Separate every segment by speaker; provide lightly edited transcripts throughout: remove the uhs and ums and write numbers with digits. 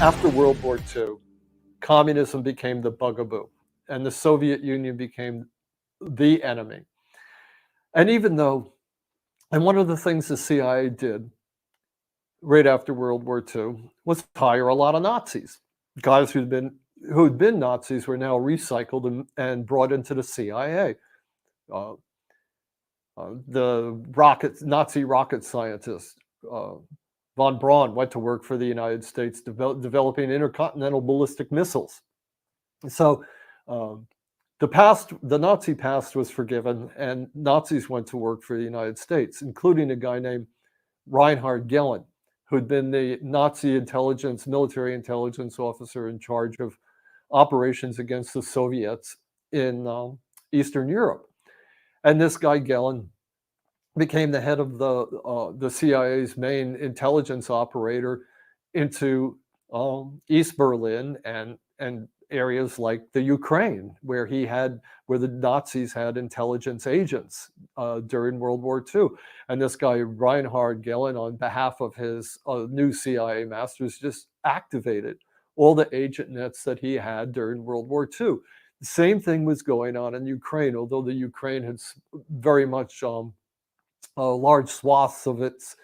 Speaker 1: After World War II, communism became the bugaboo, and the Soviet Union became the enemy. And even though, and one of the things the CIA did right after World War II was hire a lot of Nazis. Guys who'd been Nazis were now recycled and brought into the CIA. The Nazi rocket scientist von Braun went to work for the United States, developing intercontinental ballistic missiles. So the Nazi past was forgiven, and Nazis went to work for the United States, including a guy named Reinhard Gehlen, who'd been the Nazi military intelligence officer in charge of operations against the Soviets in Eastern Europe. And this guy Gehlen became the head of the CIA's main intelligence operator into East Berlin and areas like the Ukraine, where the Nazis had intelligence agents during World War II. And this guy Reinhard Gehlen, on behalf of his new CIA masters, just activated all the agent nets that he had during World War II. The same thing was going on in Ukraine, although the Ukraine had very much large swaths of its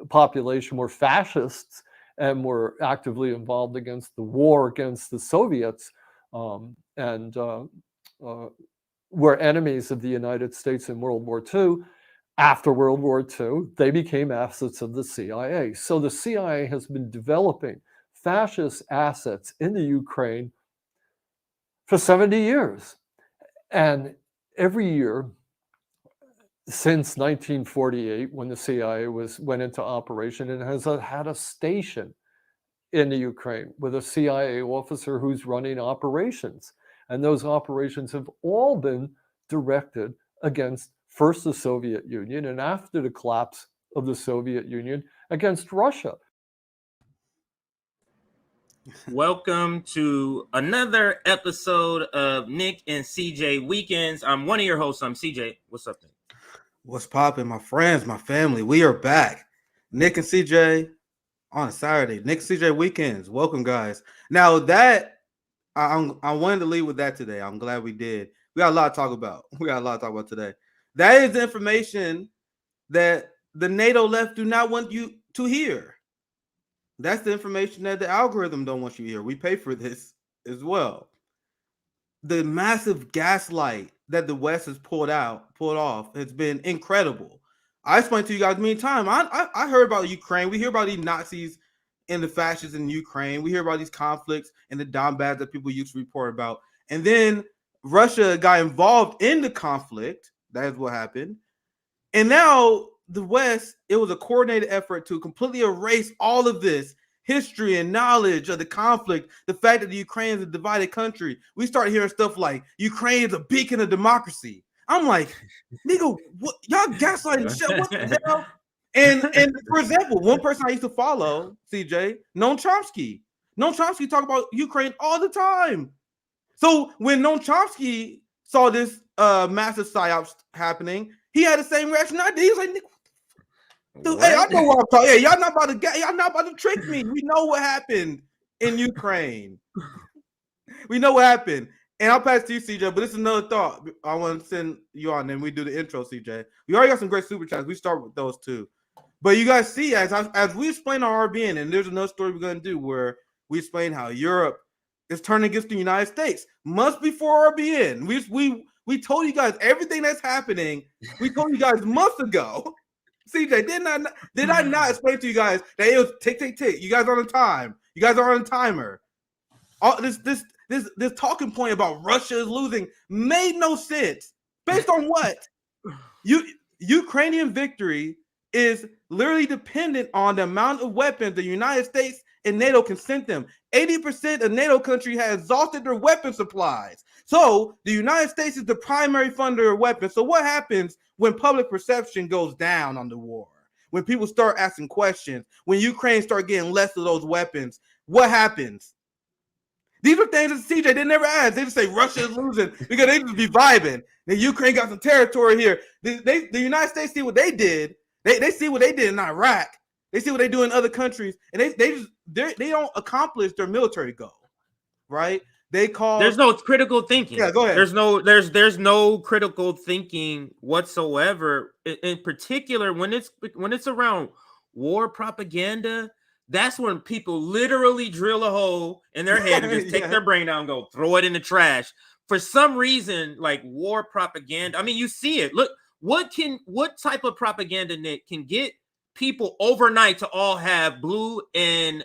Speaker 1: population were fascists and were actively involved against the war against the Soviets, and were enemies of the United States in World War II. After World War II, they became assets of the CIA. So the CIA has been developing fascist assets in the Ukraine for 70 years. And every year since 1948, when the CIA went into operation, and has had a station in the Ukraine with a CIA officer who's running operations. And those operations have all been directed against first the Soviet Union, and after the collapse of the Soviet Union, against Russia.
Speaker 2: Welcome to another episode of Nick and CJ Weekends. I'm one of your hosts. I'm CJ. What's up, Nick?
Speaker 3: What's poppin', my friends, my family? We are back. Nick and CJ on a Saturday. Nick and CJ Weekends. Welcome, guys. Now that I wanted to lead with that today. I'm glad we did. We got a lot to talk about. Today. That is the information that the NATO left do not want you to hear. That's the information that the algorithm don't want you to hear. We pay for this as well. The massive gaslight that the West has pulled off has been incredible. I explained to you guys many times. I heard about Ukraine. We hear about these Nazis and the fascists in Ukraine. We hear about these conflicts and the Donbass that people used to report about. And then Russia got involved in the conflict. That is what happened. And now the West, it was a coordinated effort to completely erase all of this history and knowledge of the conflict, the fact that the Ukraine is a divided country. We started hearing stuff like Ukraine is a beacon of democracy. I'm like, nigga, what y'all gaslighting shit? What the hell? And for example, one person I used to follow, CJ, Noam Chomsky. Noam Chomsky talk about Ukraine all the time. So when Noam Chomsky saw this massive psyops happening, he had the same reaction I did. He was like, nigga, dude, hey, I know what I'm talking. Hey, y'all not about to trick me. We know what happened in Ukraine. We know what happened. And I'll pass to you, CJ. But this is another thought I want to send you on, and we do the intro, CJ. We already got some great super chats. We start with those too. But you guys see, as we explain our RBN, and there's another story we're going to do where we explain how Europe is turning against the United States. Months before RBN, we told you guys everything that's happening. We told you guys months ago. CJ, did I not explain to you guys that it was tick, tick, tick? You guys are on time. You guys are on a timer. All this talking point about Russia is losing made no sense. Based on what? Ukrainian victory is literally dependent on the amount of weapons the United States and NATO can send them. 80% of NATO countries have exhausted their weapon supplies. So the United States is the primary funder of weapons. So what happens when public perception goes down on the war? When people start asking questions, when Ukraine start getting less of those weapons, what happens? These are things that CJ, they never ask. They just say Russia is losing because they just be vibing. Then Ukraine got some territory here. The United States see what they did. They see what they did in Iraq. They see what they do in other countries, and they don't accomplish their military goal, right? They call
Speaker 2: there's no critical thinking.
Speaker 3: Yeah, go ahead.
Speaker 2: There's no critical thinking whatsoever. In particular, when it's around war propaganda, that's when people literally drill a hole in their head and just take their brain out and go throw it in the trash. For some reason, like war propaganda. I mean, you see it. Look, what type of propaganda, Nick, can get people overnight to all have blue and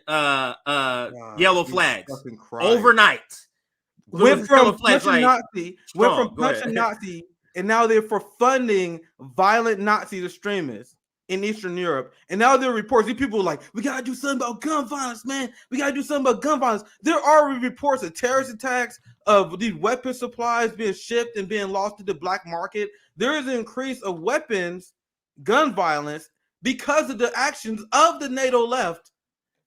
Speaker 2: yellow flags overnight?
Speaker 3: Went from punching Nazi, and now they're for funding violent Nazi extremists in Eastern Europe. And now there are reports. These people are like, we gotta do something about gun violence, man. We gotta do something about gun violence. There are reports of terrorist attacks, of these weapon supplies being shipped and being lost to the black market. There is an increase of weapons, gun violence, because of the actions of the NATO left.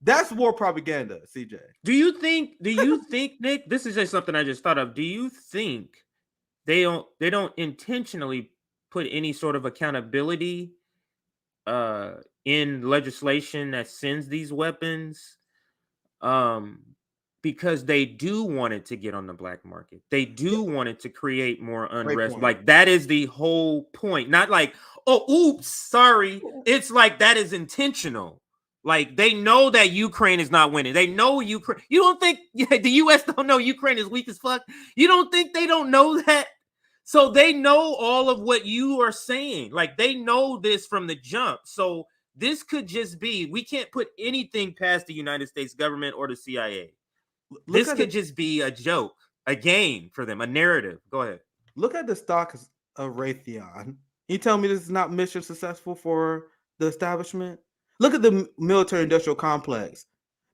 Speaker 3: That's war propaganda, CJ.
Speaker 2: Do you think, Nick, this is just something I just thought of. Do you think they don't intentionally put any sort of accountability in legislation that sends these weapons? Because they do want it to get on the black market. They do want it to create more unrest. Like, that is the whole point. Not like, oh, oops, sorry. It's like that is intentional. Like, they know that Ukraine is not winning. They know Ukraine. You don't think the U.S. don't know Ukraine is weak as fuck? You don't think they don't know that? So they know all of what you are saying. Like, they know this from the jump. So this could just be, we can't put anything past the United States government or the CIA. This could just be a joke, a game for them, a narrative. Go ahead.
Speaker 3: Look at the stocks of Raytheon. You tell me this is not mission successful for the establishment? Look at the military-industrial complex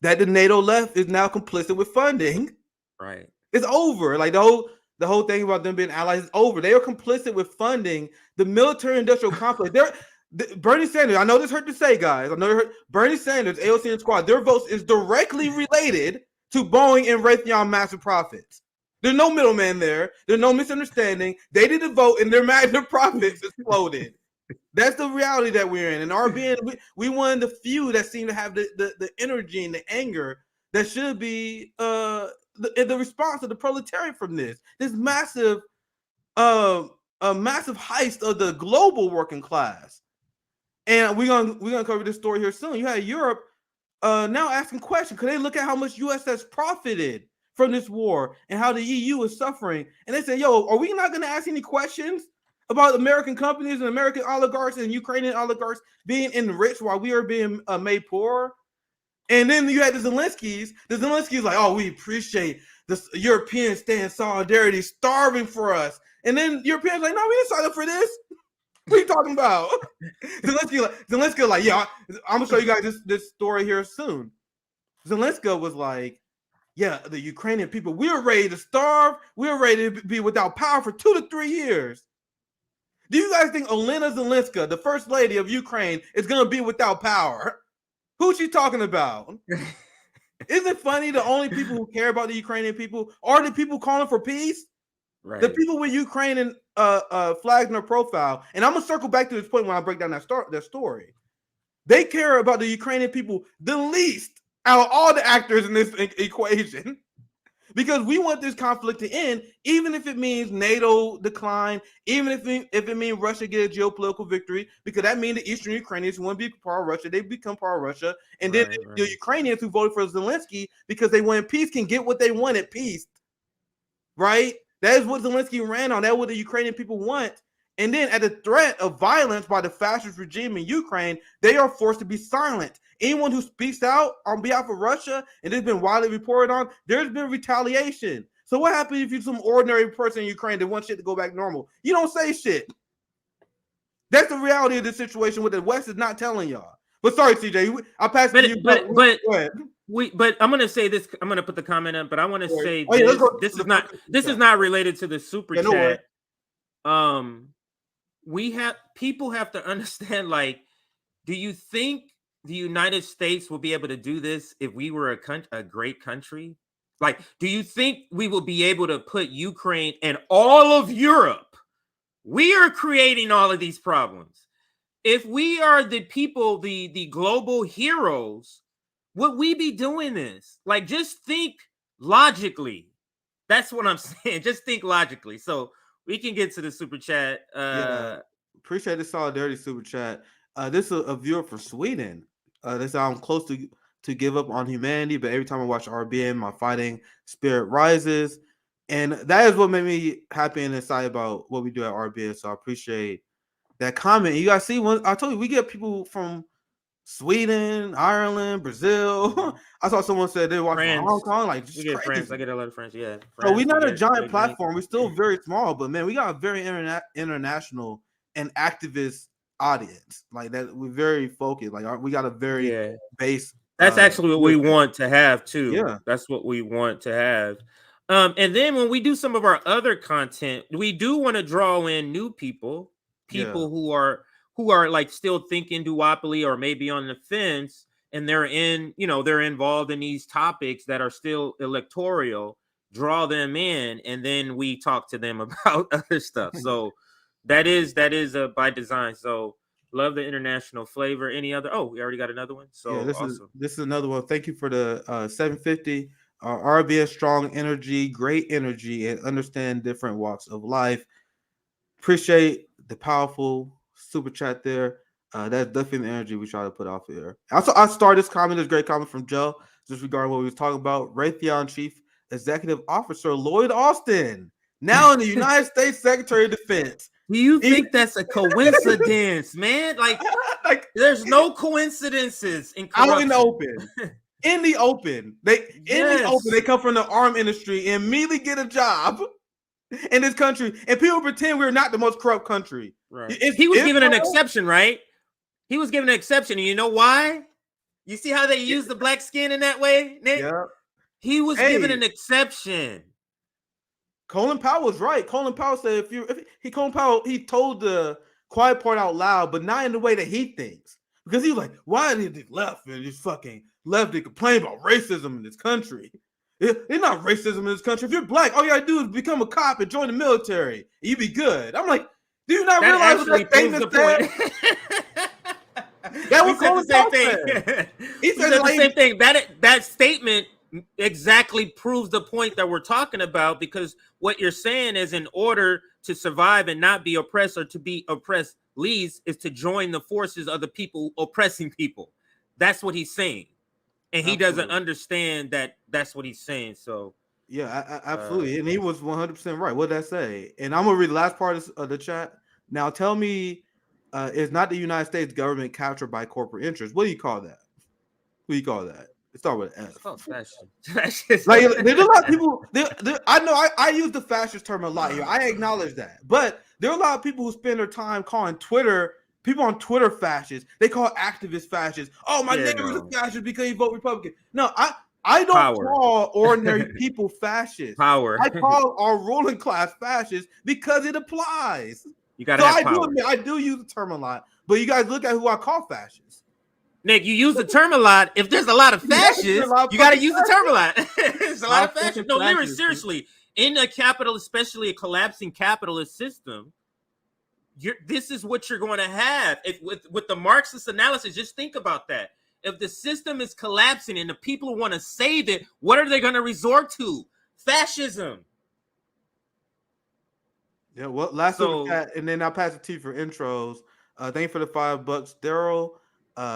Speaker 3: that the NATO left is now complicit with funding.
Speaker 2: Right.
Speaker 3: It's over. Like, the whole thing about them being allies is over. They are complicit with funding the military-industrial complex. Bernie Sanders, I know this hurt to say, guys. I know it hurt. Bernie Sanders, AOC and Squad, their votes is directly related to Boeing and Raytheon massive profits. There's no middleman there. There's no misunderstanding. They did the vote and their massive profits exploded. That's the reality that we're in. And RBN, we one of the few that seem to have the energy and the anger that should be the response of the proletariat from this massive massive heist of the global working class. And we're gonna cover this story here soon. You had Europe now asking questions. Could they look at how much US has profited from this war and how the EU is suffering? And they say, yo, are we not gonna ask any questions about American companies and American oligarchs and Ukrainian oligarchs being enriched while we are being made poor? And then you had the Zelensky's. The Zelensky's like, oh, we appreciate the Europeans staying solidarity, starving for us. And then Europeans like, no, we didn't sign up for this. What are you talking about? Zelensky like, yeah, I'm gonna show you guys this story here soon. Zelensky was like, yeah, the Ukrainian people, we were ready to starve. We were ready to be without power for 2 to 3 years. Do you guys think Olena Zelenska, the first lady of Ukraine, is going to be without power? Who's she talking about? Isn't it funny the only people who care about the Ukrainian people are the people calling for peace? Right. The people with Ukrainian flags in their profile. And I'm going to circle back to this point when I break down that story. They care about the Ukrainian people the least out of all the actors in this equation. Because we want this conflict to end, even if it means NATO decline, even if it means Russia get a geopolitical victory, because that means the Eastern Ukrainians who want to be part of Russia, they become part of Russia. And then the Ukrainians who voted for Zelensky because they wanted peace can get what they wanted, peace. Right? That is what Zelensky ran on. That's what the Ukrainian people want. And then at the threat of violence by the fascist regime in Ukraine, they are forced to be silent. Anyone who speaks out on behalf of Russia, and it's been widely reported on, there's been retaliation. So what happens if you're some ordinary person in Ukraine that wants shit to go back normal? You don't say shit. That's the reality of the situation, what the West is not telling y'all. But sorry, CJ, I'll pass it to you.
Speaker 2: But I'm gonna say this. I'm gonna put the comment up, but I want to say this is not related to the super chat. People have to understand, like, do you think the United States will be able to do this if we were a great country? Like, do you think we will be able to put Ukraine and all of Europe? We are creating all of these problems. If we are the people, the global heroes, would we be doing this? Like, just think logically. That's what I'm saying. Just think logically. So we can get to the super chat.
Speaker 3: Yeah, appreciate the solidarity super chat. This is a viewer from Sweden. They say I'm close to give up on humanity, but every time I watch RBN, my fighting spirit rises, and that is what made me happy and excited about what we do at RBN. So I appreciate that comment. You guys see, when I told you we get people from Sweden, Ireland, Brazil. I saw someone said they watch from Hong Kong, like just
Speaker 2: we get
Speaker 3: crazy.
Speaker 2: friends. I get a lot of friends. Yeah,
Speaker 3: So we're not a giant platform. We're still very small, but man, we got a very international and activist audience. Like that, we're very focused. Like we got a very base.
Speaker 2: That's actually what we want to have too.
Speaker 3: Yeah,
Speaker 2: that's what we want to have. And then when we do some of our other content, we do want to draw in new people, who are like still thinking duopoly or maybe on the fence, and they're involved in these topics that are still electoral. Draw them in, and then we talk to them about other stuff. So that is by design. So love the international flavor. Any other? Oh, we already got another one. So
Speaker 3: yeah,
Speaker 2: awesome.
Speaker 3: This is another one. Thank you for the 750. RBS strong energy, great energy, and understand different walks of life. Appreciate the powerful super chat there. That's definitely the energy we try to put out here. Also, I started this comment. This great comment from Joe, just regarding what we was talking about. Raytheon Chief Executive Officer Lloyd Austin, now in the United States Secretary of Defense.
Speaker 2: Do you think that's a coincidence, man? Like there's no coincidences in corruption.
Speaker 3: Out in the open. In the open. They come from the arm industry and immediately get a job in this country, and people pretend we're not the most corrupt country.
Speaker 2: Right. He was given an exception, right? He was given an exception, and you know why? You see how they use the black skin in that way, Nick?
Speaker 3: Yeah.
Speaker 2: He was given an exception.
Speaker 3: Colin Powell was right. Colin Powell said he told the quiet part out loud, but not in the way that he thinks. Because he was like, why did the left and this fucking left they complain about racism in this country? It's not racism in this country. If you're black, all you gotta do is become a cop and join the military. You be good. I'm like, do you not realize what that statement said? That was Colin Powell said. He said the same thing.
Speaker 2: That statement exactly proves the point that we're talking about, because what you're saying is, in order to survive and not be oppressed or to be oppressed least, is to join the forces of the people oppressing people. That's what he's saying. And he doesn't understand that that's what he's saying. So
Speaker 3: yeah, absolutely. And he was 100% right. What did I say? And I'm gonna read the last part of the chat. Now tell me, is not the United States government captured by corporate interests? What do you call that? What do you call that? It starts with an F.
Speaker 2: Oh, fascist.
Speaker 3: Like there's a lot of people. I know I use the fascist term a lot here. I acknowledge that, but there are a lot of people who spend their time calling people on Twitter fascists. They call activists fascists. Oh, my neighbor is a fascist because he vote Republican. No, I don't call ordinary people fascists. I call our ruling class fascists because it applies.
Speaker 2: You gotta have power.
Speaker 3: I do use the term a lot, but you guys look at who I call fascists.
Speaker 2: Nick, you use the term a lot. If there's a lot of fascists, you got to use the term a lot. There's a lot of fascists. No, literally, seriously. In a especially a collapsing capitalist system, this is what you're going to have. With the Marxist analysis, just think about that. If the system is collapsing and the people who want to save it, what are they going to resort to? Fascism.
Speaker 3: Yeah, well, last one, and then I'll pass it to you for intros. Thank you for the $5, Daryl.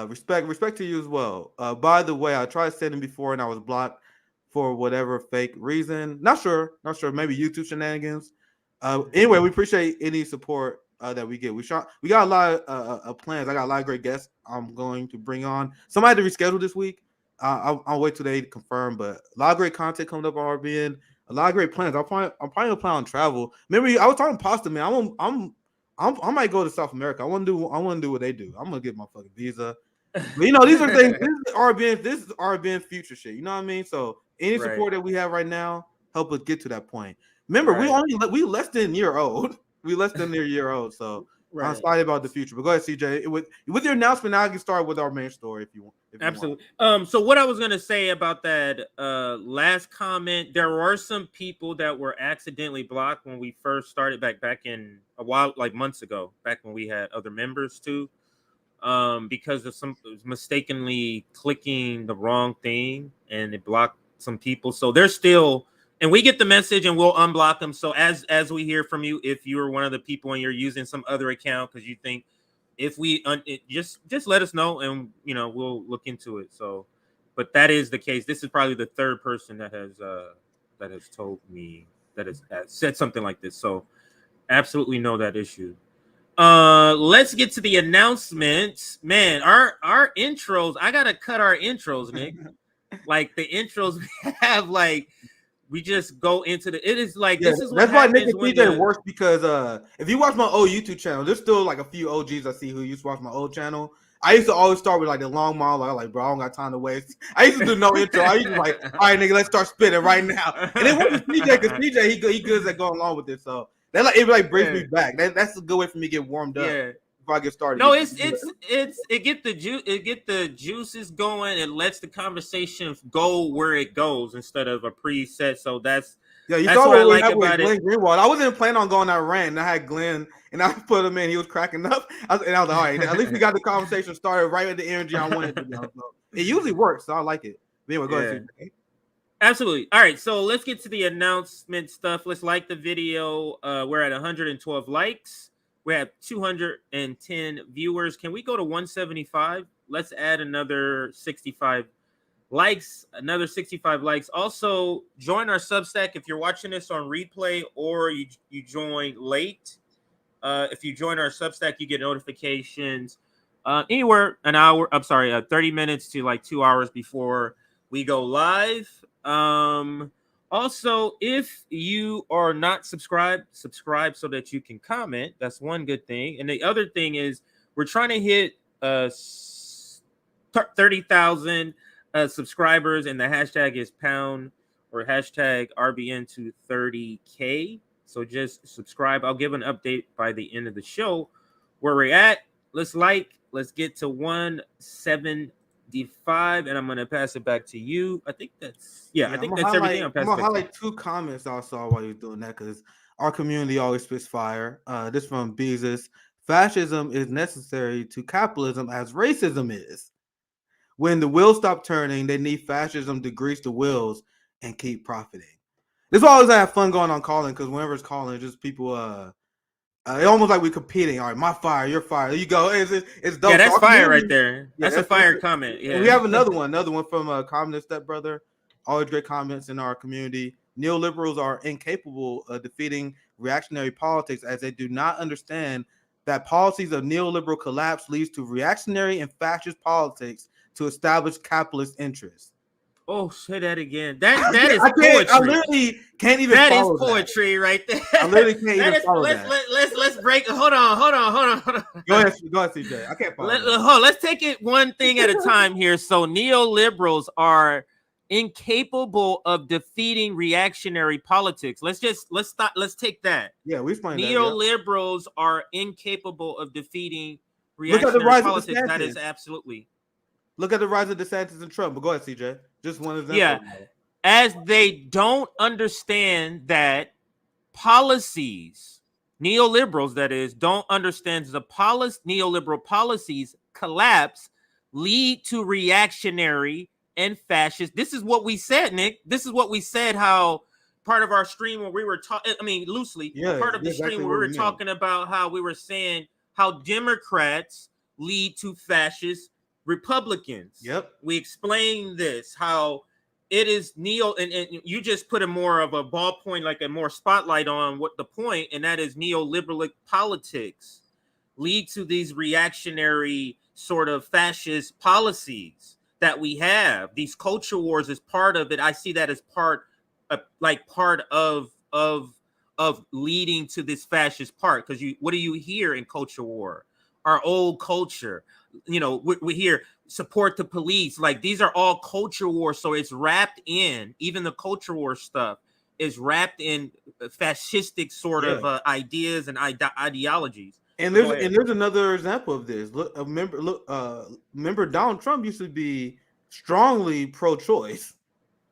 Speaker 3: Respect to you as well. By the way, I tried sending before and I was blocked for whatever fake reason. Not sure. Maybe YouTube shenanigans. Anyway, we appreciate any support that we get. We got a lot of plans. I got a lot of great guests I'm going to bring on. Somebody to reschedule this week. I'll wait today to confirm, but a lot of great content coming up on RBN. A lot of great plans. I'm probably gonna plan on travel. Remember, I was talking to Pasta, man. I might go to South America. I want to do what they do. I'm gonna get my fucking visa. But, these are things. This is RBN future shit. You know what I mean? So any support that we have right now help us get to that point. Remember, we less than a year old. We less than a year old. So I'm excited about the future. But go ahead, CJ. With your announcement, now I can start with our main story if you want.
Speaker 2: Absolutely. So what I was gonna say about that last comment, there were some people that were accidentally blocked when we first started back in a while, like months ago, back when we had other members too. because of some mistakenly clicking the wrong thing and it blocked some people. So they're still, and we get the message and we'll unblock them. So as we hear from you, if you're one of the people and you're using some other account because you think if we just let us know and we'll look into it. So, but that is the case. This is probably the third person that has told me that has said something like this. So absolutely know that issue. Let's get to the announcements. Man, our intros, I gotta cut our intros, Nick. Like the intros we have, like we just go into it is like this is what
Speaker 3: that's why Nick
Speaker 2: happens
Speaker 3: and
Speaker 2: when
Speaker 3: TJ works, because if you watch my old YouTube channel, there's still like a few OGs I see who used to watch my old channel. I used to always start with like the long monologue, like, bro, I don't got time to waste. I used to do no intro. I used to like, all right, nigga, let's start spitting right now. And it wasn't TJ, because TJ he good at going along with it. So that like it brings me back. That's a good way for me to get warmed up before I get started.
Speaker 2: No, it get the juices going. It lets the conversation go where it goes instead of a preset. So that's
Speaker 3: you
Speaker 2: that's
Speaker 3: saw
Speaker 2: what I
Speaker 3: what
Speaker 2: like
Speaker 3: happened with
Speaker 2: about
Speaker 3: Glenn
Speaker 2: it.
Speaker 3: Greenwald. I wasn't planning on going that rant, and I had Glenn, and I put him in. He was cracking up, and I was like, all right, at least we got the conversation started right with the energy I wanted to be on. So it usually works, so I like it. But anyway, go ahead.
Speaker 2: Absolutely. All right, so let's get to the announcement stuff. Let's like the video. We're at 112 likes. We have 210 viewers. Can we go to 175? Let's add another 65 likes. Another 65 likes. Also, join our Substack if you're watching this on replay or you join late. If you join our Substack, you get notifications anywhere 30 minutes to like 2 hours before we go live. Also, if you are not subscribed, subscribe so that you can comment. That's one good thing. And the other thing is we're trying to hit 30,000 subscribers, and the hashtag is pound or hashtag RBN to 30K. So just subscribe. I'll give an update by the end of the show where we're at. Let's get to 175, and I'm gonna pass it back to you. I think that's everything.
Speaker 3: I'm gonna highlight two comments I saw while you're doing that, because our community always spits fire. This from Beezus. Fascism is necessary to capitalism as racism is. When the wheels stop turning, they need fascism to grease the wheels and keep profiting. This is why I always have fun going on calling, because whenever it's calling, it's just people it's almost like we're competing. All right, my fire, your fire. There you go. It's dope.
Speaker 2: Yeah, that's fire right there. That's a fire comment. Yeah.
Speaker 3: And we have another one from Communist Stepbrother. Always great comments in our community. Neoliberals are incapable of defeating reactionary politics, as they do not understand that policies of neoliberal collapse leads to reactionary and fascist politics to establish capitalist interests.
Speaker 2: Oh, say that again. That is poetry.
Speaker 3: I literally can't even.
Speaker 2: That is poetry right there.
Speaker 3: I literally can't even follow that.
Speaker 2: Let's break. Hold on.
Speaker 3: Go ahead, CJ. I can't follow.
Speaker 2: Let's take it one thing at a time here. So neoliberals are incapable of defeating reactionary politics. Let's take that.
Speaker 3: Yeah, we explained
Speaker 2: neoliberals are incapable of defeating reactionary politics. That is absolutely.
Speaker 3: Look at the rise of DeSantis and Trump. But go ahead, CJ. Just one example.
Speaker 2: Yeah, as they don't understand that policies, neoliberals, that is, don't understand the neoliberal policies collapse, lead to reactionary and fascist. This is what we said, Nick. This is what we said, how part of our stream where we were talking, loosely, part of the stream where we were talking about how we were saying how Democrats lead to fascist Republicans.
Speaker 3: Yep.
Speaker 2: We explained this, how it is and you just put a more of a ballpoint, like a more spotlight on what the point, and that is neoliberal politics lead to these reactionary sort of fascist policies that we have. These culture wars is part of it. I see that as part of leading to this fascist part, because what do you hear in culture war? Our old culture. We hear support the police. Like, these are all culture wars. So it's wrapped in, even the culture war stuff is wrapped in fascistic sort of ideas and ideologies.
Speaker 3: And there's another example of this. Remember Donald Trump used to be strongly pro-choice.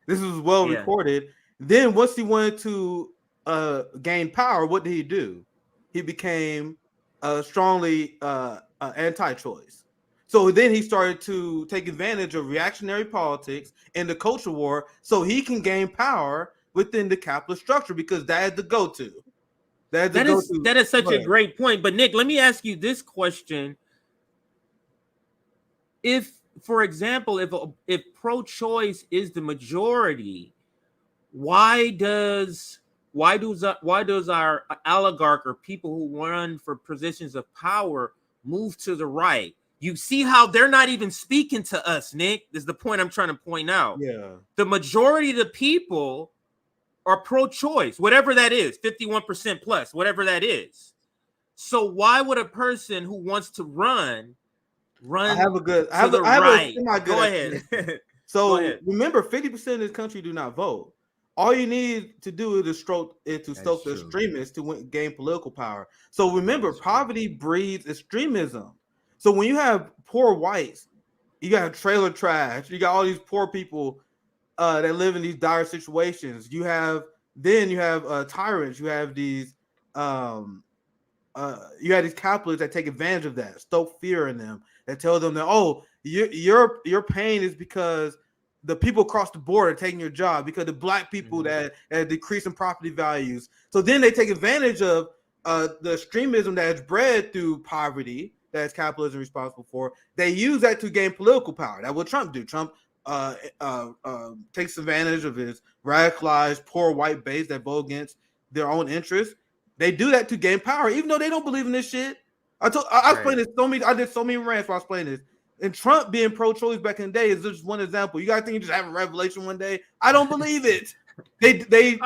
Speaker 3: This is well recorded. Then once he wanted to gain power, what did he do? He became strongly anti-choice. So then he started to take advantage of reactionary politics and the culture war so he can gain power within the capitalist structure because that is the go-to. That
Speaker 2: is such a great point. But Nick, let me ask you this question. If, for example, if pro-choice is the majority, why does our oligarch or people who run for positions of power move to the right? You see how they're not even speaking to us, Nick. This is the point I'm trying to point out.
Speaker 3: Yeah.
Speaker 2: The majority of the people are pro-choice, whatever that is, 51% plus, whatever that is. So why would a person who wants to run
Speaker 3: I have a semi-good
Speaker 2: Go ahead.
Speaker 3: So
Speaker 2: Go ahead.
Speaker 3: remember, 50% of this country do not vote. All you need to do is stoke the extremists to gain political power. So remember, poverty breeds extremism. So when you have poor whites, you got trailer trash, you got all these poor people that live in these dire situations. You have tyrants. You have these capitalists that take advantage of that, stoke fear in them, that tell them that your pain is because the people across the border are taking your job, because the black people that decrease in property values. So then they take advantage of the extremism that is bred through poverty that capitalism is responsible for. They use that to gain political power. That's what Trump do. Trump takes advantage of his radicalized poor white base that vote against their own interests. They do that to gain power, even though they don't believe in this shit. I explained this so many. I did so many rants while I was playing this. And Trump being pro-choice back in the day is just one example. You guys think you just have a revelation one day? I don't believe it. They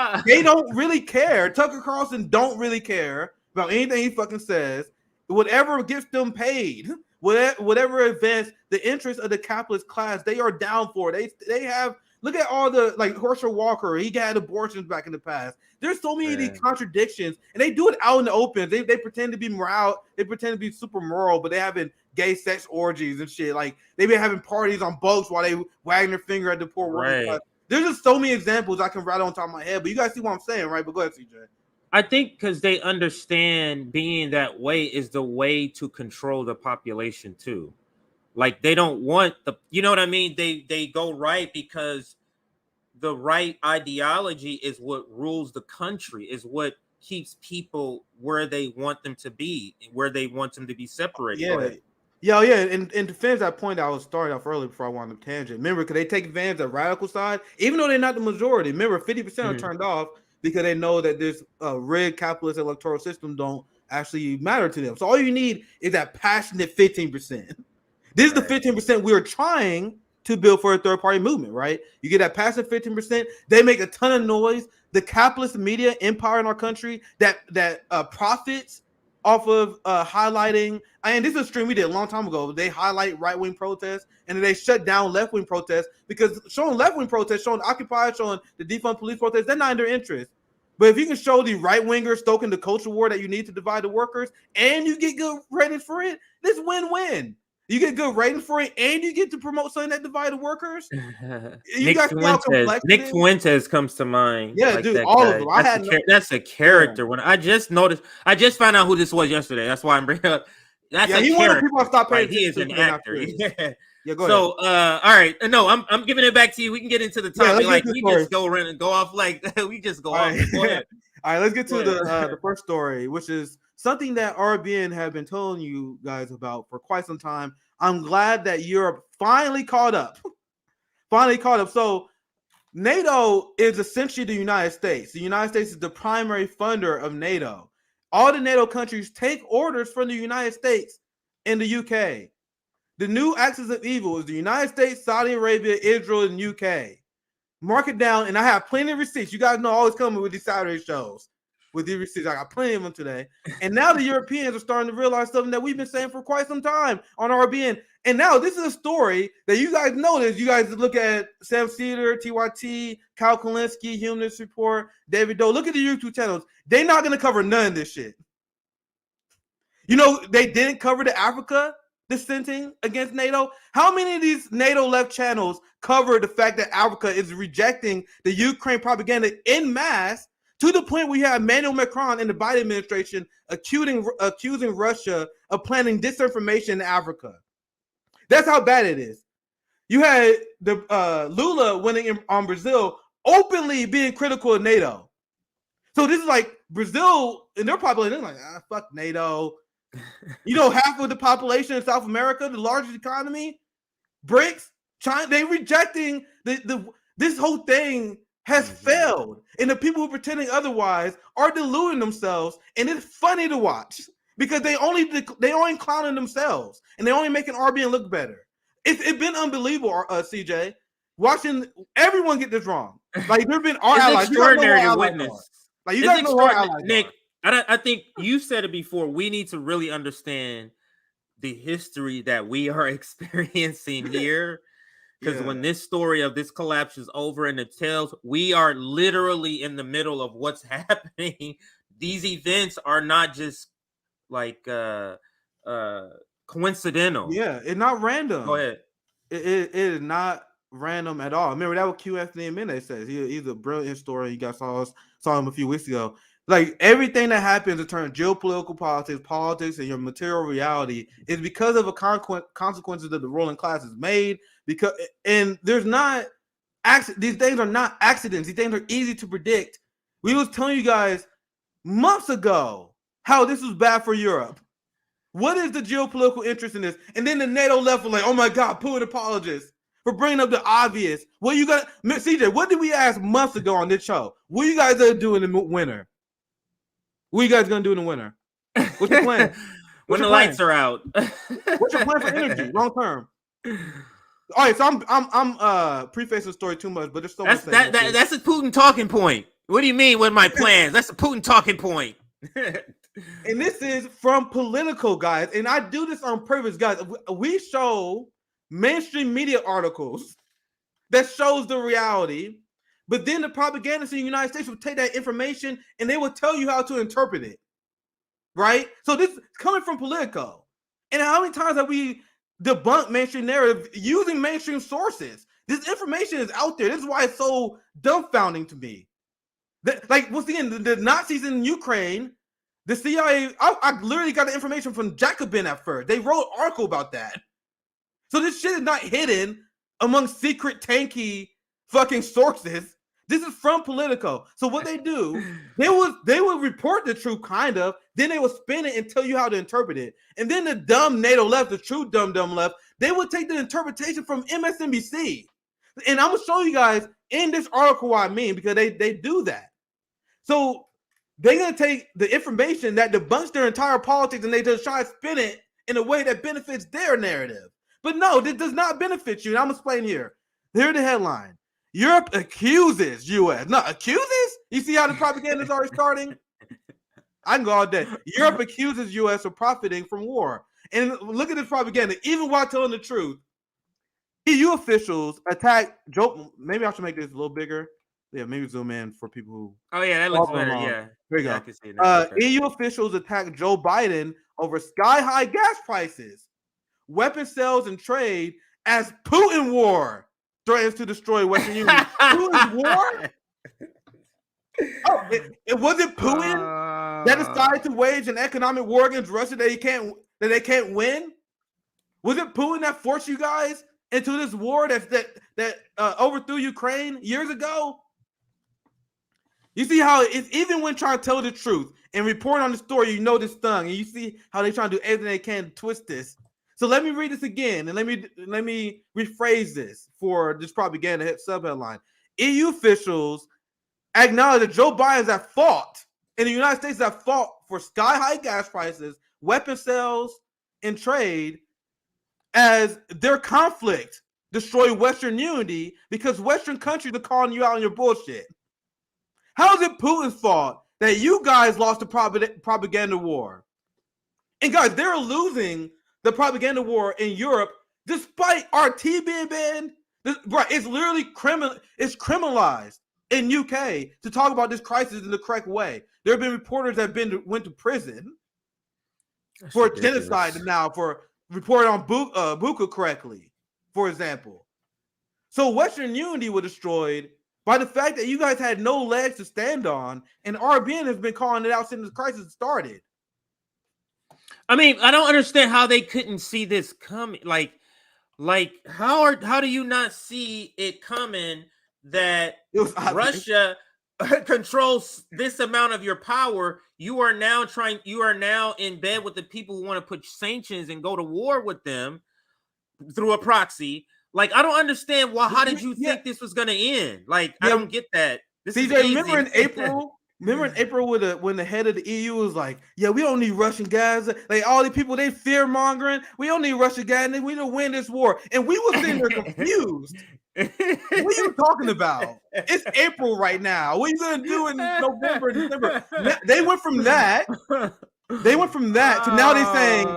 Speaker 3: don't really care. Tucker Carlson don't really care about anything he fucking says. Whatever gets them paid, whatever advance the interests of the capitalist class, they are down for. They have. Look at all the, like, Herschel Walker. He had abortions back in the past. There's so many of these contradictions, and they do it out in the open. They pretend to be moral. They pretend to be super moral, but they having gay sex orgies and shit. Like, they been having parties on boats while they wagging their finger at the poor working class. There's just so many examples I can rattle on top of my head, but you guys see what I'm saying, right? But go ahead, CJ.
Speaker 2: I think because they understand being that way is the way to control the population too. Like, they don't want you know what I mean? They go right because the right ideology is what rules the country, is what keeps people where they want them to be, where they want them to be separated.
Speaker 3: Yeah. In defense, that point I was starting off early before I went on the tangent. Remember, because they take advantage of the radical side, even though they're not the majority. Remember, 50% are turned off because they know that this rigged capitalist electoral system don't actually matter to them. So all you need is that passionate 15%. This is the 15% we are trying to build for a third-party movement, right? You get that passive 15%. They make a ton of noise. The capitalist media empire in our country that profits off of highlighting. And this is a stream we did a long time ago. They highlight right-wing protests, and then they shut down left-wing protests, because showing left-wing protests, showing Occupy, showing the defund police protests, they're not in their interest. But if you can show the right-wingers stoking the culture war that you need to divide the workers, and you get good ratings for it, this win-win. You get good ratings for it, and you get to promote something that divided workers.
Speaker 2: Nick Fuentes comes to mind.
Speaker 3: Yeah, like, dude, all of them.
Speaker 2: That's a character. When I just found out who this was yesterday. That's why I'm bringing up. That's a character. People stop paying attention. He is an actor.
Speaker 3: Yeah, go ahead.
Speaker 2: So, all right. No, I'm giving it back to you. We can get into the topic. Like, we just go around and go off. Like, we just go off. Go ahead.
Speaker 3: All right, let's get to the first story, which is something that RBN have been telling you guys about for quite some time. I'm glad that Europe finally caught up. So NATO is essentially the United States. The United States is the primary funder of NATO. All the NATO countries take orders from the United States and the UK. The new axis of evil is the United States, Saudi Arabia, Israel, and UK. Mark it down, and I have plenty of receipts. You guys know I always coming with these Saturday shows. With these receipts, I got plenty of them today. And now the Europeans are starting to realize something that we've been saying for quite some time on RBN. And now this is a story that you guys notice. You guys look at Sam Cedar, TYT, Kyle Kulinski, Humanist Report, David Doe. Look at the YouTube channels. They're not going to cover none of this shit. You know, they didn't cover the Africa dissenting against NATO. How many of these NATO left channels cover the fact that Africa is rejecting the Ukraine propaganda en masse, to the point where you have Emmanuel Macron and the Biden administration accusing Russia of planting disinformation in Africa? That's how bad it is. You had the Lula winning on Brazil openly being critical of NATO. So this is like Brazil and their population, they're like, fuck NATO. Half of the population in South America, the largest economy, BRICS, China, they rejecting this whole thing has failed. And the people who are pretending otherwise are deluding themselves. And it's funny to watch because they only clowning themselves and they only making RBN look better. It's been unbelievable, CJ, watching everyone get this wrong. Like there've been our allies.
Speaker 2: Extraordinary to witness.
Speaker 3: Like you gotta know our allies,
Speaker 2: Nick. I think you said it before. We need to really understand the history that we are experiencing here. Because when this story of this collapse is over and it tells, we are literally in the middle of what's happening. These events are not just like coincidental.
Speaker 3: Yeah, it's not random.
Speaker 2: Go ahead.
Speaker 3: It is not random at all. Remember that what Q Anthony Mendez says. He's a brilliant historian. You guys saw him a few weeks ago. Like everything that happens in terms of geopolitical politics, and your material reality is because of the consequences that the ruling class has made. And there's not these things are not accidents. These things are easy to predict. We was telling you guys months ago how this was bad for Europe. What is the geopolitical interest in this? And then the NATO left was like, oh my God, Putin apologists for bringing up the obvious. What you got, CJ? What did we ask months ago on this show? What you guys are doing in the winter? What are you guys gonna do in the winter? What's your plan?
Speaker 2: When the lights are out.
Speaker 3: What's your plan for energy long term? All right, so I'm prefacing the story too much, but there's so much.
Speaker 2: That's a Putin talking point. What do you mean with my plans? That's a Putin talking point.
Speaker 3: And this is from Politico, guys. And I do this on purpose, guys. We show mainstream media articles that shows the reality, but then the propagandists in the United States will take that information and they will tell you how to interpret it, right? So this is coming from Politico. And how many times have we debunked mainstream narrative using mainstream sources? This information is out there. This is why it's so dumbfounding to me. Once again, the Nazis in Ukraine, the CIA, I literally got the information from Jacobin at first. They wrote an article about that. So this shit is not hidden among secret tanky fucking sources. This is from Politico. So what they do, they would report the truth, kind of. Then they would spin it and tell you how to interpret it. And then the dumb NATO left, the true dumb left, they would take the interpretation from MSNBC. And I'm gonna show you guys in this article what I mean, because they do that. So they're gonna take the information that debunks their entire politics and they just try to spin it in a way that benefits their narrative. But no, this does not benefit you. And I'm gonna explain here. Here's the headline. Europe accuses U.S. No, accuses? You see how the propaganda is already starting? I can go all day. Europe accuses U.S. of profiting from war. And look at this propaganda. Even while telling the truth, EU officials attacked Joe. Maybe I should make this a little bigger. Yeah, maybe zoom in for people who.
Speaker 2: Oh, yeah, that looks better. Yeah.
Speaker 3: There you
Speaker 2: go.
Speaker 3: I can see it EU officials attacked Joe Biden over sky-high gas prices, weapon sales, and trade as Putin war threatens to destroy Western Union. Putin's war? Oh, it wasn't Putin that decided to wage an economic war against Russia that they can't win? Was it Putin that forced you guys into this war that overthrew Ukraine years ago? You see how it's even when trying to tell the truth and report on the story, you know this stung, and you see how they trying to do everything they can to twist this. So let me read this again, and let me rephrase this for this propaganda subheadline. EU officials acknowledge that Joe Biden is at fault, and the United States is at fault for sky-high gas prices, weapon sales, and trade, as their conflict destroyed Western unity because Western countries are calling you out on your bullshit. How is it Putin's fault that you guys lost the propaganda war? And guys, they're losing the propaganda war in Europe despite RT being banned. It's literally it's criminalized in UK to talk about this crisis in the correct way. There have been reporters that went to prison for genocide now for reporting on Bucha correctly, for example. So Western unity was destroyed by the fact that you guys had no legs to stand on, and RBN has been calling it out since the crisis started.
Speaker 2: I mean, I don't understand how they couldn't see this coming. Like, Like, how do you not see it coming that
Speaker 3: It was obvious.
Speaker 2: Russia controls this amount of your power? You are now in bed with the people who want to put sanctions and go to war with them through a proxy. Like, I don't understand how did you think this was gonna end? Like, I don't get that. This is
Speaker 3: CJ,
Speaker 2: easy.
Speaker 3: remember in April when the head of the EU was like, yeah, we don't need Russian gas. Like all these people, they fear mongering. We don't need Russian gas, and we don't win this war. And we were sitting there confused. What are you talking about? It's April right now. What are you gonna do in November, December? They went from that. To now they're saying,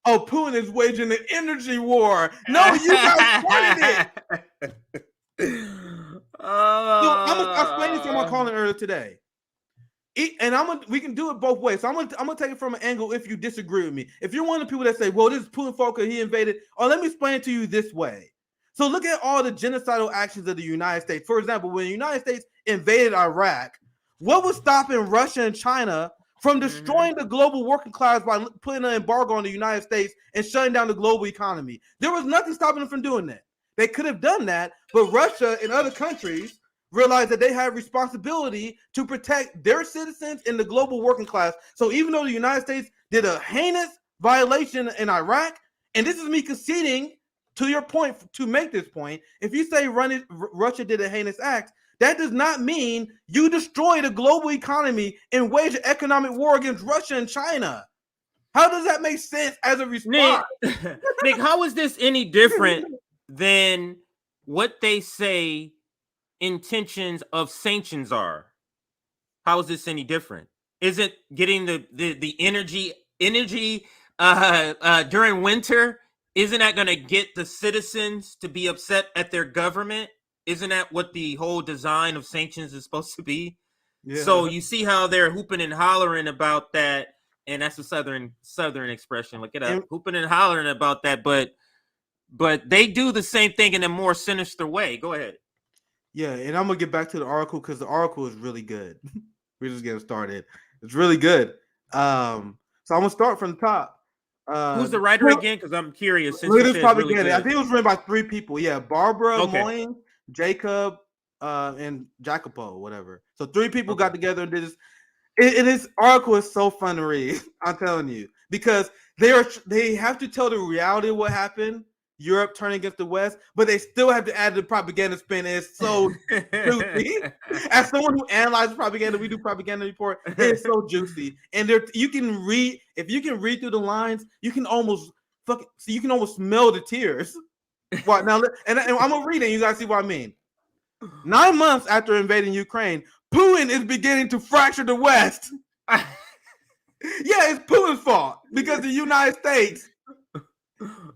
Speaker 3: oh, Putin is waging an energy war. No, you guys started it. So I explained this to my calling earlier today. And we can do it both ways. So I'm gonna take it from an angle if you disagree with me. If you're one of the people that say, well, this is Putin fault because he invaded, or let me explain it to you this way. So look at all the genocidal actions of the United States. For example, when the United States invaded Iraq, what was stopping Russia and China from destroying the global working class by putting an embargo on the United States and shutting down the global economy? There was nothing stopping them from doing that. They could have done that, but Russia and other countries realized that they have responsibility to protect their citizens in the global working class. So even though the United States did a heinous violation in Iraq, and this is me conceding to your point to make this point, if you say Russia did a heinous act, that does not mean you destroy the global economy and wage an economic war against Russia and China. How does that make sense as a response?
Speaker 2: Nick, how is this any different than what they say intentions of sanctions are? How is this any different? Isn't getting the energy during winter, isn't that going to get the citizens to be upset at their government? Isn't that what the whole design of sanctions is supposed to be? Yeah. So you see how they're hooping and hollering about that, and that's a southern expression. Look it up, hooping and hollering about that, but they do the same thing in a more sinister way. Go ahead.
Speaker 3: Yeah, and I'm gonna get back to the article because the article is really good. We're just getting started. It's really good. So I'm gonna start from the top.
Speaker 2: Who's the writer again? Because I'm curious.
Speaker 3: Since really good. I think it was written by 3 people. Yeah, Barbara Moying, Jacob, and Jacopo, whatever. So 3 people got together and did this. And this article is so fun to read. I'm telling you, because they have to tell the reality of what happened. Europe turning against the West, but they still have to add the propaganda spin. It's so juicy. As someone who analyzes propaganda, we do propaganda report. It's so juicy, and you can read. If you can read through the lines, you can almost smell the tears. What now? And I'm gonna read it. You guys see what I mean. 9 months after invading Ukraine, Putin is beginning to fracture the West. Yeah, it's Putin's fault because the United States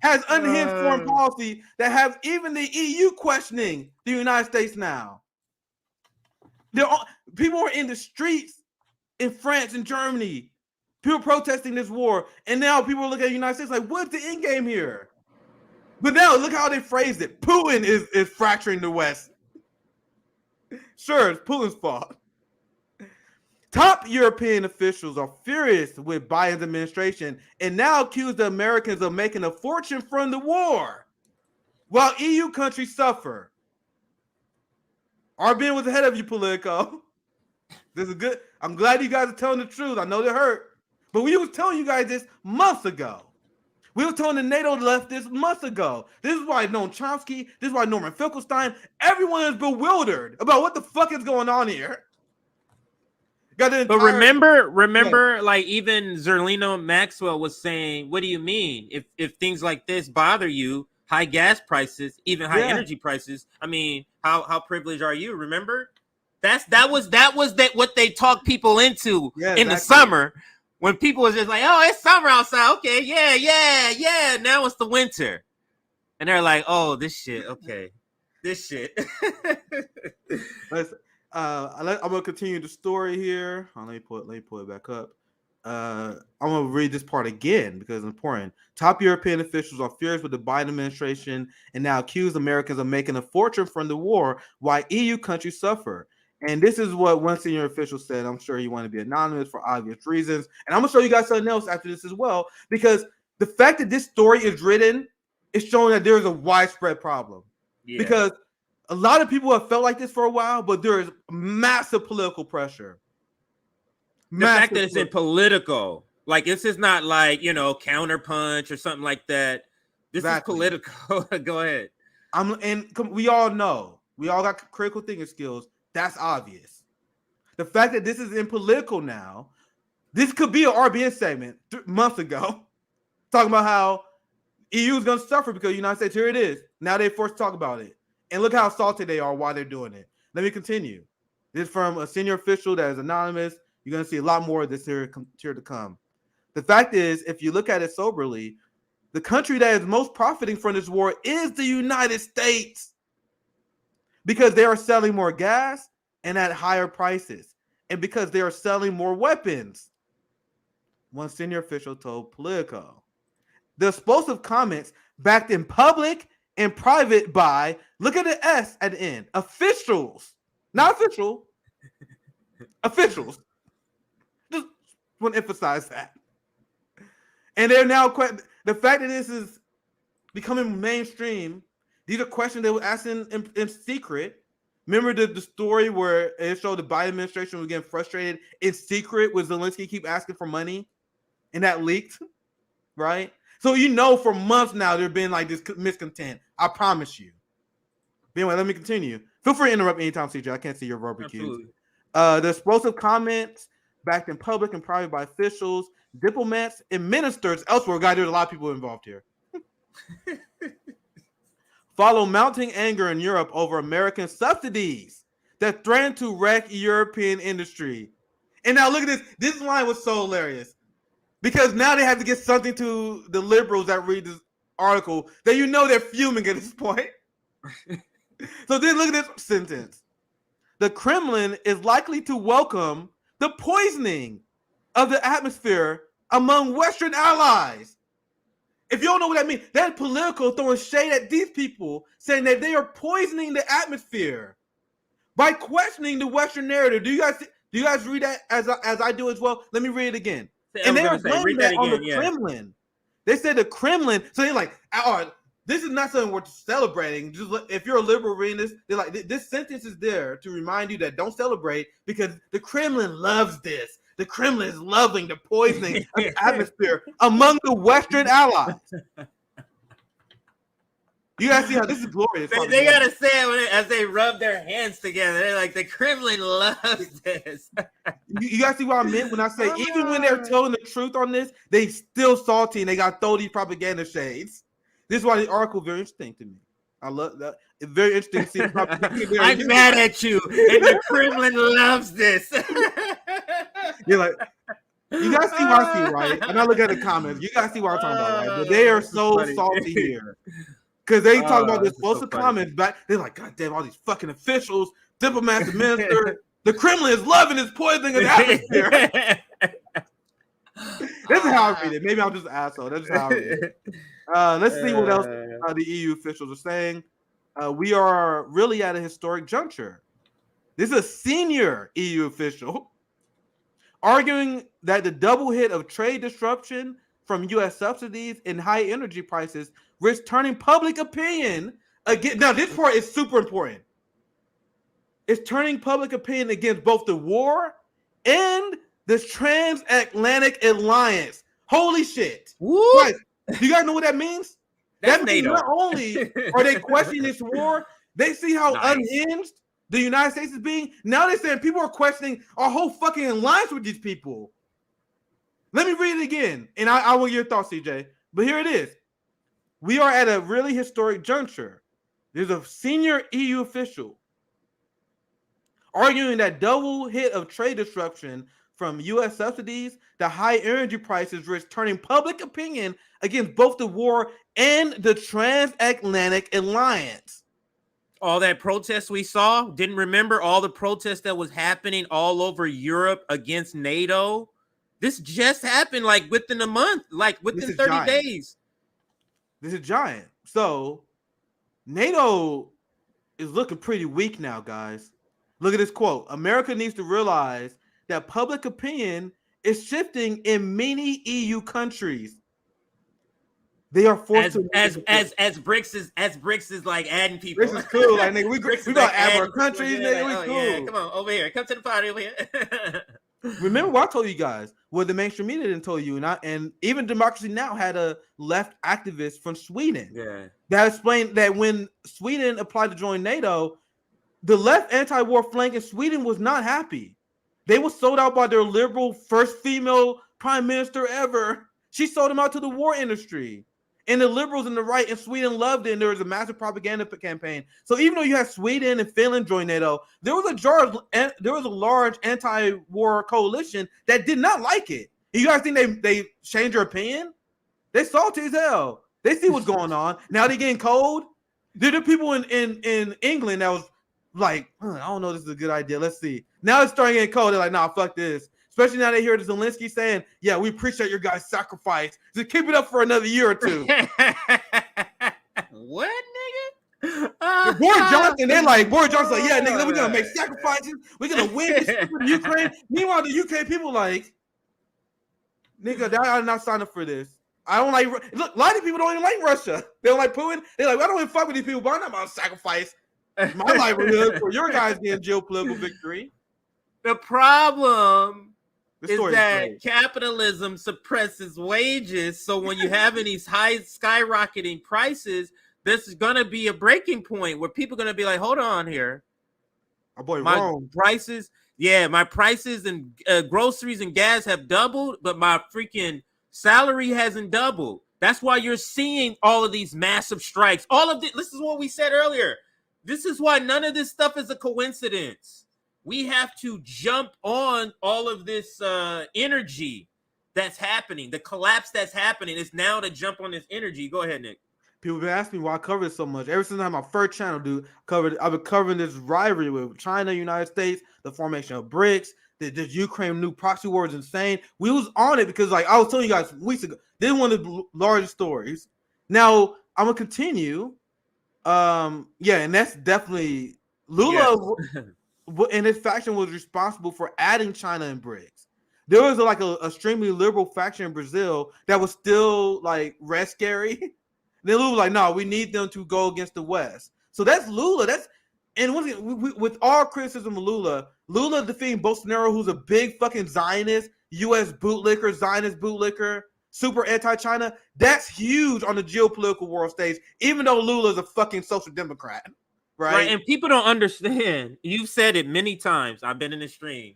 Speaker 3: has unhinged foreign policy that has even the EU questioning the United States now. People are in the streets in France and Germany, people protesting this war, and now people are looking at the United States like, what's the end game here? But now look how they phrased it. Putin is fracturing the West. Sure, it's Putin's fault. Top European officials are furious with Biden's administration and now accuse the Americans of making a fortune from the war, while EU countries suffer. RBN was ahead of you, Politico. This is good. I'm glad you guys are telling the truth. I know they hurt, but we was telling you guys this months ago. We were telling the NATO left this months ago. This is why Noam Chomsky, this is why Norman Finkelstein, everyone is bewildered about what the fuck is going on here.
Speaker 2: But remember, like even Zerlino Maxwell was saying, what do you mean? If things like this bother you, high gas prices, even high energy prices, I mean, how privileged are you? Remember? That was what they talked people into in the summer when people was just like, oh, it's summer outside. Okay, yeah. Now it's the winter. And they're like, oh, this shit. Okay. This shit.
Speaker 3: I'm gonna continue the story here. Let me pull it back up. I'm gonna read this part again because it's important. Top European officials are furious with the Biden administration and now accuse Americans of making a fortune from the war while EU countries suffer. And this is what one senior official said. I'm sure he wanted to be anonymous for obvious reasons. And I'm gonna show you guys something else after this as well, because the fact that this story is written it's showing that there's a widespread problem.
Speaker 2: Yeah.
Speaker 3: Because a lot of people have felt like this for a while, but there is massive political pressure.
Speaker 2: The fact that it's in political, like this is not like, you know, Counterpunch or something like that. This is political. Go ahead.
Speaker 3: We all know, we all got critical thinking skills. That's obvious. The fact that this is in political now, this could be an RBN segment months ago, talking about how EU is going to suffer because the United States, here it is. Now they're forced to talk about it. And look how salty they are while they're doing it. Let me continue. This is from a senior official that is anonymous. You're going to see a lot more of this here to come. The fact is, if you look at it soberly, the country that is most profiting from this war is the United States, because they are selling more gas and at higher prices, and because they are selling more weapons. One senior official told Politico. The explosive comments backed in public and private by, look at the S at the end, officials, not official, officials. Just want to emphasize that. And they're now, the fact that this is becoming mainstream, these are questions they were asking in secret. Remember the story where it showed the Biden administration was getting frustrated in secret with Zelensky keep asking for money, and that leaked, right? So you know for months now there's been like this miscontent. I promise you. But anyway, let me continue. Feel free to interrupt anytime, CJ. I can't see your verbal cues. The explosive comments backed in public and private by officials, diplomats, and ministers elsewhere. Guys, there's a lot of people involved here. Follow mounting anger in Europe over American subsidies that threaten to wreck European industry. And now look at this. This line was so hilarious, because now they have to get something to the liberals that read this article that you know they're fuming at this point. So then look at this sentence. The Kremlin is likely to welcome the poisoning of the atmosphere among Western allies. If you don't know what that means, that's Politico throwing shade at these people, saying that they are poisoning the atmosphere by questioning the Western narrative. Do you guys read that as I do as well? Let me read it again. And they were blaming that on the Kremlin. They said the Kremlin. So they're like, oh, this is not something worth celebrating. Just if you're a liberal reading this, they're like, this sentence is there to remind you that don't celebrate because the Kremlin loves this. The Kremlin is loving the poisoning of the atmosphere among the Western allies. You guys see how this is glorious.
Speaker 2: They gotta say it as they rub their hands together. They're like, the Kremlin loves this.
Speaker 3: You guys see what I meant when I say even when they're telling the truth on this, they still salty and they got throw these propaganda shades. This is why the article is very interesting to me. I love that. It's very interesting to see.
Speaker 2: I'm mad at you, and the Kremlin loves this.
Speaker 3: You're like, you guys see what I see, right? And I look at the comments. You guys see what I'm talking about, right? But they are so salty here. Because they talk about this explosive comments back. They're like, God damn, all these fucking officials, diplomats, and ministers. The Kremlin is loving this poisoning of the atmosphere. This is how I read it. Maybe I'm just an asshole. That's just how I read it. Let's see what else the EU officials are saying. We are really at a historic juncture. This is a senior EU official arguing that the double hit of trade disruption from U.S. subsidies and high energy prices risks turning public opinion again. Now, this part is super important. It's turning public opinion against both the war and this transatlantic alliance. Holy shit. Guys, do you guys know what that means? That means not only are they questioning this war, they see how unhinged the United States is being. Now they're saying people are questioning our whole fucking alliance with these people. Let me read it again, and I want your thoughts, CJ. But here it is. We are at a really historic juncture. There's a senior EU official arguing that double hit of trade disruption from U.S. subsidies, the high energy prices risk turning public opinion against both the war and the transatlantic alliance.
Speaker 2: All that protest we saw, didn't remember all the protests that was happening all over Europe against NATO? This just happened like within a month, like within 30 days.
Speaker 3: This is giant. So NATO is looking pretty weak now, guys. Look at this quote. America needs to realize that public opinion is shifting in many EU countries. They are forced
Speaker 2: as
Speaker 3: to
Speaker 2: BRICS is like adding people.
Speaker 3: This is cool. Like, nigga, we
Speaker 2: BRICS is
Speaker 3: gonna
Speaker 2: like
Speaker 3: add more
Speaker 2: adding people.
Speaker 3: countries,
Speaker 2: Yeah,
Speaker 3: nigga.
Speaker 2: like,
Speaker 3: We
Speaker 2: oh
Speaker 3: cool.
Speaker 2: yeah, come on over here. Come to the party over here.
Speaker 3: Remember what I told you guys? What the mainstream media didn't tell you, and even Democracy Now! Had a left activist from Sweden.
Speaker 2: Yeah.
Speaker 3: That explained that when Sweden applied to join NATO, the left anti-war flank in Sweden was not happy. They were sold out by their liberal first female prime minister ever. She sold them out to the war industry. And the liberals and the right in Sweden loved it, and there was a massive propaganda campaign. So even though you had Sweden and Finland join NATO, there was a large anti-war coalition that did not like it. And you guys think they changed their opinion? They salty as hell. They see what's going on. Now they're getting cold. There are people in England that was like, I don't know, this is a good idea. Let's see. Now it's starting to get cold. They're like, nah, fuck this. Especially now they hear Zelensky saying, yeah, we appreciate your guys' sacrifice. Just keep it up for another year or two.
Speaker 2: What, nigga?
Speaker 3: Boris Johnson's like, yeah, nigga, we're going to make sacrifices. We're going to win this for the Ukraine. Meanwhile, the UK people like, nigga, I'm not signing up for this. I don't like, look, a lot of people don't even like Russia. They don't like Putin. They're like, I don't even fuck with these people, but I'm not about to sacrifice my livelihood for your guys getting geopolitical victory.
Speaker 2: The problem is that capitalism suppresses wages. So when you have these high skyrocketing prices, this is going to be a breaking point where people are going to be like, hold on here. My prices and groceries and gas have doubled, but my freaking salary hasn't doubled. That's why you're seeing all of these massive strikes. All of this is what we said earlier. This is why none of this stuff is a coincidence. We have to jump on all of this energy that's happening. The collapse that's happening is now to jump on this energy. Go ahead, Nick.
Speaker 3: People have been asking me why I cover it so much. Ever since I had my first channel, dude, I've been covering this rivalry with China, United States, the formation of BRICS, the Ukraine new proxy war is insane. We was on it because, like I was telling you guys weeks ago, this is one of the largest stories. Now I'm gonna continue. And that's definitely Lula. Yes. And his faction was responsible for adding China and BRICS. There was like a extremely liberal faction in Brazil that was still like red scary. Then Lula was like, no, we need them to go against the West. So that's Lula. With all criticism of Lula defeating Bolsonaro, who's a big fucking Zionist, U.S. bootlicker, Zionist bootlicker, super anti-China. That's huge on the geopolitical world stage, even though Lula is a fucking social democrat. Right,
Speaker 2: and people don't understand. You've said it many times. I've been in the stream.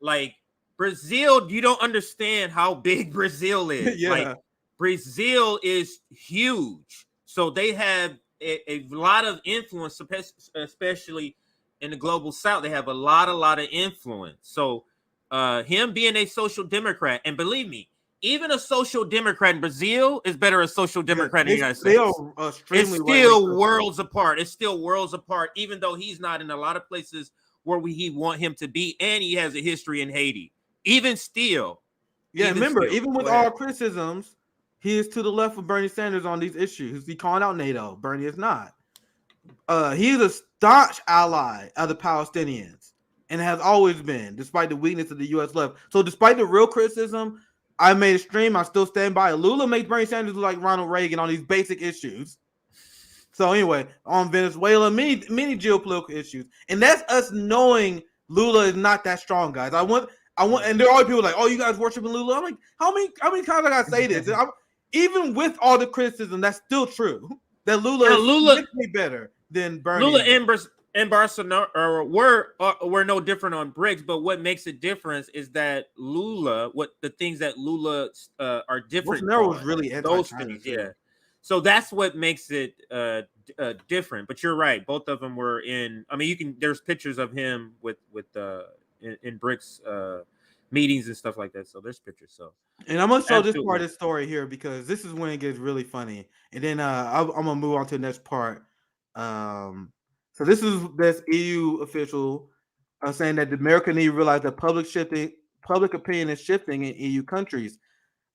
Speaker 2: Like Brazil, you don't understand how big Brazil is.
Speaker 3: Yeah.
Speaker 2: Like Brazil is huge. So they have a lot of influence, especially in the global south. They have a lot of influence. So him being a social democrat, and believe me, even a social democrat in Brazil is better a social democrat in the United States. It's still worlds apart. It's still worlds apart, even though he's not in a lot of places where he want him to be, and he has a history in Haiti. Even still.
Speaker 3: Even with all criticisms, he is to the left of Bernie Sanders on these issues. He's calling out NATO. Bernie is not. He's a staunch ally of the Palestinians, and has always been, despite the weakness of the U.S. left. So despite the real criticism, I made a stream. I still stand by it. Lula makes Bernie Sanders look like Ronald Reagan on these basic issues. So anyway, on Venezuela, many geopolitical issues, and that's us knowing Lula is not that strong, guys. I want, and there are people like, oh, you guys worshiping Lula. I'm like, how many times I gotta say this? Even with all the criticism, that's still true. That Lula is significantly better than Bernie.
Speaker 2: Lula and Bolsonaro were no different on BRICS, but what makes it different is that the things that Lula are different.
Speaker 3: Bolsonaro was really
Speaker 2: those things, yeah. So that's what makes it different. But you're right, both of them were in. I mean, there's pictures of him in BRICS meetings and stuff like that. So there's pictures. So,
Speaker 3: and I'm gonna show this part of the story here because this is when it gets really funny. And then I'm gonna move on to the next part. So this EU official saying that America need to realize that public opinion is shifting in EU countries.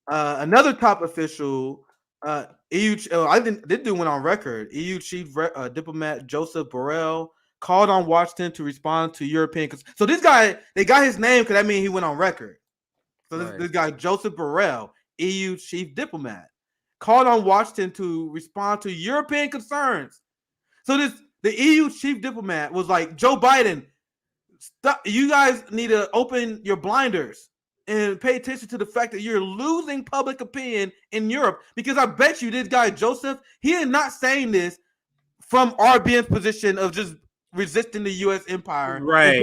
Speaker 3: Another top official, EU, this dude went on record. EU chief diplomat Joseph Borrell called on Washington to respond to European. So this guy, they got his name because that means he went on record. So this guy Joseph Borrell, EU chief diplomat, called on Washington to respond to European concerns. So the EU chief diplomat was like, Joe Biden, stop, you guys need to open your blinders and pay attention to the fact that you're losing public opinion in Europe. Because I bet you this guy, Joseph, he is not saying this from RBN's position of just resisting the U.S. empire.
Speaker 2: Right.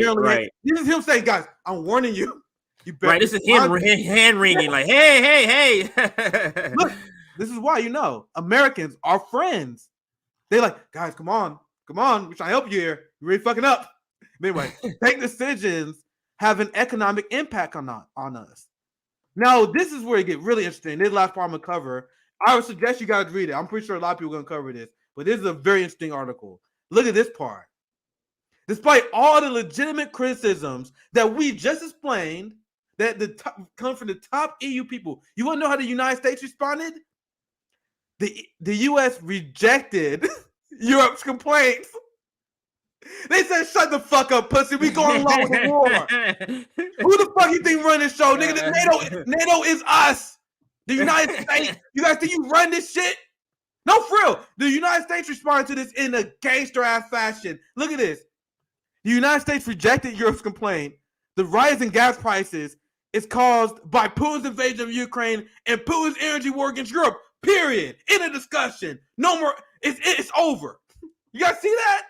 Speaker 3: This is him saying, guys, I'm warning you. You better
Speaker 2: right. This is him hand wringing, like, hey.
Speaker 3: Look, this is why, Americans are friends. They're like, guys, come on. We're trying to help you here. You're really fucking up. Anyway, take decisions have an economic impact on us. Now, this is where it gets really interesting. This last part I'm going to cover. I would suggest you guys read it. I'm pretty sure a lot of people are going to cover this, but this is a very interesting article. Look at this part. Despite all the legitimate criticisms that we just explained, that come from the top EU people, you want to know how the United States responded? The U.S. rejected Europe's complaints. They said, shut the fuck up, pussy. We going along with the war. Who the fuck you think run this show, nigga? NATO is us. The United States. You guys think you run this shit? No, for real. The United States responded to this in a gangster-ass fashion. Look at this. The United States rejected Europe's complaint. The rise in gas prices is caused by Putin's invasion of Ukraine and Putin's energy war against Europe. Period. In a discussion. No more. It's over. You guys see that?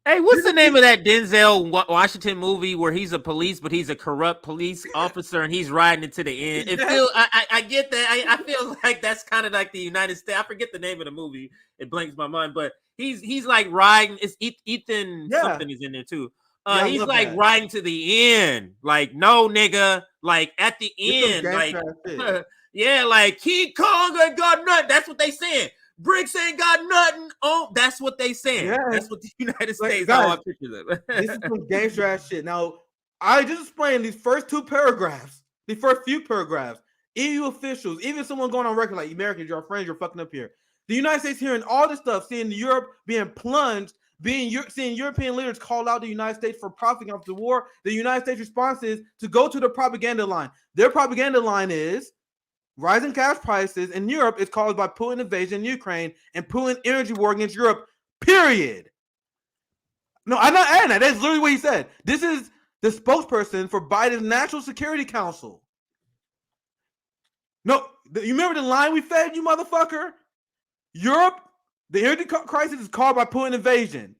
Speaker 2: Hey, what's the name of that Denzel Washington movie where he's a police, but he's a corrupt police officer and he's riding it to the end? It feels, I get that. I feel like that's kind of like the United States. I forget the name of the movie. It blanks my mind, but he's like riding. It's Ethan something is in there too. He's like riding to the end. Like, no, nigga. Like at the end. Like, yeah, like King Kong ain't got nothing. That's what they saying. BRICS ain't got nothing. Oh, that's what they saying. Yeah. That's what the United States.
Speaker 3: Guys,
Speaker 2: how I picture them.
Speaker 3: This is some gangster ass shit. Now, I just explained these first two paragraphs, the first few paragraphs. EU officials, even someone going on record like Americans, your friends, you're fucking up here. The United States hearing all this stuff, seeing Europe being plunged, seeing European leaders call out the United States for profiting off the war. The United States response is to go to the propaganda line. Their propaganda line is rising gas prices in Europe is caused by Putin's invasion in Ukraine and Putin's energy war against Europe, period. No, I'm not adding that. That's literally what he said. This is the spokesperson for Biden's National Security Council. No, you remember the line we fed you, motherfucker? Europe, the energy crisis is caused by Putin's invasion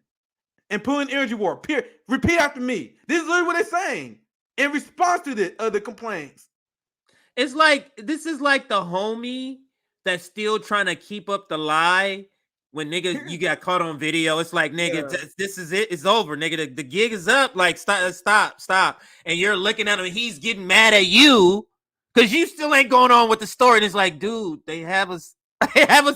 Speaker 3: and Putin's energy war, period. Repeat after me. This is literally what they're saying in response to the complaints.
Speaker 2: It's like, this is like the homie that's still trying to keep up the lie when nigga you got caught on video. It's like, nigga, this is it. It's over, nigga. The gig is up. Like, stop. And you're looking at him. He's getting mad at you because you still ain't going on with the story. And it's like, dude, they have us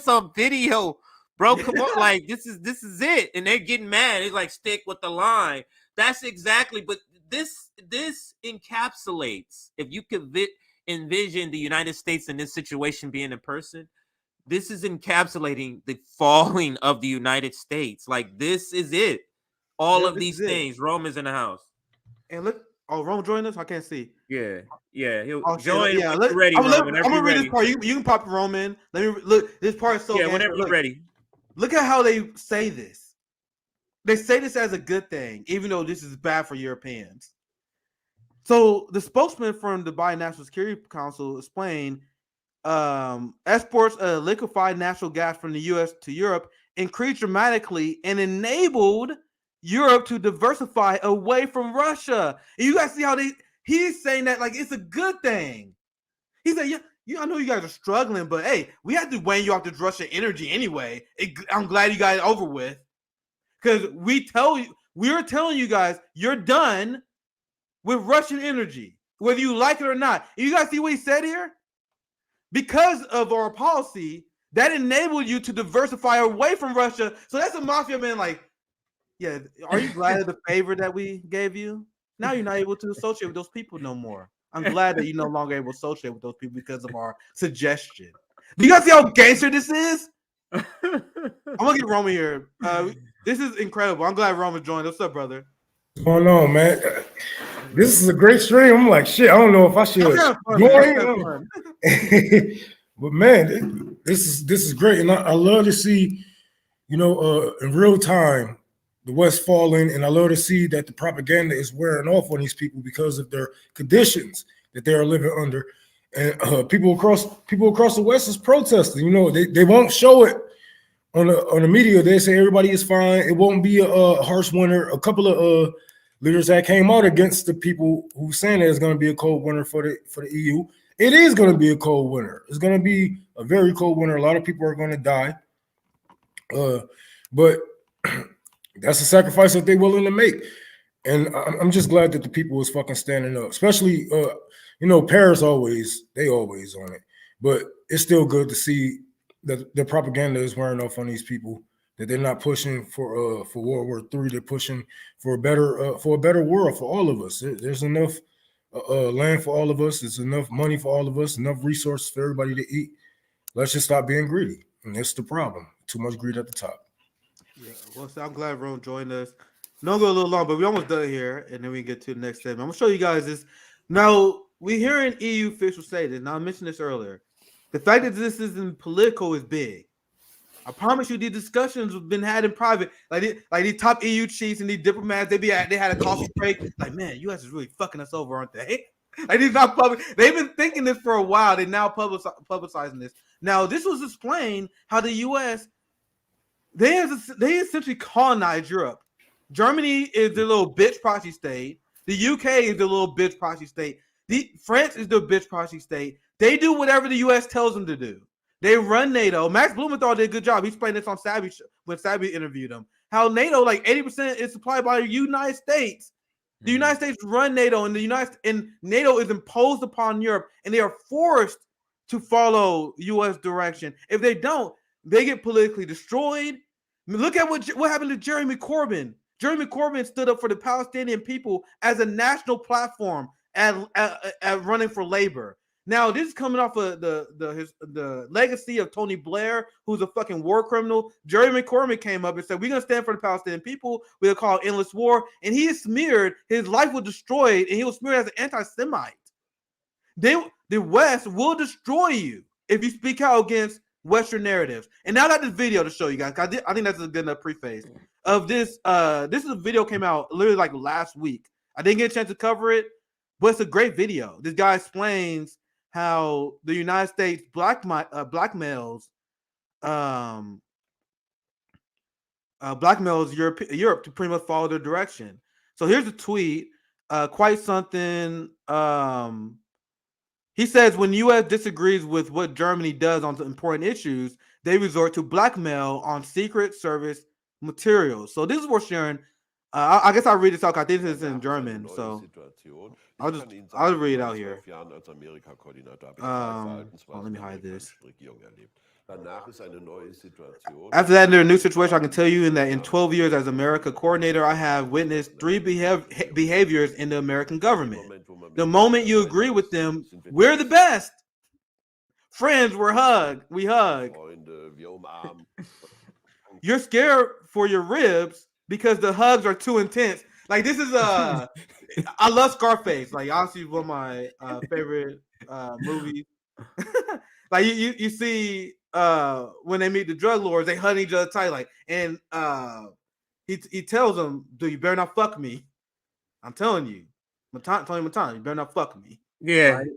Speaker 2: on video, bro. Come on, like this is it. And they're getting mad. It's like, stick with the line. That's exactly. But this encapsulates, if you could envision the United States in this situation being a person, this is encapsulating the falling of the United States. Like, this is it. All of these things. Rome is in the house.
Speaker 3: And look, Rome joined us. I can't see.
Speaker 2: Yeah. He'll join.
Speaker 3: Yeah,
Speaker 2: ready.
Speaker 3: I'm gonna read this part. You can pop Rome in. Let me look. This part is so.
Speaker 2: Yeah, whenever you're ready.
Speaker 3: Look at how they say this. They say this as a good thing, even though this is bad for Europeans. So the spokesman from the Biden National Security Council explained exports of liquefied natural gas from the U.S. to Europe increased dramatically and enabled Europe to diversify away from Russia. And you guys see how he's saying that like it's a good thing. He said, I know you guys are struggling, but hey, we had to wane you off this Russian energy anyway. I'm glad you got it over with. Because we're telling you guys, you're done with Russian energy, whether you like it or not. And you guys see what he said here? Because of our policy, that enabled you to diversify away from Russia. So that's a mafia man like, yeah, are you glad of the favor that we gave you? Now you're not able to associate with those people no more. I'm glad that you're no longer able to associate with those people because of our suggestion. Do you guys see how gangster this is? I'm going to get Roman here. This is incredible. I'm glad Roman joined. What's up, brother?
Speaker 4: What's going on, man? This is a great stream. I'm like, shit, I don't know if I should join. But man, this is great, and I love to see, in real time, the West falling, and I love to see that the propaganda is wearing off on these people because of their conditions that they are living under, and people across the West is protesting. They won't show it on the media. They say everybody is fine. It won't be a harsh winter. A couple of leaders that came out against the people who saying that it's going to be a cold winter for the EU. It is going to be a cold winter. It's going to be a very cold winter. A lot of people are going to die. But that's a sacrifice that they're willing to make. And I'm just glad that the people is fucking standing up. Especially, Paris always on it. But it's still good to see that the propaganda is wearing off on these people. That they're not pushing for World War III. They're pushing for a better world for all of us. There's enough land for all of us. There's enough money for all of us. Enough resources for everybody to eat. Let's just stop being greedy, and that's the problem. Too much greed at the top.
Speaker 3: Yeah, well, so I'm glad Rome joined us. No, go a little long, but we almost done here, and then we get to the next segment. I'm gonna show you guys this. Now we hearing EU officials say this. Now I mentioned this earlier. The fact that this isn't political is big. I promise you, these discussions have been had in private. Like these top EU chiefs and these diplomats, they had a coffee break. Like, man, U.S. is really fucking us over, aren't they? Like, these not public. They've been thinking this for a while. They're now publicizing this. Now, this was explained how the U.S. they essentially colonized Europe. Germany is the little bitch proxy state. The UK is the little bitch proxy state. France is the bitch proxy state. They do whatever the U.S. tells them to do. They run NATO. Max Blumenthal did a good job. He explained this on Savvy when Savvy interviewed him. How NATO, like 80%, is supplied by the United States. The United States run NATO, and NATO is imposed upon Europe, and they are forced to follow U.S. direction. If they don't, they get politically destroyed. I mean, look at what happened to Jeremy Corbyn. Jeremy Corbyn stood up for the Palestinian people as a national platform at running for labor. Now, this is coming off of the legacy of Tony Blair, who's a fucking war criminal. Jeremy Corbyn came up and said, we're going to stand for the Palestinian people. We'll call it endless war. And he is smeared. His life was destroyed, and he was smeared as an anti-Semite. The West will destroy you if you speak out against Western narratives. And now I got this video to show you guys. I think that's a good enough preface of this. This is a video came out literally like last week. I didn't get a chance to cover it, but it's a great video. This guy explains how the United States blackmails Europe to pretty much follow their direction. So here's a tweet. Quite something. He says when U.S. disagrees with what Germany does on important issues, they resort to blackmail on Secret Service materials. So this is worth sharing. I guess I'll read this out. I think this is in German. So I'll read it out here. Let me hide this. After that, in a new situation, I can tell you that in 12 years as America coordinator, I have witnessed three behaviors in the American government. The moment you agree with them, we're the best. Friends, we hug. You're scared for your ribs because the hugs are too intense. Like, this is I love Scarface. Like, honestly, one of my favorite movies. Like, you see when they meet the drug lords, they hug each other tight. Like, and he tells them, "Dude, you better not fuck me." I'm telling you, Tony Montana, you better not fuck me.
Speaker 2: Yeah,
Speaker 3: right?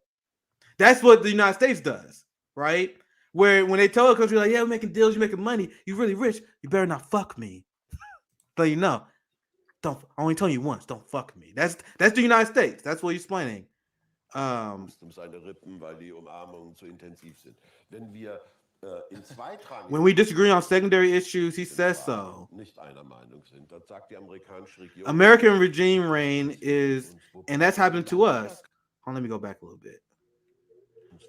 Speaker 3: That's what the United States does, right? Where when they tell a country like, "Yeah, we're making deals, you're making money, you're really rich, you better not fuck me." But you know, don't. I only tell you once, don't fuck me. That's the United States. That's what he's explaining. When we disagree on secondary issues, he says so. American regime reign is, and that's happened to us. Let me go back a little bit.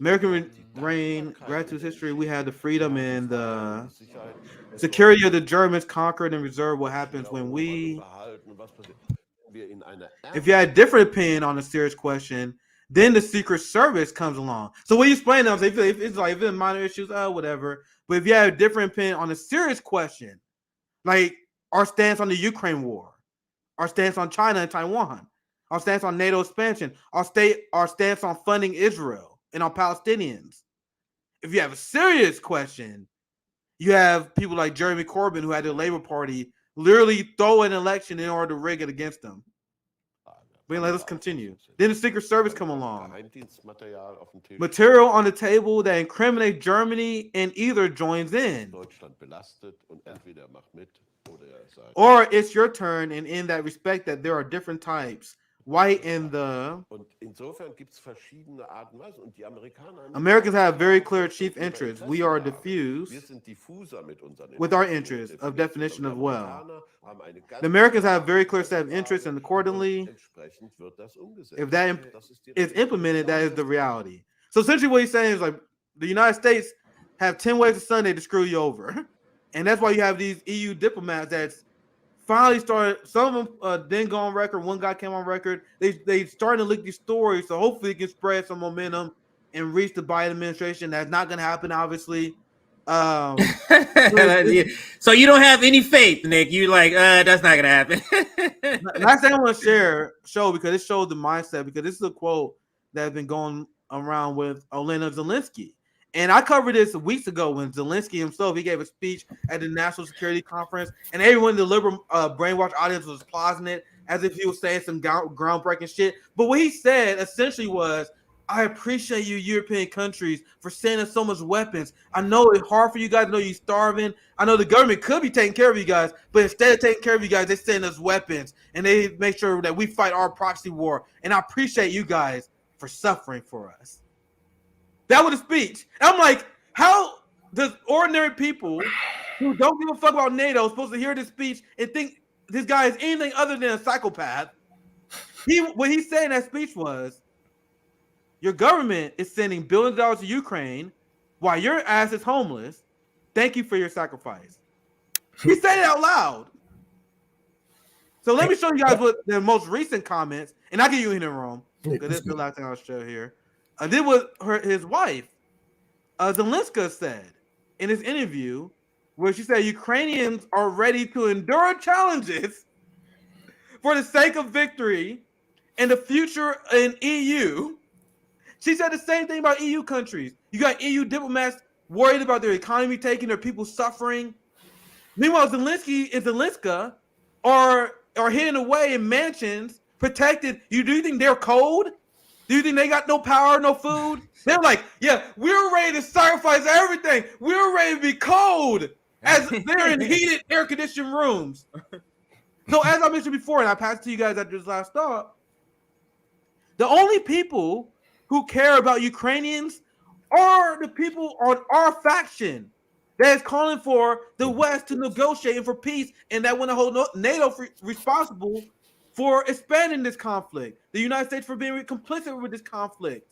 Speaker 3: American reign, gratitude history, we had the freedom and the security of the Germans conquered and reserved what happens when we. If you had a different opinion on a serious question, then the Secret Service comes along. So what you explain them, if it's like if it's minor issues, whatever. But if you have a different opinion on a serious question, like our stance on the Ukraine war, our stance on China and Taiwan, our stance on NATO expansion, our stance on funding Israel and on Palestinians. if you have a serious question, you have people like Jeremy Corbyn, who had the Labour Party literally throw an election in order to rig it against them. But let's continue. Then the Secret Service come along. Material on the table that incriminates Germany and either joins in. Or it's your turn, and in that respect that there are different types. White and the Americans have very clear chief interests. We are diffuse with our interests of definition of well. The Americans have very clear set of interests, and accordingly, if that is implemented, that is the reality. So essentially what he's saying is like the United States have 10 ways of Sunday to screw you over. And that's why you have these EU diplomats that's finally started. Some of them didn't go on record. One guy came on record. They started to leak these stories, so hopefully it can spread some momentum and reach the Biden administration. That's not going to happen, obviously.
Speaker 2: So you don't have any faith, Nick. You like that's not going to happen.
Speaker 3: Last thing I want to show because it showed the mindset. Because this is a quote that has been going around with Olena Zelensky. And I covered this weeks ago when Zelensky himself, he gave a speech at the National Security Conference, and everyone in the liberal brainwashed audience was applauding it as if he was saying some groundbreaking shit. But what he said essentially was, I appreciate you European countries for sending us so much weapons. I know it's hard for you guys. I know you're starving. I know the government could be taking care of you guys, but instead of taking care of you guys, they send us weapons, and they make sure that we fight our proxy war. And I appreciate you guys for suffering for us. That was a speech. And I'm like, how does ordinary people who don't give a fuck about NATO supposed to hear this speech and think this guy is anything other than a psychopath? What he said in that speech was, your government is sending billions of dollars to Ukraine while your ass is homeless. Thank you for your sacrifice. He said it out loud. So let me show you guys what the most recent comments, and I'll get you in the room because this is the last thing I'll show here. This was his wife, Zelensky, said in his interview, where she said Ukrainians are ready to endure challenges for the sake of victory and the future in EU. She said the same thing about EU countries. You got EU diplomats worried about their economy taking, their people suffering. Meanwhile, Zelensky and Zelensky are hidden away in mansions, protected. Do you think they're cold? Do you think they got no power, no food? They're like, yeah, we're ready to sacrifice everything. We're ready to be cold as they're in heated air-conditioned rooms. So as I mentioned before, and I passed to you guys at this last thought, the only people who care about Ukrainians are the people on our faction that is calling for the West to negotiate for peace, and that want to hold NATO responsible for expanding this conflict, the United States for being complicit with this conflict,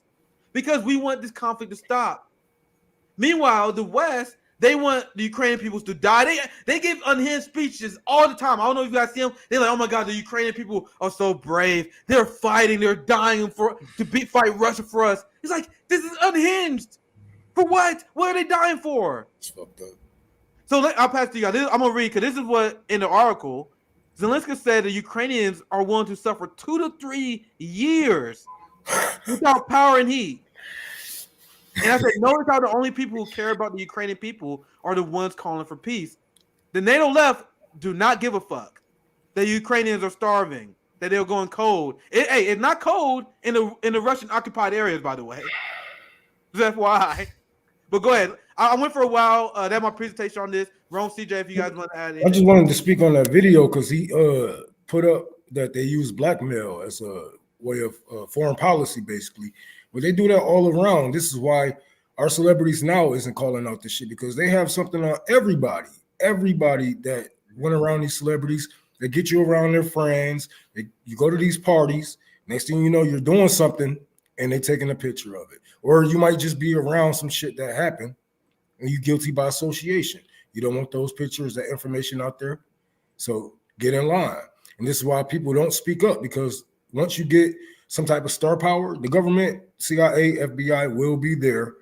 Speaker 3: because we want this conflict to stop. Meanwhile, the West, they want the Ukrainian peoples to die. They give unhinged speeches all the time. I don't know if you guys see them. They're like, oh my God, the Ukrainian people are so brave. They're fighting. They're dying to fight Russia for us. It's like, this is unhinged. For what? What are they dying for?
Speaker 4: It's fucked up.
Speaker 3: So I'll pass to you guys. I'm going to read, because this is what, in the article, Zelensky said the Ukrainians are willing to suffer 2 to 3 years without power and heat. And I said, notice how the only people who care about the Ukrainian people are the ones calling for peace. The NATO left do not give a fuck that Ukrainians are starving, that they're going cold. It's not cold in the Russian occupied areas, by the way. That's why. But go ahead. I went for a while. That's my presentation on this. Rome, CJ, if you guys want to add anything.
Speaker 4: I just wanted to speak on that video because he put up that they use blackmail as a way of foreign policy, basically. But they do that all around. This is why our celebrities now isn't calling out this shit, because they have something on everybody that went around these celebrities. They get you around their friends. You go to these parties. Next thing you know, you're doing something and they taking a picture of it. Or you might just be around some shit that happened and you're guilty by association. You don't want those pictures, that information out there. So get in line. And this is why people don't speak up, because once you get some type of star power, the government, CIA, FBI will be there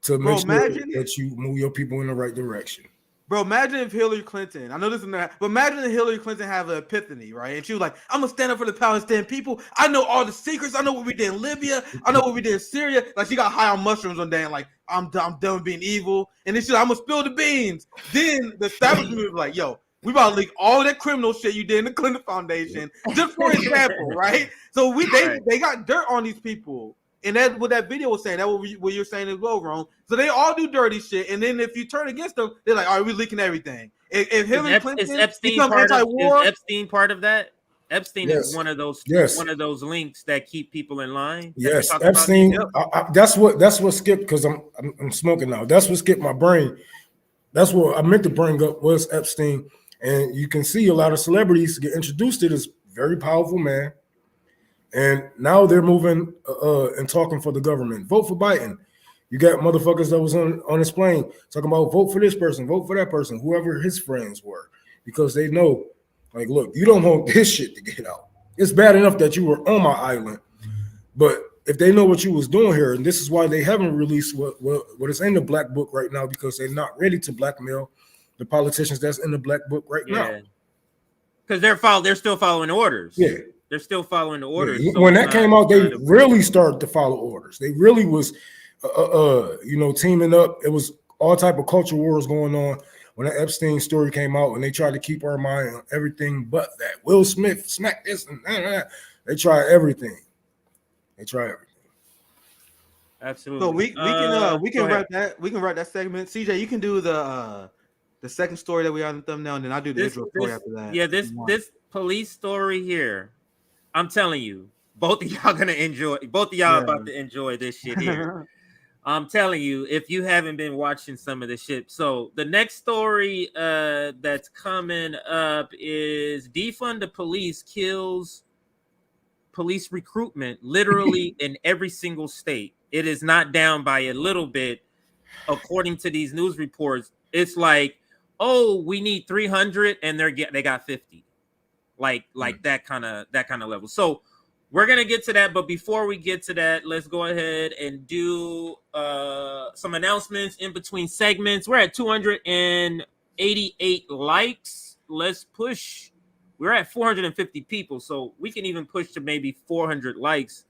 Speaker 4: to make sure that you move your people in the right direction.
Speaker 3: Bro, imagine if Hillary Clinton, I know this is not, but imagine if Hillary Clinton have an epiphany, right? And she was like, I'm going to stand up for the Palestinian people. I know all the secrets. I know what we did in Libya. I know what we did in Syria. Like, she got high on mushrooms one day and like, I'm done with being evil. And then she's like, I'm going to spill the beans. Then the establishment was like, yo, we about to leak all that criminal shit you did in the Clinton Foundation, just for example, right? So they got dirt on these people. And that's what that video was saying. That's what you're saying as well, Ron. So they all do dirty shit, and then if you turn against them, they're like, "All right, we're leaking everything." If Hillary Clinton becomes anti-war,
Speaker 2: is Epstein part of that? Epstein is one of those links that keep people in line.
Speaker 4: Yes, Epstein. That's what skipped because I'm smoking now. That's what skipped my brain. That's what I meant to bring up was Epstein, and you can see a lot of celebrities get introduced to this very powerful man. And now they're moving and talking for the government. Vote for Biden. You got motherfuckers that was on his plane talking about vote for this person, vote for that person, whoever his friends were, because they know, like, look, you don't want this shit to get out. It's bad enough that you were on my island, but if they know what you was doing here, and this is why they haven't released what is in the black book right now, because they're not ready to blackmail the politicians that's in the black book right now.
Speaker 2: Because they're still following orders.
Speaker 4: Yeah.
Speaker 2: They're still following the orders.
Speaker 4: Yeah. So when that came out, they really started to follow orders. They really was, teaming up. It was all type of culture wars going on when the Epstein story came out, and they tried to keep our mind on everything but that. Will Smith smacked this and that. They try everything.
Speaker 2: Absolutely.
Speaker 3: So we can wrap that segment. CJ, you can do the second story that we have in the thumbnail, and then I'll do the Israel story after that.
Speaker 2: Yeah, this police story here. I'm telling you, both of y'all gonna enjoy. Both of y'all about to enjoy this shit here. I'm telling you, if you haven't been watching some of this shit. So the next story that's coming up is Defund the Police kills police recruitment literally in every single state. It is not down by a little bit, according to these news reports. It's like, oh, we need 300, and they got 50. Like that kind of level. So we're gonna get to that, but before we get to that, let's go ahead and do some announcements in between segments. We're at 288 likes. Let's push. We're at 450 people, so we can even push to maybe 400 likes.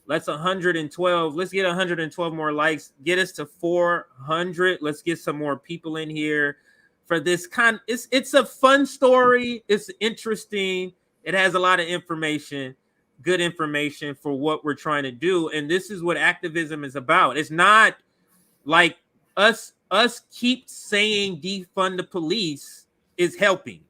Speaker 2: That's 112. Let's get 112 more likes. Get us to 400. Let's get some more people in here. For this it's a fun story. It's interesting. It has a lot of information, good information for what we're trying to do. And this is what activism is about. It's not like us keep saying defund the police is helping.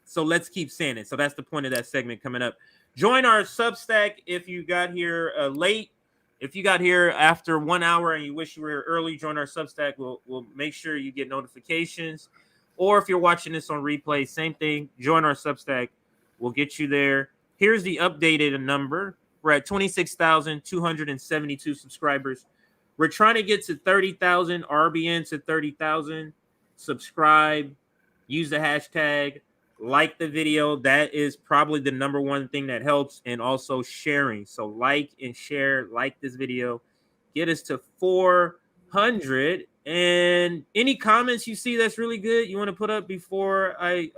Speaker 2: So let's keep saying it. So that's the point of that segment coming up. Join our Substack if you got here late. If you got here after 1 hour and you wish you were here early, join our Substack. We'll make sure you get notifications. Or if you're watching this on replay, same thing. Join our Substack. We'll get you there. Here's the updated number. We're at 26,272 subscribers. We're trying to get to 30,000, RBN to 30,000. Subscribe. Use the hashtag. Like the video. That is probably the number one thing that helps. And also sharing. So like and share. Like this video. Get us to 400. And any comments you see that's really good you want to put up before I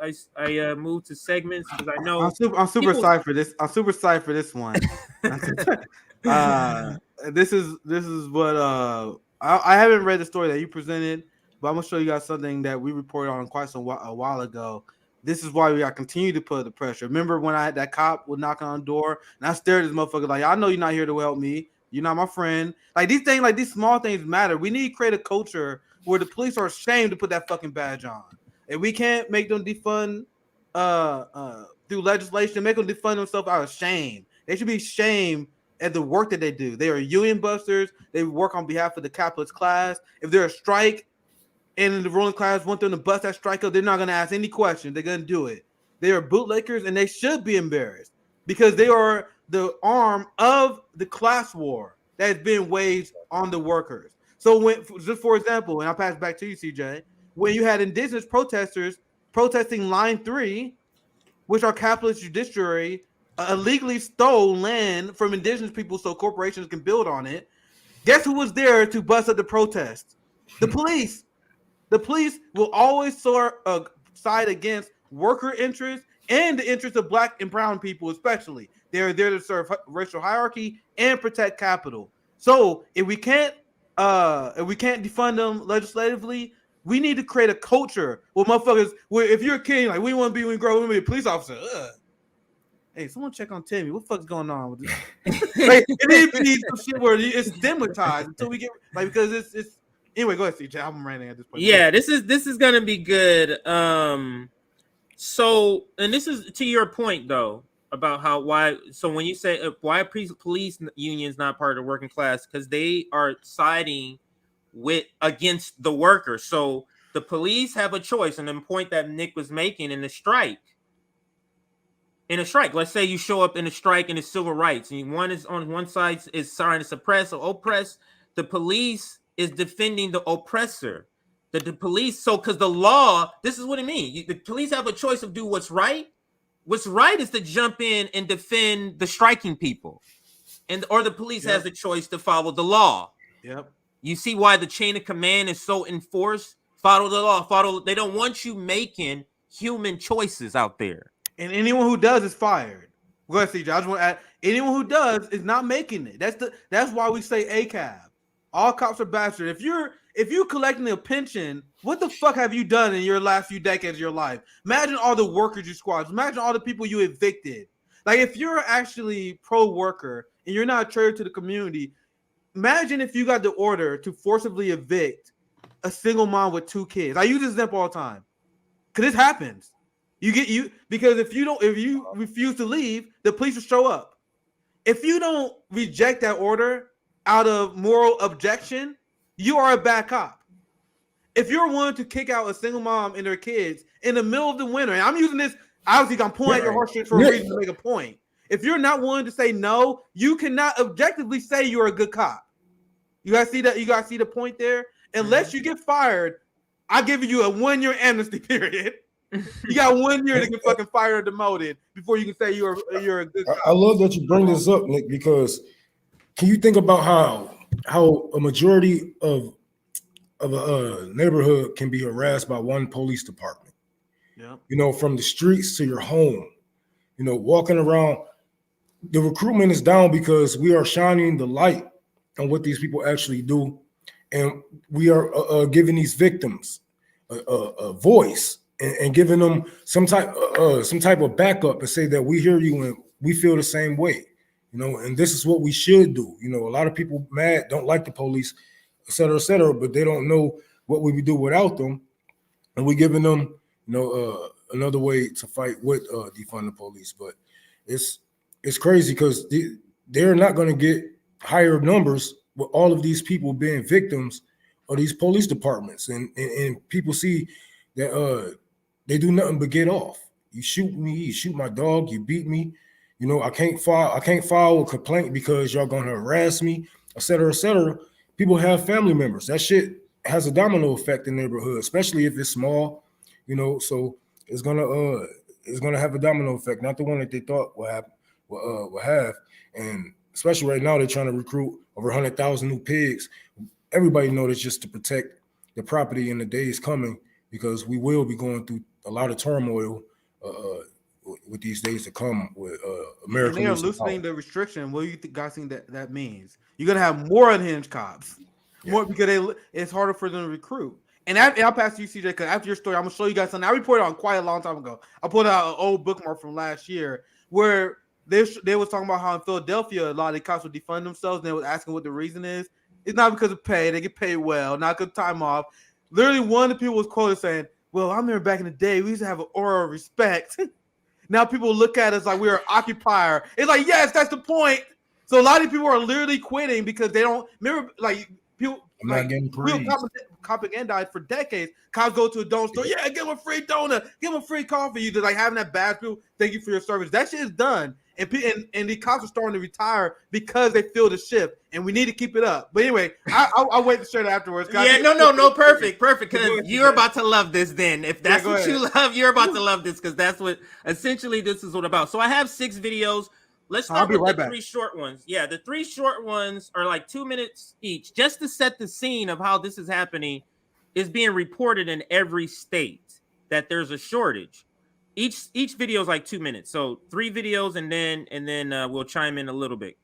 Speaker 2: move to segments, because I know
Speaker 3: I'm super excited for this. I'm super excited for this one. This is what I haven't read the story that you presented, but I'm gonna show you guys something that we reported on a while ago. This is why we got to continue to put the pressure. Remember when I had that cop would knock on the door and I stared at this motherfucker like, I know you're not here to help me. You're not my friend. Like these things, like these small things matter. We need to create a culture where the police are ashamed to put that fucking badge on. And we can't make them defund through legislation, make them defund themselves out of shame. They should be ashamed at the work that they do. They are union busters. They work on behalf of the capitalist class. If they're a strike and the ruling class want them to bust that strike up, they're not going to ask any questions. They're going to do it. They are bootlickers, and they should be embarrassed because they are the arm of the class war that has been waged on the workers. So when, just for example, and I'll pass it back to you, CJ, when you had indigenous protesters protesting Line 3, which our capitalist judiciary illegally stole land from indigenous people so corporations can build on it, guess who was there to bust up the protest? The police. The police will always side against worker interests and the interests of black and brown people, especially. They're there to serve racial hierarchy and protect capital. So if we can't defund them legislatively, we need to create a culture where motherfuckers, where if you're a kid, like we want to be when we grow, we want to be a police officer. Ugh. Hey, someone check on Timmy. What the fuck's going on with this? Like, it needs to be some shit where it's stigmatized until we get because it's anyway. Go ahead, CJ. I'm ranting at this point.
Speaker 2: Yeah, this is gonna be good. So, and this is to your point though about why. So when you say why police unions not part of the working class, because they are siding against the workers. So the police have a choice, and the point that Nick was making in the strike. In a strike, let's say you show up in a strike and it's civil rights, and one is on one side is trying to suppress or oppress. The police is defending the oppressor. The police, so because the law, this is what it means. The police have a choice of do what's right. What's right is to jump in and defend the striking people, or the police has the choice to follow the law.
Speaker 3: Yep.
Speaker 2: You see why the chain of command is so enforced. Follow the law. They don't want you making human choices out there.
Speaker 3: And anyone who does is fired. Go ahead, CJ. I just want to add, anyone who does is not making it. That's why we say ACAB. All cops are bastards. If you're collecting a pension, what the fuck have you done in your last few decades of your life? Imagine all the workers you squashed. Imagine all the people you evicted. Like if you're actually pro-worker and you're not a traitor to the community, imagine if you got the order to forcibly evict a single mom with 2 kids. I use this example all the time because this happens. Because if you refuse to leave, the police will show up. If you don't reject that order out of moral objection, you are a bad cop. If you're willing to kick out a single mom and their kids in the middle of the winter, and I'm using this, obviously I'm pulling at your heartstrings for a reason to make a point. If you're not willing to say no, you cannot objectively say you're a good cop. You guys see that? You guys see the point there? Unless you get fired, I'll give you a 1-year amnesty period. You got 1 year to get fucking fired or demoted before you can say you're a good cop.
Speaker 4: I love that you bring this up, Nick, because can you think about how a majority of a neighborhood can be harassed by one police department?
Speaker 3: Yeah.
Speaker 4: You know, from the streets to your home, you know, walking around. The recruitment is down because we are shining the light on what these people actually do, and we are giving these victims a voice. And giving them some type of backup and say that we hear you and we feel the same way, you know, and this is what we should do. You know, a lot of people don't like the police, et cetera, but they don't know what we would do without them. And we're giving them, you know, another way to fight with defund the police. But it's crazy because they're not going to get higher numbers with all of these people being victims of these police departments. And people see that they do nothing but get off. You shoot me, you shoot my dog, you beat me. You know, I can't file a complaint because y'all gonna harass me, et cetera, et cetera. People have family members. That shit has a domino effect in the neighborhood, especially if it's small, you know. So it's gonna have a domino effect, not the one that they thought would have. And especially right now, they're trying to recruit over 100,000 new pigs. Everybody knows it's just to protect the property in the days coming, because we will be going through a lot of turmoil with these days to come with America.
Speaker 3: And they are loosening the restriction. What do you guys think that means? You're gonna have more unhinged cops, more because it's harder for them to recruit. And I'll pass to you, CJ, because after your story, I'm gonna show you guys something I reported on quite a long time ago. I pulled out an old bookmark from last year where they was talking about how in Philadelphia a lot of the cops would defund themselves, and they was asking what the reason is. It's not because of pay; they get paid well, not because of time off. Literally, one of the people was quoted saying, "Well, I remember back in the day, we used to have an aura of respect. Now people look at us like we're an occupier." It's like, yes, that's the point. So a lot of people are literally quitting because they don't remember. Like people,
Speaker 4: I'm not getting praised.
Speaker 3: Propagandized for decades. Cops go to a donut store, yeah, give them a free donut, give them a free coffee. You just like having that badge. People, thank you for your service. That shit is done. And the cops are starting to retire because they feel the shift, and we need to keep it up. But anyway, I'll wait to share that afterwards.
Speaker 2: Yeah, no, perfect. Because you're about to love this. Then, if that's what you love, you're about to love this because that's what essentially this is what about. So I have 6 videos. Let's start with the 3 short ones. Yeah, the 3 short ones are like 2 minutes each, just to set the scene of how this is happening is being reported in every state that there's a shortage. Each video is like 2 minutes, so 3 videos, and then we'll chime in a little bit.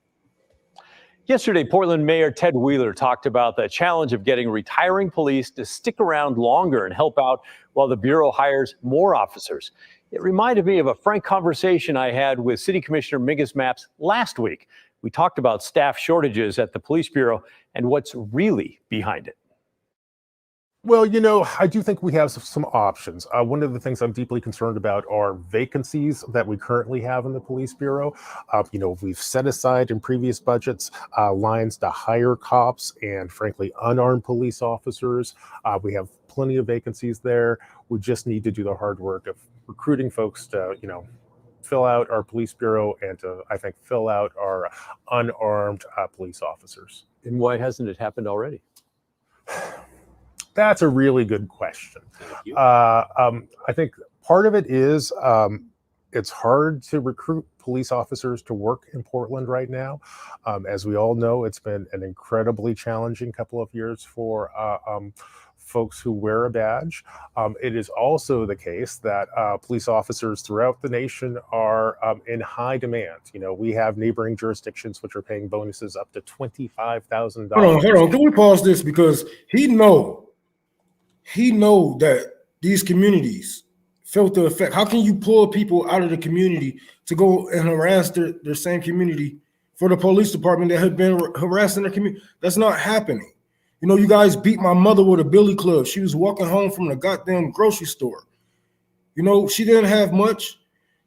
Speaker 5: Yesterday, Portland Mayor Ted Wheeler talked about the challenge of getting retiring police to stick around longer and help out while the Bureau hires more officers. It reminded me of a frank conversation I had with City Commissioner Mingus Mapps last week. We talked about staff shortages at the Police Bureau and what's really behind it.
Speaker 6: Well, you know, I do think we have some options. One of the things I'm deeply concerned about are vacancies that we currently have in the Police Bureau. You know, we've set aside in previous budgets lines to hire cops and, frankly, unarmed police officers. We have plenty of vacancies there. We just need to do the hard work of recruiting folks to, you know, fill out our Police Bureau and to, I think, fill out our unarmed police officers.
Speaker 5: And why hasn't it happened already?
Speaker 6: That's a really good question. I think part of it is it's hard to recruit police officers to work in Portland right now. As we all know, it's been an incredibly challenging couple of years for folks who wear a badge. It is also the case that police officers throughout the nation are in high demand. You know, we have neighboring jurisdictions which are paying bonuses up to $25,000.
Speaker 4: Hold on. Can we pause this? Because he know that these communities felt the effect. How can you pull people out of the community to go and harass their same community for the police department that had been harassing their community? That's not happening. You know, you guys beat my mother with a billy club. She was walking home from the goddamn grocery store. You know, she didn't have much.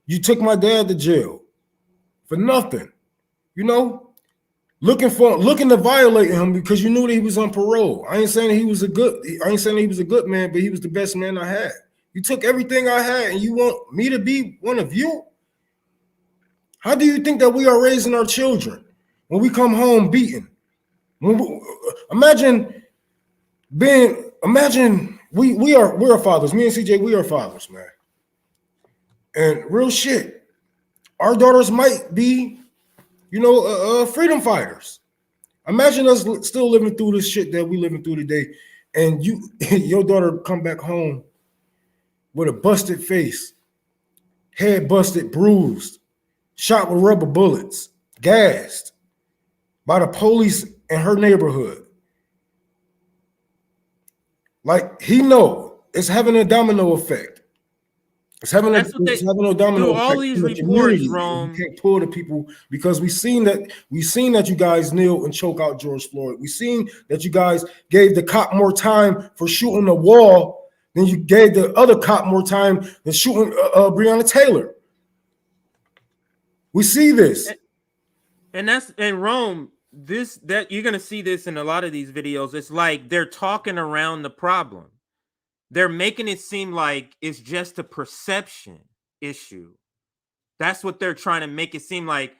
Speaker 4: You took my dad to jail for nothing. You know, looking to violate him because you knew that he was on parole. I ain't saying he was a good man, but he was the best man I had. You took everything I had, and you want me to be one of you? How do you think that we are raising our children when we come home beaten? Imagine we're fathers. Me and CJ, we are fathers, man. And real shit, our daughters might be, you know, freedom fighters. Imagine us still living through this shit that we living through today, and your daughter come back home with a busted face, head busted, bruised, shot with rubber bullets, gassed by the police in her neighborhood. Like, he know it's having a domino effect. It's having a domino effect.
Speaker 2: All these reports, Rome.
Speaker 4: You can't pull the people because we seen that you guys kneel and choke out George Floyd. We seen that you guys gave the cop more time for shooting the wall than you gave the other cop more time than shooting Breonna Taylor. We see this,
Speaker 2: and that's in Rome. That you're gonna see this in a lot of these videos. It's like they're talking around the problem. They're making it seem like it's just a perception issue. That's what they're trying to make it seem like.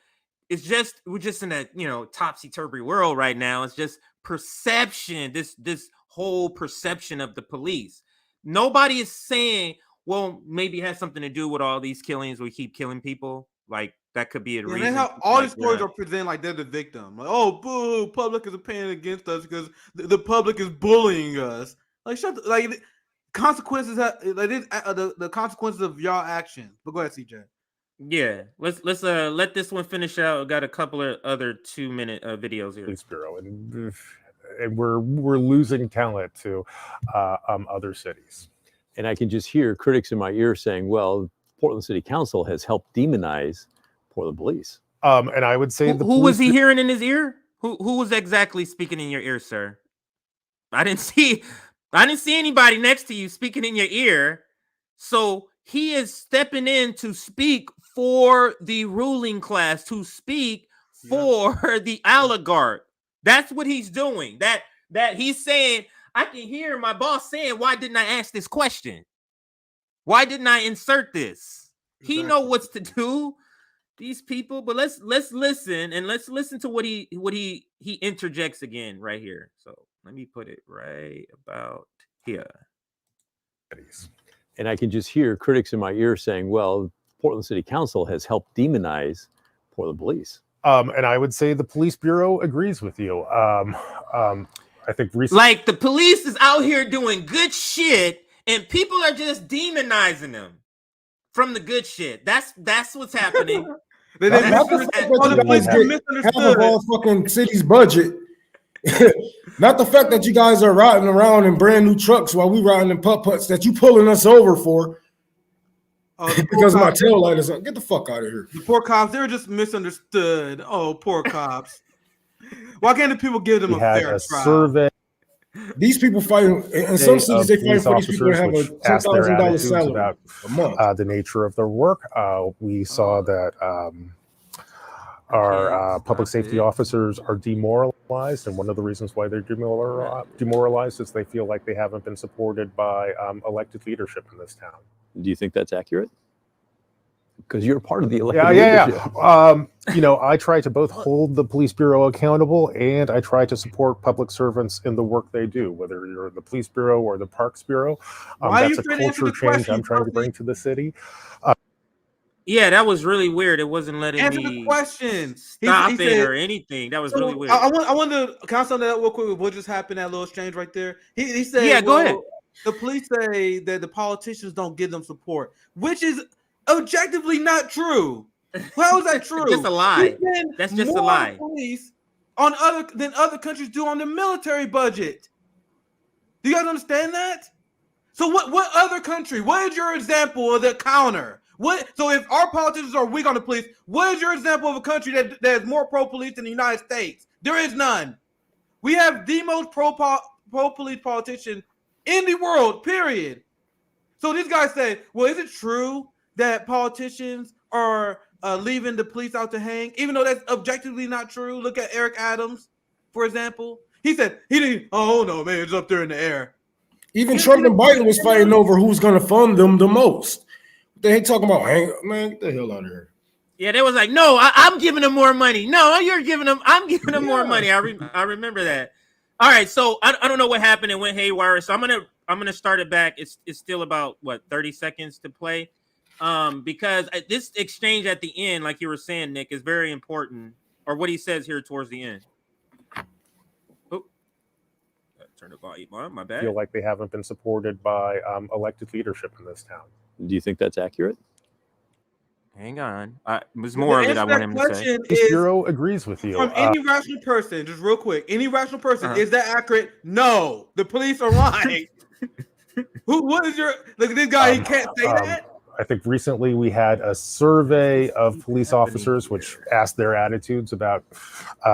Speaker 2: We're just in a, you know, topsy-turvy world right now. It's just perception. This whole perception of the police. Nobody is saying, well, maybe it has something to do with all these killings. We keep killing people. Like, that could be a reason.
Speaker 3: How all these stories are presented like they're the victim. Like, oh, boo, public is opinion against us because the public is bullying us. Like, consequences the consequences of y'all actions. But go ahead, CJ.
Speaker 2: Yeah, let's let this one finish out. We've got a couple of other 2-minute videos here.
Speaker 6: Police Bureau, and we're losing talent to other cities.
Speaker 5: And I can just hear critics in my ear saying, well, Portland City Council has helped demonize Portland police.
Speaker 6: And I would say
Speaker 2: who was he hearing in his ear? Who was exactly speaking in your ear, sir? I didn't see anybody next to you speaking in your ear. So he is stepping in to speak for the ruling class, to speak for the oligarch. That's what he's doing. That he's saying, I can hear my boss saying, why didn't I ask this question? Why didn't I insert this? Exactly. He know what's to do, these people. But let's listen, and let's listen to what he interjects again right here. So let me put it right about here.
Speaker 5: And I can just hear critics in my ear saying, well, Portland City Council has helped demonize Portland police.
Speaker 6: And I would say the Police Bureau agrees with you. I think recently,
Speaker 2: Like the police is out here doing good shit, and people are just demonizing them from the good shit. That's what's happening.
Speaker 3: They
Speaker 4: Not
Speaker 3: didn't
Speaker 4: the fact that
Speaker 3: the
Speaker 4: you
Speaker 3: police
Speaker 4: guys
Speaker 3: were
Speaker 4: get half of
Speaker 3: misunderstood.
Speaker 4: our fucking city's budget. Not the fact that you guys are riding around in brand new trucks while we riding in putt-putts that you pulling us over for because my tail light is up. Get the fuck out of here.
Speaker 3: The poor cops, they were just misunderstood. Oh, poor cops. Why can't the people give them
Speaker 6: we
Speaker 3: a
Speaker 6: had
Speaker 3: fair
Speaker 6: a
Speaker 3: trial?
Speaker 6: survey
Speaker 4: These people fighting in some cities. They fighting for these people to have a $10,000 salary
Speaker 6: about
Speaker 4: a month.
Speaker 6: the nature of their work. We saw that our public safety officers are demoralized, and one of the reasons why they're demoralized is they feel like they haven't been supported by elected leadership in this town.
Speaker 5: Do you think that's accurate? Because you're part of the elected leadership.
Speaker 6: I try to both hold the police bureau accountable, and I try to support public servants in the work they do, whether you're the police bureau or the parks bureau. That's a culture change I'm trying to bring to the city.
Speaker 2: Yeah, that was really weird. It wasn't letting
Speaker 3: Answer
Speaker 2: me
Speaker 3: the question.
Speaker 2: stop
Speaker 3: He
Speaker 2: it
Speaker 3: said,
Speaker 2: or anything. That was
Speaker 3: so
Speaker 2: really weird.
Speaker 3: I want to count on that real quick with what just happened, that little exchange right there. He said,
Speaker 2: Yeah, go ahead.
Speaker 3: The police say that the politicians don't give them support, which is objectively not true. How is that true?
Speaker 2: Just a lie. That's just a lie.
Speaker 3: Police on than other countries do on the military budget. Do you guys understand that? So what other country? What is your example of the counter? So if our politicians are weak on the police, what is your example of a country that is more pro-police than the United States? There is none. We have the most pro-police politician in the world, period. So these guys say, well, is it true that politicians are leaving the police out to hang? Even though that's objectively not true. Look at Eric Adams, for example. He said, oh no, man, it's up there in the air.
Speaker 4: Even Trump and Biden was fighting over who's going to fund them the most. They ain't talking about, man, get the hell out of here.
Speaker 2: Yeah, they was like, no, I'm giving them more money. No, you're giving them. I'm giving them more money. I remember that. All right, so I don't know what happened. It went haywire. So I'm gonna start it back. It's still about 30 seconds to play, because this exchange at the end, like you were saying, Nick, is very important. Or what he says here towards the end. Oh, turn the volume on. My bad.
Speaker 6: Feel like they haven't been supported by elected leadership in this town.
Speaker 5: Do you think that's accurate?
Speaker 2: Hang on. There's more of it I want him to say.
Speaker 6: The Bureau agrees with you.
Speaker 3: From any rational person, just real quick, any rational person, is that accurate? No. The police are lying. What is your, look at this guy, he can't say that?
Speaker 6: I think recently we had a survey of police officers which asked their attitudes about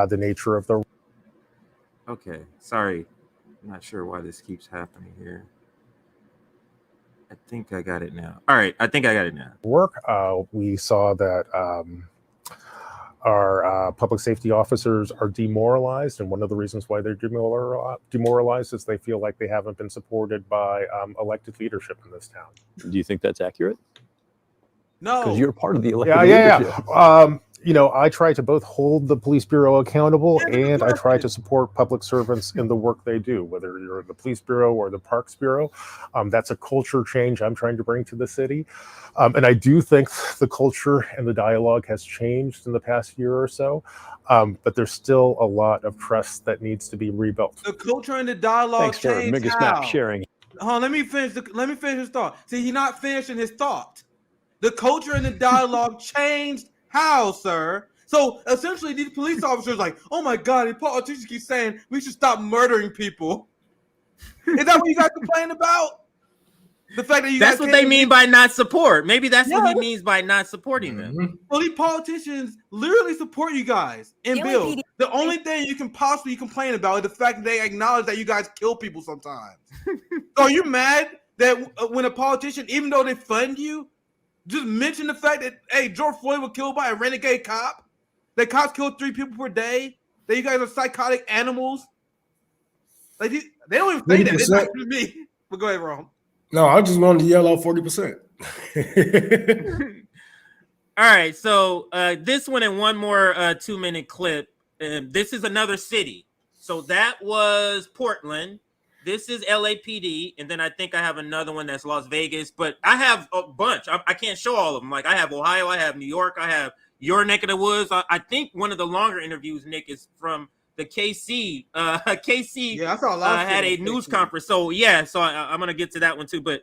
Speaker 6: the nature of their work.
Speaker 2: Okay, sorry. I'm not sure why this keeps happening here. I think I got it now. All right, I think I got it now.
Speaker 6: We saw that our public safety officers are demoralized, and one of the reasons why they're demoralized is they feel like they haven't been supported by elected leadership in this town.
Speaker 5: Do you think that's accurate?
Speaker 3: No.
Speaker 5: Because you're part of the elected leadership.
Speaker 6: I try to both hold the police bureau accountable, and I try to support public servants in the work they do, whether you're the police bureau or the parks bureau. That's a culture change I'm trying to bring to the city. And I do think the culture and the dialogue has changed in the past year or so, but there's still a lot of trust that needs to be rebuilt.
Speaker 3: The culture and the dialogue
Speaker 5: Thanks for Migas Mac sharing.
Speaker 3: Hold on, let me finish his thought. See, he's not finishing his thought. The culture and the dialogue changed. How, sir? So essentially, these police officers are like, oh my God, the politicians keep saying we should stop murdering people. Is that what you guys complain about? The fact that you
Speaker 2: that's what they mean by not support. Maybe that's what he means by not supporting them.
Speaker 3: Well, these politicians literally support you guys in bills. The only thing you can possibly complain about is the fact that they acknowledge that you guys kill people sometimes. So are you mad that when a politician, even though they fund you, just mention the fact that, hey, George Floyd was killed by a renegade cop, that cops kill 3 people per day, that you guys are psychotic animals? Like, they don't even say that. It's not to me. But go ahead, Ron.
Speaker 4: No, I just wanted to yell out 40%.
Speaker 2: All right, so this one and one more 2-minute clip. This is another city. So that was Portland. This is LAPD, and then I think I have another one that's Las Vegas, but I have a bunch. I can't show all of them. Like, I have Ohio, I have New York, I have your neck of the woods. I think one of the longer interviews, Nick, is from the KC. KC
Speaker 3: Yeah, I saw a lot of
Speaker 2: had a
Speaker 3: shit on
Speaker 2: news
Speaker 3: KC.
Speaker 2: conference. So yeah, so I'm gonna get to that one too. But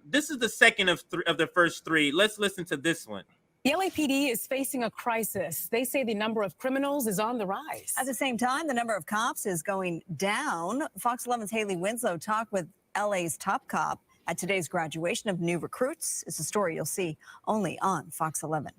Speaker 2: this is the second of the first three. Let's listen to this one.
Speaker 7: The LAPD is facing a crisis. They say the number of criminals is on the rise.
Speaker 8: At the same time, the number of cops is going down. Fox 11's Haley Winslow talked with LA's top cop at today's graduation of new recruits. It's a story you'll see only on Fox 11.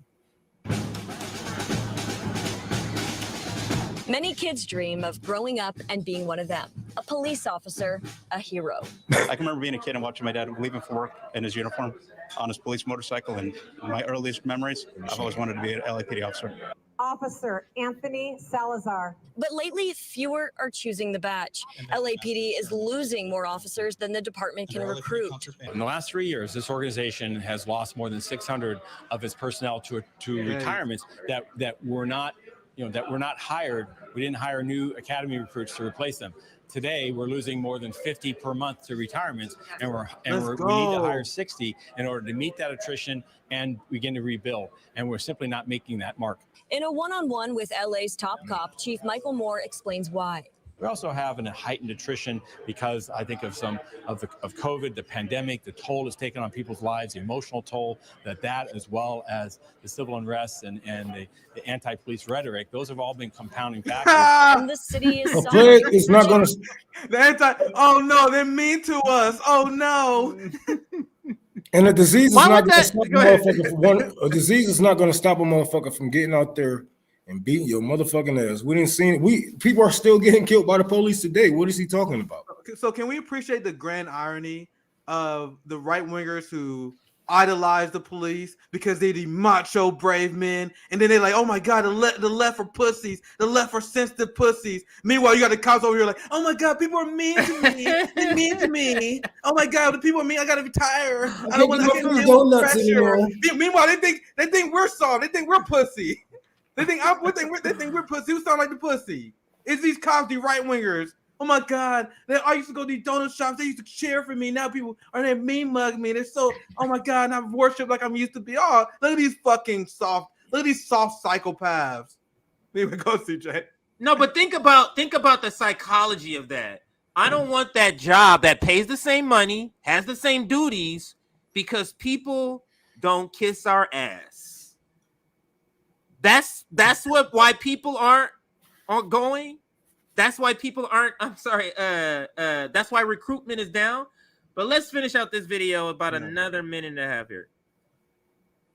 Speaker 9: Many kids dream of growing up and being one of them, a police officer, a hero.
Speaker 10: I can remember being a kid and watching my dad leaving for work in his uniform on his police motorcycle. And my earliest memories, I've always wanted to be an LAPD officer.
Speaker 11: Officer Anthony Salazar.
Speaker 9: But lately, fewer are choosing the badge. LAPD is losing more officers than the department can recruit.
Speaker 12: In the last 3 years, this organization has lost more than 600 of its personnel to retirements that were not, that were not hired. We didn't hire new academy recruits to replace them. Today, we're losing more than 50 per month to retirements, and we need to hire 60 in order to meet that attrition and begin to rebuild. And we're simply not making that mark.
Speaker 9: In a one-on-one with LA's top cop, Chief Michael Moore explains why.
Speaker 12: We also have a heightened attrition because I think of COVID, the pandemic, the toll it's taken on people's lives, the emotional toll that as well as the civil unrest and the anti-police rhetoric, those have all been compounding factors.
Speaker 9: And the city is
Speaker 4: Okay, it's not going to.
Speaker 3: Oh no, they're mean to us. Oh no.
Speaker 4: And a disease is
Speaker 2: Why
Speaker 4: not
Speaker 2: would
Speaker 4: going to
Speaker 2: that-
Speaker 4: stop a
Speaker 2: go ahead.
Speaker 4: motherfucker from one. A disease is not going to stop a motherfucker from getting out there and beating your motherfucking ass. We didn't see it. People are still getting killed by the police today. What is he talking about?
Speaker 3: So can we appreciate the grand irony of the right wingers who idolize the police because they're the macho brave men, and then they're like, oh my god, the left are pussies, the left are sensitive pussies. Meanwhile, you got the cops over here like, oh my god, people are mean to me, they're mean to me. Oh my god, the people are mean. I gotta retire. I don't want to deal with pressure. Meanwhile, they think we're soft. They think we're pussy. They think we're pussy. Who sound like the pussy? It's these cops, the right wingers. Oh my god! I used to go to these donut shops. They used to cheer for me. Now people are there mean mug me. They're so, oh my god, and I worship like I'm used to be. Oh, look at these fucking soft. Look at these soft psychopaths. Maybe go, CJ.
Speaker 2: No, but think about the psychology of that. I don't want that job that pays the same money, has the same duties, because people don't kiss our ass. That's why people aren't going. That's why people aren't. I'm sorry. That's why recruitment is down. But let's finish out this video about another minute and a half here.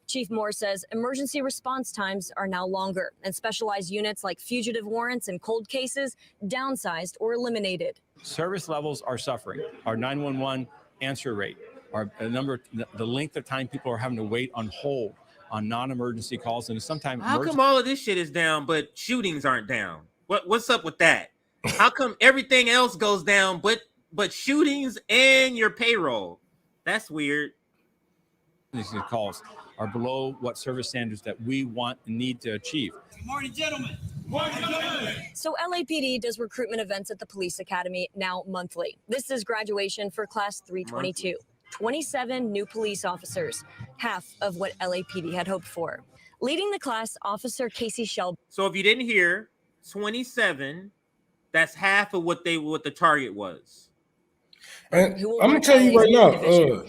Speaker 9: Chief Moore says emergency response times are now longer, and specialized units like fugitive warrants and cold cases downsized or eliminated.
Speaker 12: Service levels are suffering. Our 911 answer rate, the length of time people are having to wait on hold on non-emergency calls, and sometimes
Speaker 2: how come all of this shit is down, but shootings aren't down? What's up with that? How come everything else goes down, but shootings and your payroll? That's weird.
Speaker 12: These calls are below what service standards that we want and need to achieve.
Speaker 13: Good morning, gentlemen. Good morning, gentlemen.
Speaker 9: So LAPD does recruitment events at the police academy now monthly. This is graduation for class 322. 27 new police officers, half of what LAPD had hoped for. Leading the class, Officer Casey Shelby.
Speaker 2: So if you didn't hear, 27, that's half of what the target was.
Speaker 4: And I'm gonna tell you right now,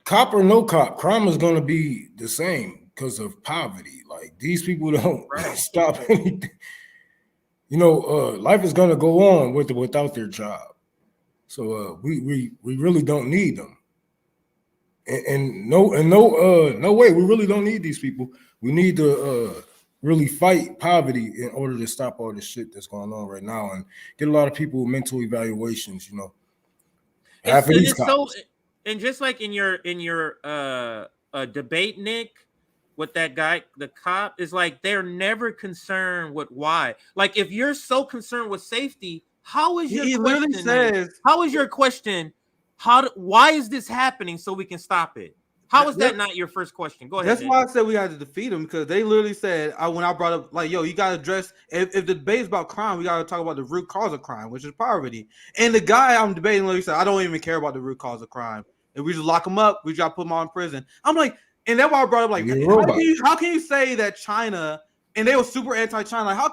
Speaker 4: cop or no cop, crime is gonna be the same because of poverty. Like these people don't stop anything. Life is gonna go on with or without their job. So we really don't need them. And no way, we really don't need these people. We need to really fight poverty in order to stop all this shit that's going on right now and get a lot of people with mental evaluations,
Speaker 2: And just like in your debate, Nick, with that guy, the cop, is like they're never concerned with why. Like if you're so concerned with safety, how is your question? How is your question? Why is this happening so we can stop it? How is that not your first question? Go ahead.
Speaker 3: That's why I said we had to defeat them, because they literally said, when I brought up, like, yo, you got to address, if the debate is about crime, we got to talk about the root cause of crime, which is poverty. And the guy I'm debating literally said, I don't even care about the root cause of crime. If we just lock him up, we just put him all in prison. I'm like, and that's why I brought up, like, how can you say that China and they were super anti-China. Like, how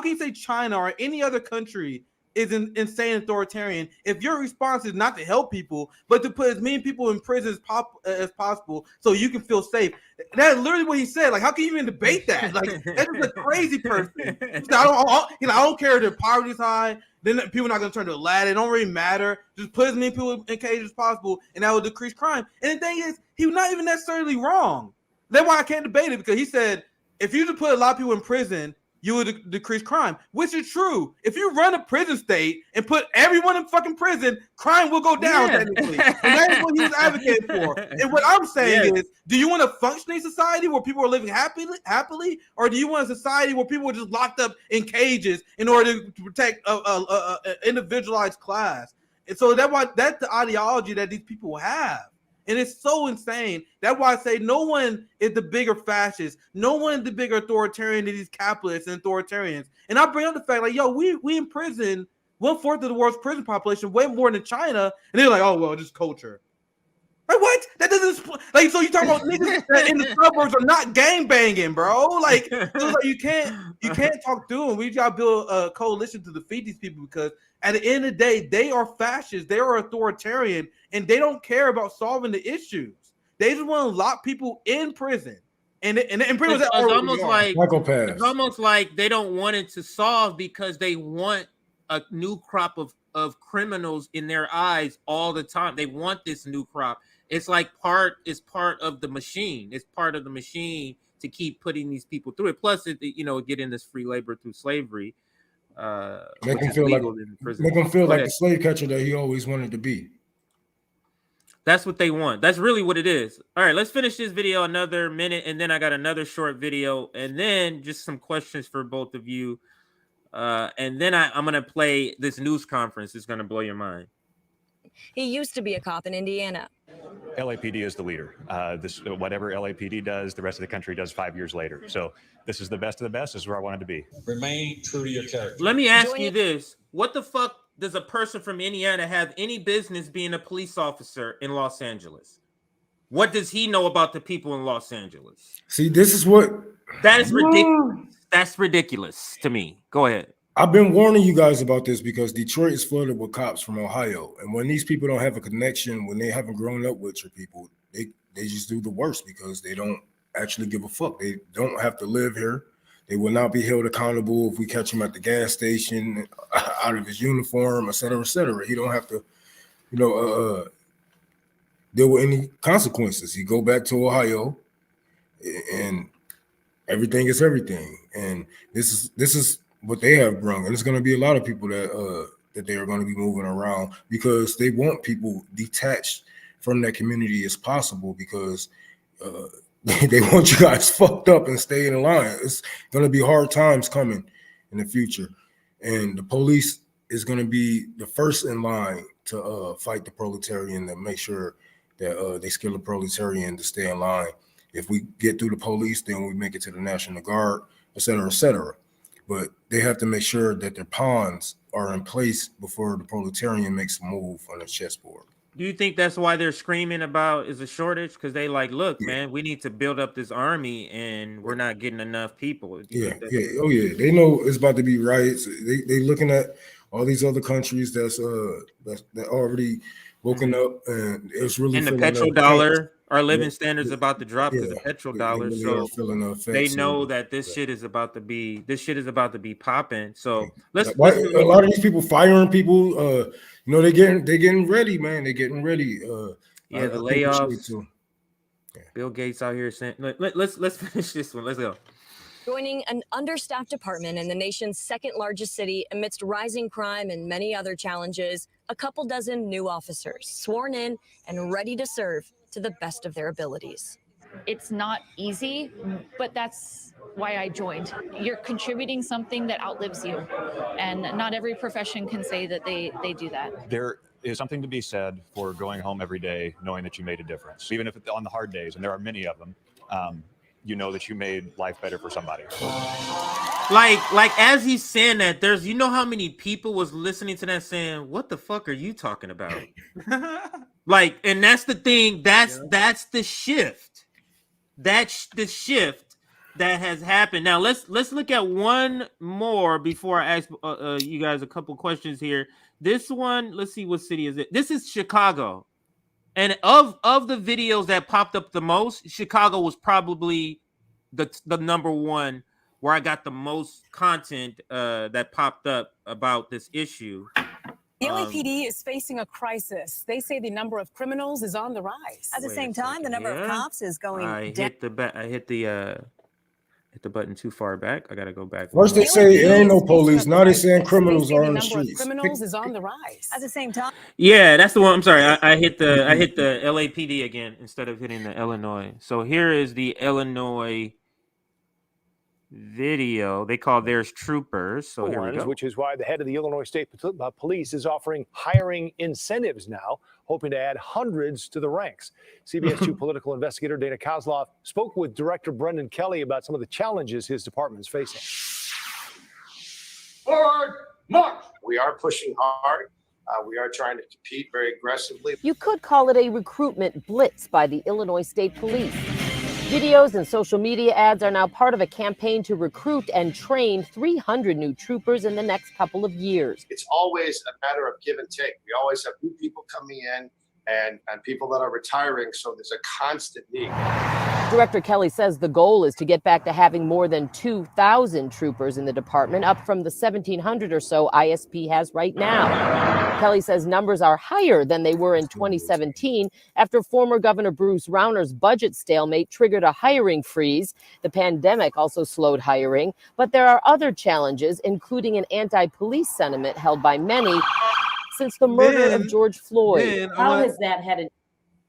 Speaker 3: can you say China or any other country is insane authoritarian if your response is not to help people, but to put as many people in prison as possible so you can feel safe? That's literally what he said. Like, how can you even debate that? Like, that is a crazy person. I don't care if their poverty is high. Then people are not going to turn to Aladdin. It don't really matter. Just put as many people in cages as possible, and that will decrease crime. And the thing is, he was not even necessarily wrong. That's why I can't debate it, because he said if you just put a lot of people in prison, you would decrease crime, which is true. If you run a prison state and put everyone in fucking prison, crime will go down technically. And that is what he was advocating for. And what I'm saying is, do you want a functioning society where people are living happily, or do you want a society where people are just locked up in cages in order to protect an individualized class? And so that's the ideology that these people have. And it's so insane. That's why I say no one is the bigger fascist. No one is the bigger authoritarian than these capitalists and authoritarians. And I bring up the fact, like, yo, we in prison 1/4 of the world's prison population, way more than China. And they're like, oh, well, just culture. Like, what? That doesn't, like, so you talking about niggas that in the suburbs are not gang banging, bro? Like, so like you can't talk through them. We gotta build a coalition to defeat these people, because at the end of the day, they are fascists, they are authoritarian, and they don't care about solving the issues. They just want to lock people in prison. And pretty much
Speaker 2: it's almost like they don't want it to solve because they want a new crop of criminals in their eyes all the time. They want this new crop. It's like part of the machine. It's part of the machine to keep putting these people through it. Plus, getting this free labor through slavery.
Speaker 4: Make him feel like the slave catcher that he always wanted to be.
Speaker 2: That's what they want. That's really what it is. All right, let's finish this video another minute, and then I got another short video, and then just some questions for both of you. And then I'm going to play this news conference. It's going to blow your mind.
Speaker 9: He used to be a cop in Indiana.
Speaker 14: LAPD is the leader. Whatever LAPD does, the rest of the country does 5 years later. So this is the best of the best. This is where I wanted to be.
Speaker 13: Remain true to your character.
Speaker 2: Let me ask you this. What the fuck does a person from Indiana have any business being a police officer in Los Angeles? What does he know about the people in Los Angeles?
Speaker 4: See, this is what...
Speaker 2: That is ridiculous. That's ridiculous to me. Go ahead.
Speaker 4: I've been warning you guys about this because Detroit is flooded with cops from Ohio. And when these people don't have a connection, when they haven't grown up with your people, they just do the worst because they don't actually give a fuck. They don't have to live here. They will not be held accountable if we catch him at the gas station, out of his uniform, et cetera, et cetera. He don't have to, deal with any consequences. He go back to Ohio, and everything is everything. And this is what they have brung. And it's going to be a lot of people that they are going to be moving around because they want people detached from that community as possible, because they want you guys fucked up and stay in line. It's going to be hard times coming in the future. And the police is going to be the first in line to fight the proletarian, to make sure that they skill the proletarian to stay in line. If we get through the police, then we make it to the National Guard, et cetera, et cetera. But they have to make sure that their pawns are in place before the proletarian makes a move on the chessboard.
Speaker 2: Do you think that's why they're screaming about is a shortage? Because they like, look, man, we need to build up this army and we're not getting enough people.
Speaker 4: Yeah. Oh yeah. They know it's about to be riots. They looking at all these other countries that already woken up, and it's really,
Speaker 2: and the petrol dollar, our living standards about to drop because the petrol dollar. So they know that this shit is about to be popping. So let's
Speaker 4: a lot of these people firing people. They're getting ready, man. They're getting ready.
Speaker 2: The layoffs. Bill Gates out here saying, let's finish this one. Let's go.
Speaker 9: Joining an understaffed department in the nation's second largest city amidst rising crime and many other challenges, a couple dozen new officers sworn in and ready to serve to the best of their abilities.
Speaker 15: It's not easy, but that's why I joined. You're contributing something that outlives you, and not every profession can say that they do that.
Speaker 14: There is something to be said for going home every day knowing that you made a difference, even if it's on the hard days, and there are many of them. You know that you made life better for somebody.
Speaker 2: Like as he's saying that, there's, how many people was listening to that saying, what the fuck are you talking about? And that's the thing, that's the shift. That's the shift that has happened. Now let's look at one more before I ask you guys a couple questions here. This one, let's see, what city is it? This is Chicago, and of the videos that popped up the most, Chicago was probably the number one where I got the most content that popped up about this issue.
Speaker 7: The LAPD is facing a crisis. They say the number of criminals is on the rise.
Speaker 8: At the same time, the number of cops is going down.
Speaker 2: I hit the button too far back. I gotta go back.
Speaker 4: First they say it ain't no police. Now they saying criminals are on the
Speaker 7: The number of
Speaker 4: streets.
Speaker 7: criminals is on the rise.
Speaker 8: At the same time,
Speaker 2: Yeah, that's the one. I'm sorry. I hit the LAPD again instead of hitting the Illinois. So here is the Illinois video. They call theirs troopers. So here we go.
Speaker 16: Which is why the head of the Illinois State Police is offering hiring incentives now, hoping to add hundreds to the ranks. CBS 2 political investigator Dana Kozlov spoke with Director Brendan Kelly about some of the challenges his department is facing.
Speaker 17: Forward, march! We are pushing hard. We are trying to compete very aggressively.
Speaker 18: You could call it a recruitment blitz by the Illinois State Police. Videos and social media ads are now part of a campaign to recruit and train 300 new troopers in the next couple of years.
Speaker 17: It's always a matter of give and take. We always have new people coming in and people that are retiring, so there's a constant need.
Speaker 18: Director Kelly says the goal is to get back to having more than 2,000 troopers in the department, up from the 1,700 or so ISP has right now. Kelly says numbers are higher than they were in 2017 after former Governor Bruce Rauner's budget stalemate triggered a hiring freeze. The pandemic also slowed hiring, but there are other challenges, including an anti-police sentiment held by many since the murder of George Floyd. How has that had an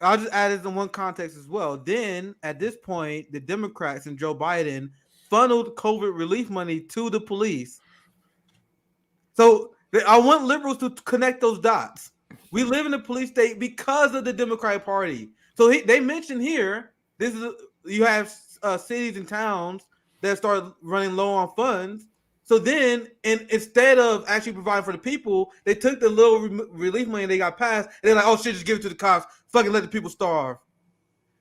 Speaker 3: I'll just add it in one context as well. Then, at this point, the Democrats and Joe Biden funneled COVID relief money to the police. So I want liberals to connect those dots. We live in a police state because of the Democratic Party. So they mentioned here, you have cities and towns that start running low on funds. So then, instead of actually providing for the people, they took the little relief money they got passed, and they're like, "Oh shit, just give it to the cops. Fucking let the people starve."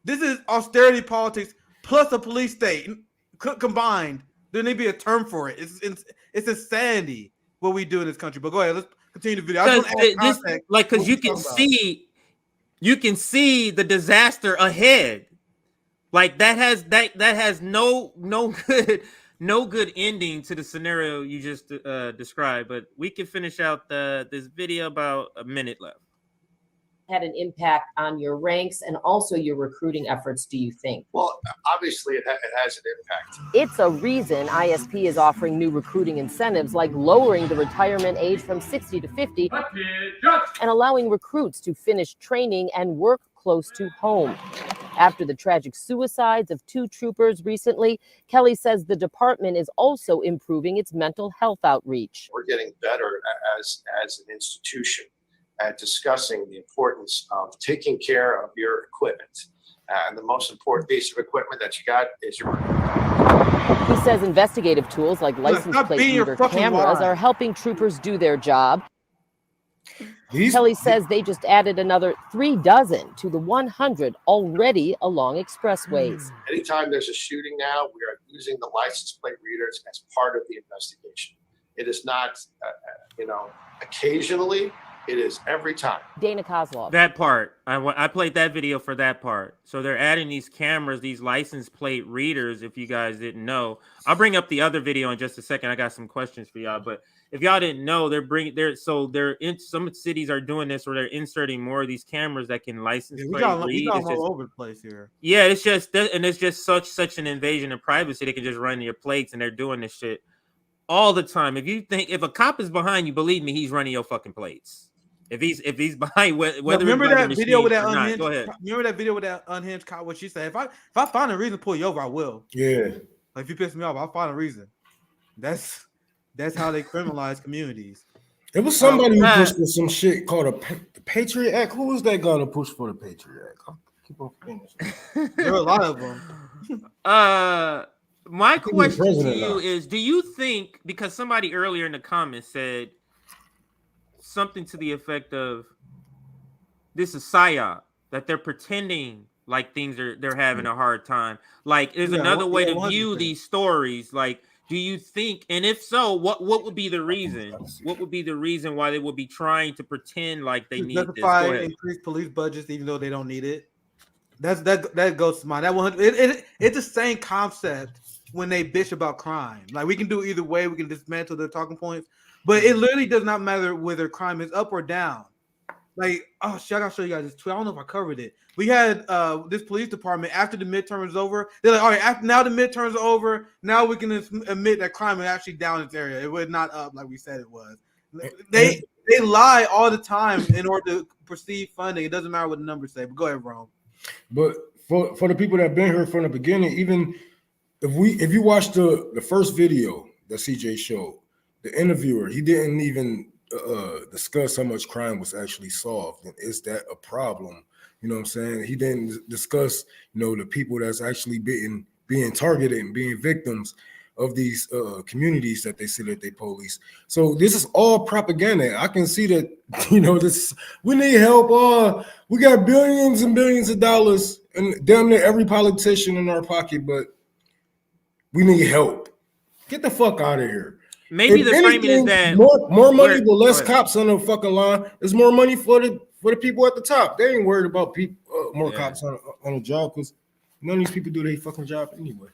Speaker 3: This is austerity politics plus a police state combined. There need to be a term for it. It's insanity what we do in this country. But go ahead, let's continue the video.
Speaker 2: Because you can see the disaster ahead. Like that has no good ending to the scenario you just described, but we can finish out this video about a minute left.
Speaker 18: Had an impact on your ranks and also your recruiting efforts, do you think?
Speaker 17: Well, obviously it has an impact.
Speaker 18: It's a reason ISP is offering new recruiting incentives like lowering the retirement age from 60 to 50 and allowing recruits to finish training and work close to home. After the tragic suicides of 2 troopers recently, Kelly says the department is also improving its mental health outreach.
Speaker 17: We're getting better as an institution at discussing the importance of taking care of your equipment. And the most important piece of equipment that you got is your...
Speaker 18: He says investigative tools like license plate reader cameras are helping troopers do their job. Kelly says they just added another 36 to the 100 already along expressways.
Speaker 17: Anytime there's a shooting now, we are using the license plate readers as part of the investigation. It is not, occasionally. It is every time.
Speaker 18: Dana Kozlov.
Speaker 2: That part, I played that video for that part. So they're adding these cameras, these license plate readers. If you guys didn't know, I'll bring up the other video in just a second. I got some questions for y'all, but if y'all didn't know, they're in some cities are doing this, where they're inserting more of these cameras that can license plate read.
Speaker 3: We got all over the place here.
Speaker 2: Yeah, it's just such an invasion of privacy. They can just run your plates, and they're doing this shit all the time. If a cop is behind you, believe me, he's running your fucking plates. If he's behind, whether
Speaker 3: remember that video with that unhinged.
Speaker 2: Go ahead.
Speaker 3: Remember that video with that unhinged cop? What she said? If I find a reason to pull you over, I will.
Speaker 4: Yeah.
Speaker 3: Like if you piss me off, I'll find a reason. That's how they criminalize communities.
Speaker 4: It was somebody who pushed for some shit called the Patriot Act. Who was that guy to push for the Patriot Act? I'll keep on forgetting.
Speaker 3: There were a lot of them.
Speaker 2: My question to you is: do you think, because somebody earlier in the comments said something to the effect of this is PSYOP, that they're pretending like they're having a hard time. Like, there's
Speaker 3: Yeah,
Speaker 2: another way to
Speaker 3: 100%.
Speaker 2: view these stories. Like, do you think, and if so, what would be the reason? What would be the reason why they would be trying to pretend like they
Speaker 3: To
Speaker 2: need this? Go
Speaker 3: justify
Speaker 2: ahead.
Speaker 3: increased police budgets even though they don't need it. That goes to mine. That 100. It's the same concept when they bitch about crime. Like, we can do either way. We can dismantle their talking points, but it literally does not matter whether crime is up or down. Like, oh shit, I gotta show you guys this tweet. I don't know if I covered it. We had this police department after the midterm is over. They're like, all right, now the midterms are over. Now we can admit that crime is actually down in this area. It was not up like we said it was. They lie all the time in order to perceive funding. It doesn't matter what the numbers say. But go ahead, Ron.
Speaker 4: But for the people that have been here from the beginning, even if you watch the first video that CJ showed, the interviewer, he didn't even discuss how much crime was actually solved, and is that a problem? You know what I'm saying? He didn't discuss, the people that's actually being targeted and being victims of these communities that they say that they police. So this is all propaganda. I can see that, this, we need help. We got billions and billions of dollars and damn near every politician in our pocket, but we need help. Get the fuck out of here.
Speaker 2: Maybe the framing is that
Speaker 4: more money, but less cops on the fucking line. There's more money for the people at the top. They ain't worried about people more cops on the job, because none of these people do their fucking job anyway.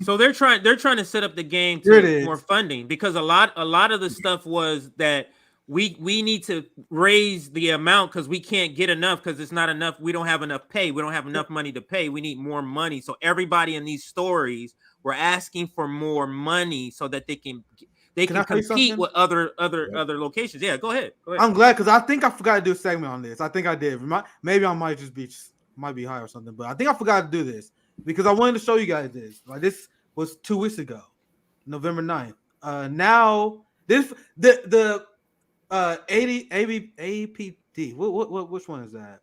Speaker 2: So they're trying to set up the game to get more funding, because a lot of the stuff was that we need to raise the amount because we can't get enough, because it's not enough. We don't have enough pay. We don't have enough money to pay. We need more money. So everybody in these stories were asking for more money so that they can compete with other locations. Yeah, go ahead.
Speaker 3: I'm glad, because I think I forgot to do a segment on this. I think I did. Maybe I might just be high or something, but I think I forgot to do this because I wanted to show you guys this. Like, this was 2 weeks ago, November 9th. Now this the 80 APD. Which one is that?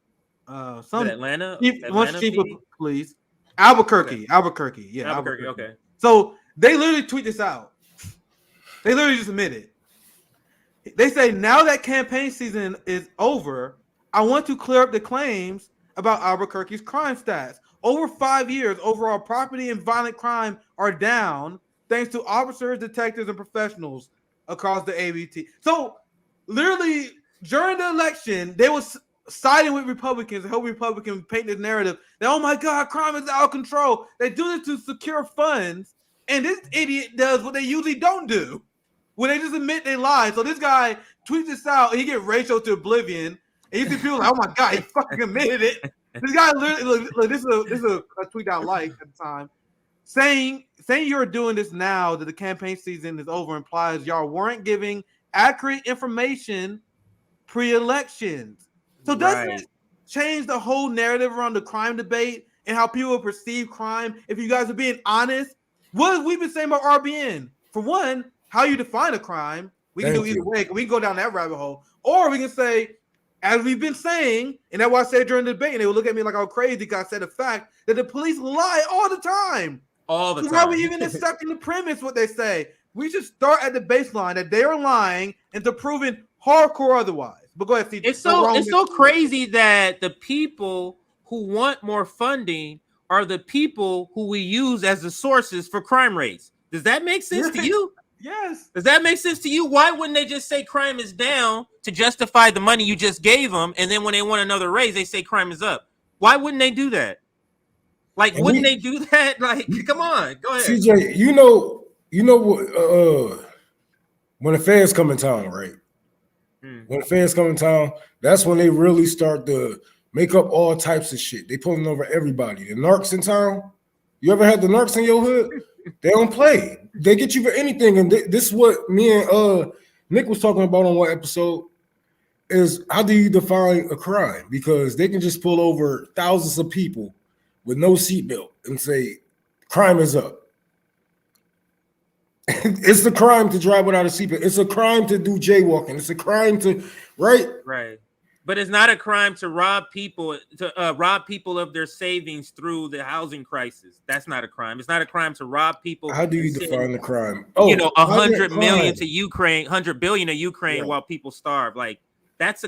Speaker 3: Some
Speaker 2: Atlanta.
Speaker 3: Chief of Police, Albuquerque. Yeah, Albuquerque.
Speaker 2: Okay.
Speaker 3: So they literally tweet this out. They literally just admit it. They say, now that campaign season is over, I want to clear up the claims about Albuquerque's crime stats. Over 5 years, overall property and violent crime are down thanks to officers, detectives, and professionals across the ABT. So literally during the election, they was siding with Republicans to help Republicans paint this narrative that, oh my God, crime is out of control. They do this to secure funds, and this idiot does what they usually don't do, when they just admit they lied. So this guy tweets this out, and he get ratio to oblivion. And you see people like, oh my God, he fucking admitted it. This guy literally, look, this is a tweet I liked at the time. Saying you're doing this now that the campaign season is over implies y'all weren't giving accurate information pre-elections. So doesn't it change the whole narrative around the crime debate and how people perceive crime if you guys are being honest? What have we been saying about RBN? For one, how you define a crime, we can do either way. We can go down that rabbit hole, or we can say, as we've been saying, and that's why I said during the debate, and they would look at me like I'm crazy because I said the fact that the police lie all the time.
Speaker 2: All the time.
Speaker 3: Why are we even accepting the premise what they say? We should start at the baseline that they are lying and to proving hardcore otherwise. But go ahead, CJ.
Speaker 2: It's so crazy that the people who want more funding are the people who we use as the sources for crime rates. Does that make sense to you?
Speaker 3: Yes.
Speaker 2: Does that make sense to you? Why wouldn't they just say crime is down to justify the money you just gave them, and then when they want another raise, they say crime is up? Why wouldn't they do that? Like, wouldn't they do that? Like, come on, go ahead.
Speaker 4: CJ, you know what? When the feds come in town, right? When the feds come in town, that's when they really start to make up all types of shit. They pulling over everybody. The narcs in town. You ever had the narcs in your hood? They don't play. They get you for anything. And this is what me and Nick was talking about on one episode, is how do you define a crime? Because they can just pull over thousands of people with no seatbelt and say crime is up. It's the crime to drive without a seatbelt. It's a crime to do jaywalking. It's a crime to
Speaker 2: right. But it's not a crime to rob people of their savings through the housing crisis. That's not a crime. It's not a crime to rob people.
Speaker 4: How do you define the crime?
Speaker 2: 100 million to Ukraine, 100 billion to Ukraine while people starve. Like,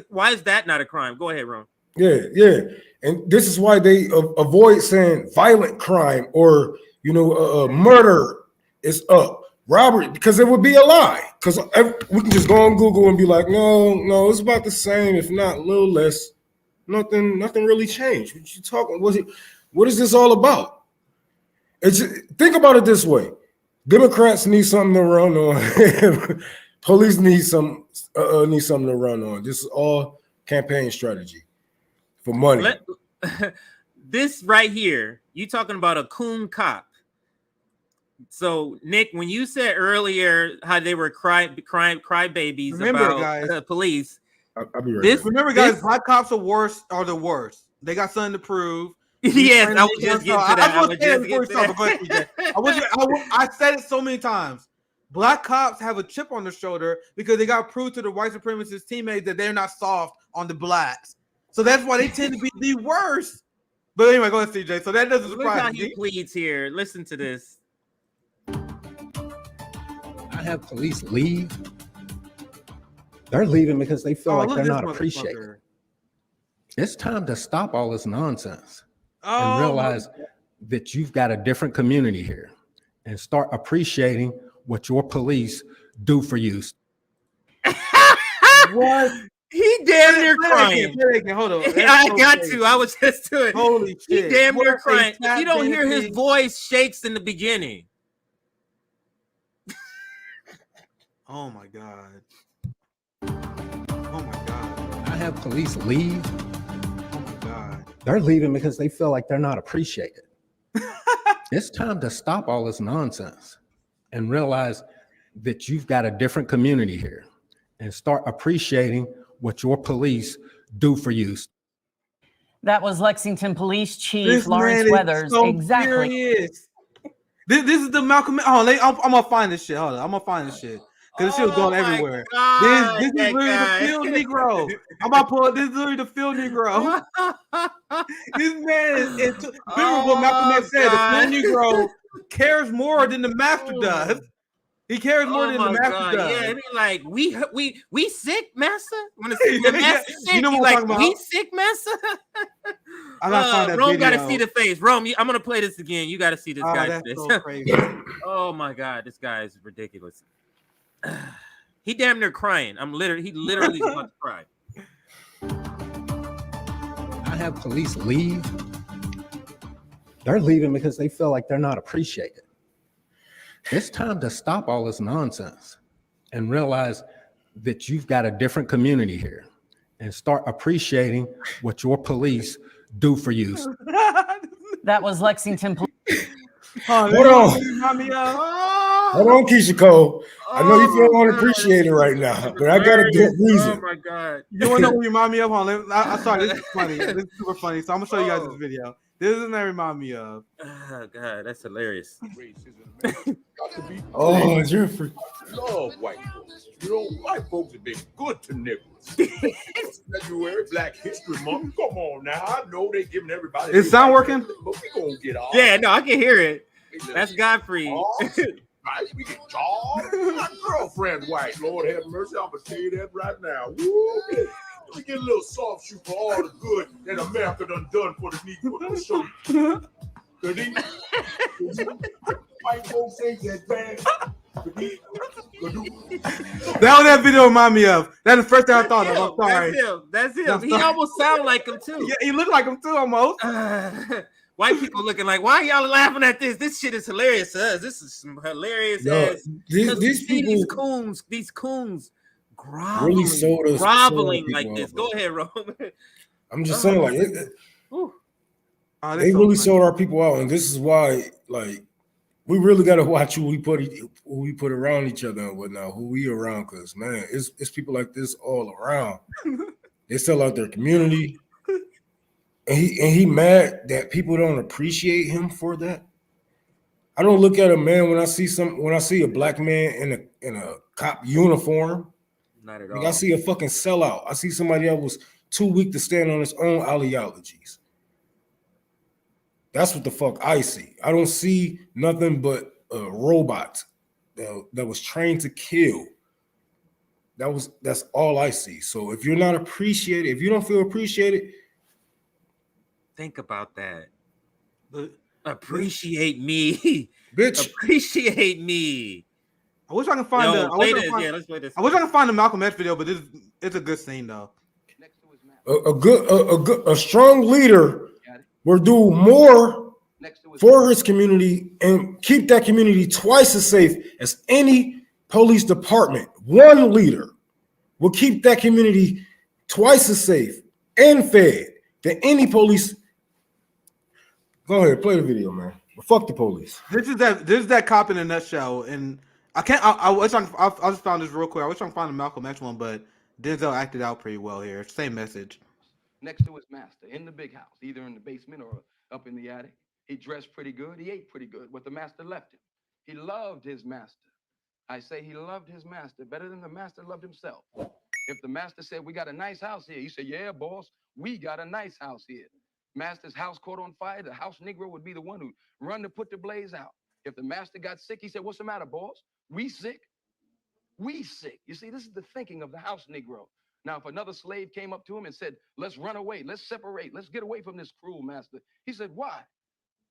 Speaker 2: why is that not a crime? Go ahead, Ron.
Speaker 4: Yeah. And this is why they avoid saying violent crime or, murder is up. Robbery, because it would be a lie. Because we can just go on Google and be like, no, it's about the same, if not a little less. Nothing really changed. What you talking? What is this all about? Think about it this way: Democrats need something to run on. Police need something to run on. This is all campaign strategy for money.
Speaker 2: This right here, you talking about a coon cop. So, Nick, when you said earlier how they were crybabies about police,
Speaker 3: I'll be right back. Remember, guys, black cops are the worst. They got something to prove.
Speaker 2: Yes, I was just getting to that.
Speaker 3: I said it so many times. Black cops have a chip on their shoulder because they got proved to the white supremacist teammates that they're not soft on the blacks. So that's why they tend to be the worst. But anyway, go ahead, CJ. So that doesn't surprise me.
Speaker 2: Look how he pleads here. Listen to this.
Speaker 19: I have police leave. They're leaving because they feel like they're not appreciated. It's time to stop all this nonsense and realize that you've got a different community here and start appreciating what your police do for you.
Speaker 3: What?
Speaker 2: He damn near crying.
Speaker 3: Hold on.
Speaker 2: I got to. I was just doing.
Speaker 3: Holy shit.
Speaker 2: He damn near crying. If you don't hear his voice shakes in the beginning.
Speaker 3: Oh my God. Oh my God.
Speaker 19: I have police leave.
Speaker 3: Oh my God.
Speaker 19: They're leaving because they feel like they're not appreciated. It's time to stop all this nonsense and realize that you've got a different community here and start appreciating what your police do for you.
Speaker 18: That was Lexington Police Chief Lawrence Weathers.
Speaker 3: So
Speaker 18: exactly.
Speaker 3: Furious. This is the Malcolm. I'm gonna find this shit. Hold on, I'm gonna find this shit because this shit was going everywhere.
Speaker 2: God,
Speaker 3: this is literally the field Negro. I'm about to pull. This is literally the field Negro. This man is. Remember what Malcolm X said? The field Negro cares more than the master does. He cares more than the master does.
Speaker 2: Yeah, he like we sick, master. When the master sick,
Speaker 3: you know what
Speaker 2: like
Speaker 3: I'm talking about?
Speaker 2: we sick, master.
Speaker 3: I gotta find that
Speaker 2: Rome
Speaker 3: video.
Speaker 2: got to see the face. Rome, I'm gonna play this again. You got to see this guy.
Speaker 3: That's
Speaker 2: this.
Speaker 3: so crazy.
Speaker 2: Oh my God, this guy is ridiculous. He damn near crying. He literally is about to cry.
Speaker 19: I have police leave. They're leaving because they feel like they're not appreciated. It's time to stop all this nonsense and realize that you've got a different community here and start appreciating what your police do for you.
Speaker 18: That was Lexington Police.
Speaker 4: Hold on, Keisha Cole. I know you feel unappreciated right now, but I got a good reason.
Speaker 2: Oh my God.
Speaker 3: You want to know what you remind me of? I'm sorry, this is funny. This is super funny. So I'm gonna show you guys this video. This is what that remind me of.
Speaker 2: Oh God, that's hilarious.
Speaker 4: Oh, Jeffrey.
Speaker 20: Love white folks. White folks have been good to niggers. February, Black History Month. Come on now. I know they giving everybody.
Speaker 3: Is sound working?
Speaker 20: But we gonna get off.
Speaker 2: Yeah, no, I can hear it. That's Godfrey.
Speaker 20: Right, we get charged. My girlfriend white. Lord have mercy. I'm gonna tell you that right now. Woo. We get a little soft shoe for all the good that America done for the Negro. Let me show you. White folks ain't that bad.
Speaker 3: That's what that video remind me of. That's the first thing I thought of. I'm sorry.
Speaker 2: That's him. He almost sound like him too.
Speaker 3: Yeah, he looked like him too almost.
Speaker 2: White people looking like, why are y'all laughing at this? This shit is hilarious to us. This is some hilarious ass.
Speaker 4: These people,
Speaker 2: these coons
Speaker 4: really sold us
Speaker 2: groveling like this. Go ahead, Rome.
Speaker 4: I'm just saying, like, they really sold our people out, and this is why, like, we really got to watch who we put around each other and whatnot, who we around, because man, it's people like this all around. They sell out their community, and he mad that people don't appreciate him for that. I don't look at a man when I see a black man in a cop uniform.
Speaker 2: Not at
Speaker 4: all.
Speaker 2: all.
Speaker 4: I see a fucking sellout. I see somebody that was too weak to stand on his own ideologies. That's what the fuck I see. I don't see nothing but a robot that was trained to kill. That's all I see. So if you're not appreciated, if you don't feel appreciated,
Speaker 2: Think about that.
Speaker 3: But
Speaker 2: appreciate me,
Speaker 4: bitch.
Speaker 2: Appreciate me.
Speaker 3: I wish I can find
Speaker 2: Yo,
Speaker 3: the. I
Speaker 2: play
Speaker 3: wish I
Speaker 2: this.
Speaker 3: can find,
Speaker 2: Yeah, let's play this.
Speaker 3: I wish I can find the Malcolm X video, but it's a good scene though.
Speaker 4: A strong leader will do more for his community and keep that community twice as safe as any police department. One leader will keep that community twice as safe and fed than any police. Go ahead, play the video, man. But fuck the police.
Speaker 3: This is that cop in a nutshell, and I can't. I wish I just found this real quick. I wish I can find the Malcolm X one, but Denzel acted out pretty well here. Same message.
Speaker 21: Next to his master in the big house, either in the basement or up in the attic. He dressed pretty good. He ate pretty good. What the master left him. He loved his master. I say he loved his master better than the master loved himself. If the master said, we got a nice house here, he said, yeah, boss, we got a nice house here. Master's house caught on fire, the house Negro would be the one who run to put the blaze out. If the master got sick, he said, what's the matter, boss? We sick? We sick. You see, this is the thinking of the house Negro. Now, if another slave came up to him and said, let's run away, let's separate, let's get away from this cruel master. He said, why?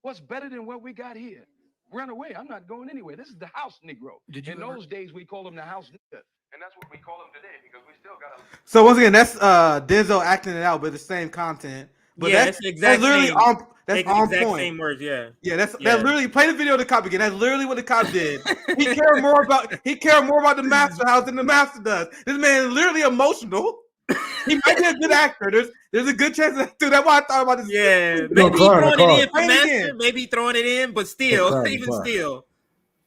Speaker 21: What's better than what we got here? Run away. I'm not going anywhere. This is the house Negro. In those days, we call him the house nigger. And that's what we call him today because we still got to.
Speaker 3: So once again, that's Denzel acting it out, but the same content. But
Speaker 2: yeah,
Speaker 3: that's
Speaker 2: literally
Speaker 3: on point.
Speaker 2: Same words, yeah.
Speaker 3: Yeah, that's literally play the video of the cop again. That's literally what the cop did. He cared more about the master house than the master does. This man is literally emotional. He might be a good actor. There's a good chance that dude. That's why I thought about this.
Speaker 2: Yeah, maybe throwing it in for master, maybe throwing it in, but still, even still.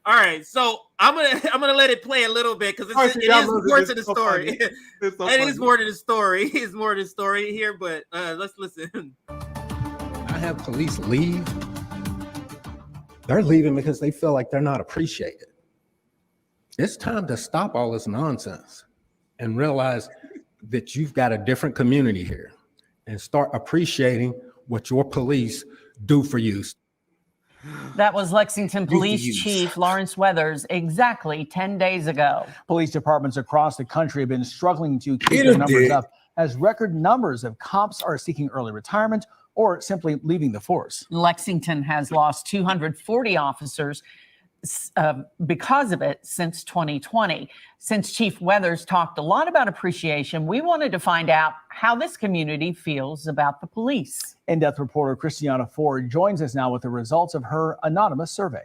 Speaker 2: All right, so I'm gonna let it play a little bit because it is more to the story. It is more to the story. It's more to the story here, but let's listen.
Speaker 19: I have police leave. They're leaving because they feel like they're not appreciated. It's time to stop all this nonsense and realize that you've got a different community here and start appreciating what your police do for you.
Speaker 22: That was Lexington Police Chief Lawrence Weathers exactly 10 days ago.
Speaker 23: Police departments across the country have been struggling to keep their numbers up as record numbers of cops are seeking early retirement or simply leaving the force.
Speaker 22: Lexington has lost 240 officers because of it since 2020. Since Chief Weathers talked a lot about appreciation, we wanted to find out how this community feels about the police.
Speaker 23: In-depth reporter Christiana Ford joins us now with the results of her anonymous survey.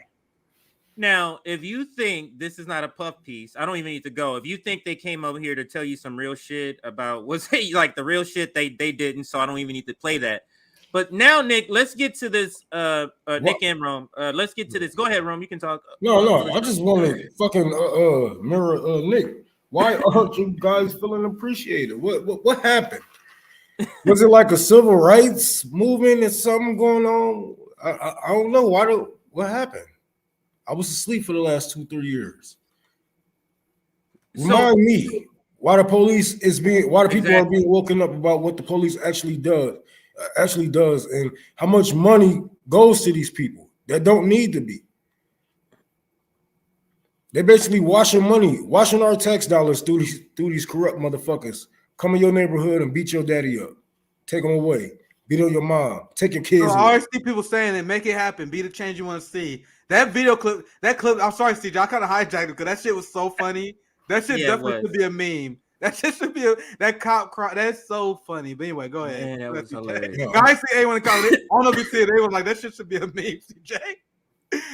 Speaker 2: Now, if you think this is not a puff piece, I don't even need to go. If you think they came over here to tell you some real shit about what's like the real shit, they didn't, so I don't even need to play that. But now, Nick, let's get to this. Nick and Rome. Let's get to this. Go ahead, Rome. You can talk.
Speaker 4: No. I just want to fucking mirror Nick. Why aren't you guys feeling appreciated? What happened? Was it like a civil rights movement? Is something going on? I don't know. What happened? I was asleep for the last 2-3 years. Remind me why the police is being. Why the people are being woken up about what the police actually does, and how much money goes to these people that don't need to be. They're basically washing our tax dollars through these corrupt motherfuckers. Come in your neighborhood and beat your daddy up, take them away, beat on your mom, take your kids.
Speaker 3: I always see people saying it, make it happen, be the change you want to see. That video clip, I'm sorry, CJ, I kind of hijacked it because that shit was so funny. That shit definitely should be a meme. That shit should be that cop cry. That's so funny. But anyway, go ahead.
Speaker 2: Man, that was hilarious.
Speaker 3: I see A1 in the comments. I don't know if you see it. They was like, that shit should be a meme, CJ.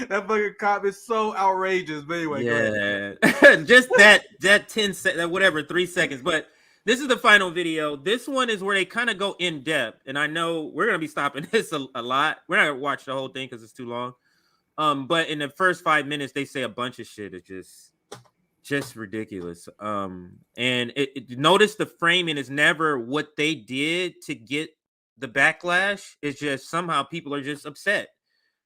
Speaker 3: That fucking cop is so outrageous. But anyway, go ahead.
Speaker 2: Just that 10 seconds, whatever, 3 seconds. But this is the final video. This one is where they kind of go in depth. And I know we're gonna be stopping this a lot. We're not gonna watch the whole thing because it's too long. But in the first 5 minutes, they say a bunch of shit. It's just ridiculous. And notice the framing is never what they did to get the backlash. It's just somehow people are just upset.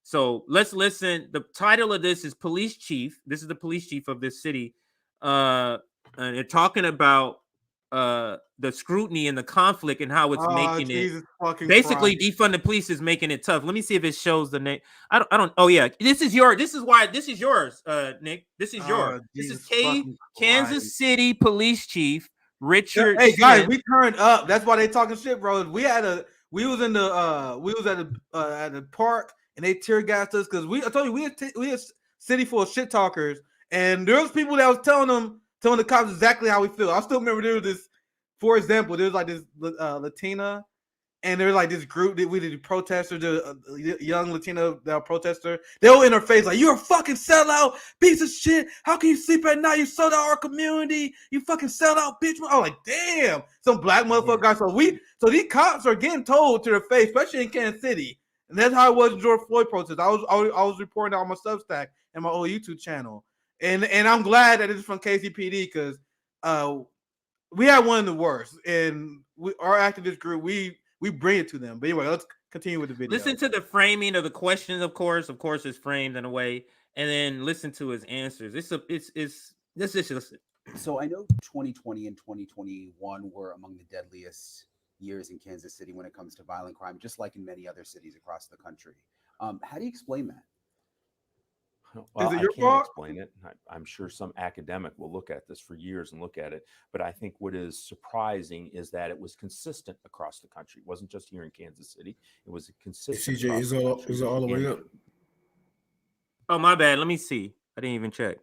Speaker 2: So let's listen. The title of this is Police Chief. This is the police chief of this city. And they're talking about the scrutiny and the conflict and how it's making it basically defund the police is making it tough. Let me see if it shows the name. I don't. Oh yeah, this is yours, Nick. This is yours. This is Kansas City Police Chief Richard.
Speaker 3: Hey guys,
Speaker 2: Smith.
Speaker 3: we turned up. That's why they talking shit, bro. We had we was at the park and they tear gassed us because I told you we had a city full of shit talkers, and there was people that was telling the cops exactly how we feel. I still remember there was this, for example, there was like this Latina. And there was like this group that we did protesters, the young Latina protester. They were in her face like, "You're a fucking sellout, piece of shit. How can you sleep at night? You sold out our community. You fucking sellout, bitch." I was like, "Damn, some black motherfucker guys." So these cops are getting told to their face, especially in Kansas City. And that's how it was in George Floyd protest. I was reporting on my Substack and my old YouTube channel, and I'm glad that it's from KCPD because we had one of the worst, and our activist group we bring it to them. But anyway, let's continue with the video.
Speaker 2: Listen to the framing of the questions, of course it's framed in a way, and then listen to his answers. Let's just listen.
Speaker 1: So I know 2020 and 2021 were among the deadliest years in Kansas City when it comes to violent crime, just like in many other cities across the country. How do you explain that?
Speaker 5: Well,
Speaker 3: Is it your
Speaker 5: I can't
Speaker 3: fault?
Speaker 5: explain it. I'm sure some academic will look at this for years and look at it. But I think what is surprising is that it was consistent across the country. It wasn't just here in Kansas City. It was consistent.
Speaker 4: CJ, is it all the way up?
Speaker 2: Oh, my bad. Let me see. I didn't even check.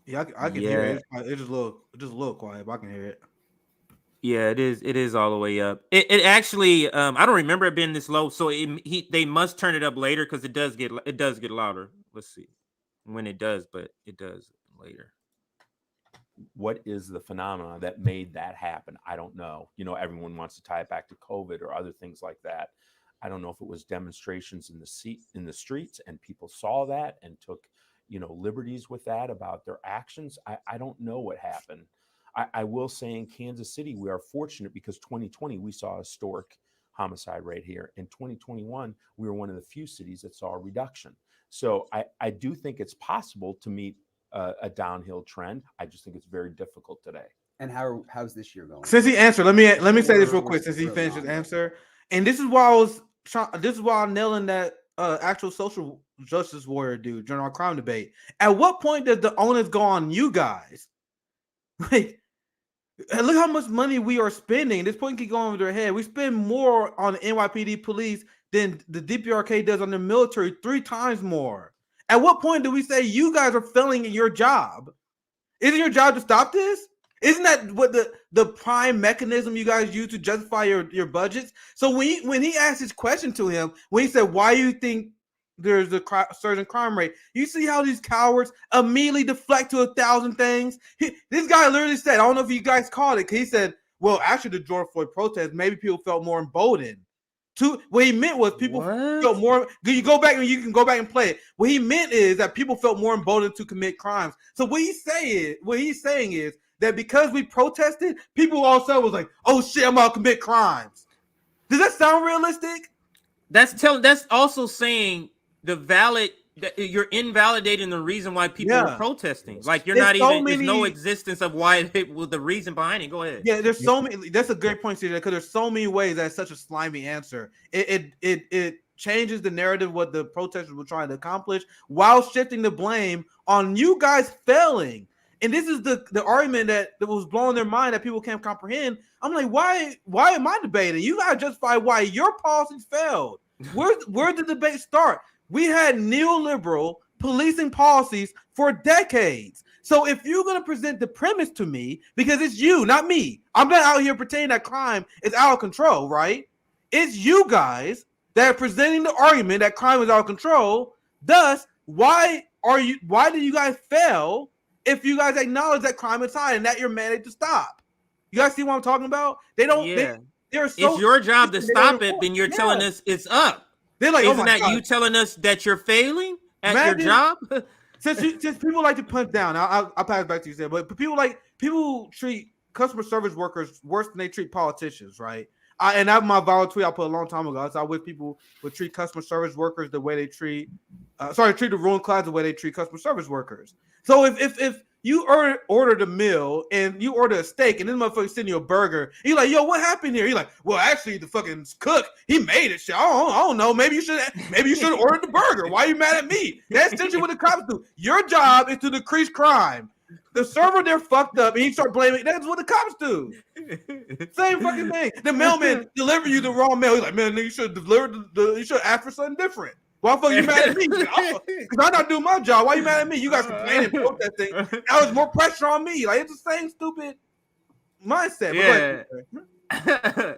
Speaker 3: Yeah, I can hear it. It's just a little quiet, but I can hear it.
Speaker 2: Yeah, it is all the way up. It actually, I don't remember it being this low, so they must turn it up later because it does get louder. Let's see when it does, but it does later.
Speaker 5: What is the phenomena that made that happen? I don't know. Everyone wants to tie it back to COVID or other things like that. I don't know if it was demonstrations in the streets and people saw that and took, liberties with that about their actions. I don't know what happened. I will say in Kansas City, we are fortunate because 2020, we saw a historic homicide rate here. In 2021, we were one of the few cities that saw a reduction. So I do think it's possible to meet a downhill trend. I just think it's very difficult today.
Speaker 1: And how's this year going?
Speaker 3: Since he answered, let me say this real quick. Since he finished his answer, and this is why I'm nailing that actual social justice warrior dude during our crime debate. At what point does the onus go on you guys? Like, look how much money we are spending. This point keep going over their head. We spend more on the NYPD police than the DPRK does on the military, 3 times more. At what point do we say you guys are failing at your job? Isn't your job to stop this? Isn't that what the prime mechanism you guys use to justify your budgets? So when he asked his question to him, when he said, "Why do you think there's a surge in crime rate?" You see how these cowards immediately deflect to 1,000 things. This guy literally said, I don't know if you guys caught it, because he said, well, after the George Floyd protest, maybe people felt more emboldened. What he meant was people felt more. You go back and you can go back and play it. What he meant is that people felt more emboldened to commit crimes. So what he's saying is that because we protested, people all of a sudden was like, "Oh shit, I'm about to commit crimes." Does that sound realistic?
Speaker 2: That's also saying you're invalidating the reason why people are protesting. Like you're there's no existence of why the reason behind it. Go ahead.
Speaker 3: Yeah, there's so many. That's a great point, CJ, because there's so many ways that's such a slimy answer. It changes the narrative what the protesters were trying to accomplish while shifting the blame on you guys failing. And this is the argument that was blowing their mind that people can't comprehend. I'm like, why am I debating? You gotta justify why your policies failed. Where did the debate start? We had neoliberal policing policies for decades. So if you're going to present the premise to me, because it's you, not me, I'm not out here pretending that crime is out of control, right? It's you guys that are presenting the argument that crime is out of control. Thus, why do you guys fail if you guys acknowledge that crime is high and that you're mandated to stop? You guys see what I'm talking about? They don't. Yeah. It's
Speaker 2: your job to stop it. Then you're telling us it's up.
Speaker 3: They're like,
Speaker 2: isn't that you telling us that you're failing at your job?
Speaker 3: since people like to punch down, I'll pass it back to you, Sam. But people treat customer service workers worse than they treat politicians, right? And that's my viral tweet I put a long time ago. So I wish people would treat customer service workers the way they treat the ruling class the way they treat customer service workers. So if you ordered a meal and you order a steak and this motherfucker send you a burger, you're like, yo, what happened here? You're like, well, actually, the fucking cook, he made it. Shit, I don't know. Maybe you should have ordered the burger. Why are you mad at me? That's essentially what the cops do. Your job is to decrease crime. The server there fucked up, and he start blaming. That's what the cops do. Same fucking thing. The mailman deliver you the wrong mail. He's like, man, you should deliver you should ask for something different. Why the fuck you mad at me? Because I'm not doing my job. Why you mad at me? You guys complaining, protesting. Now there's more pressure on me. Like it's the same stupid mindset.
Speaker 2: Yeah.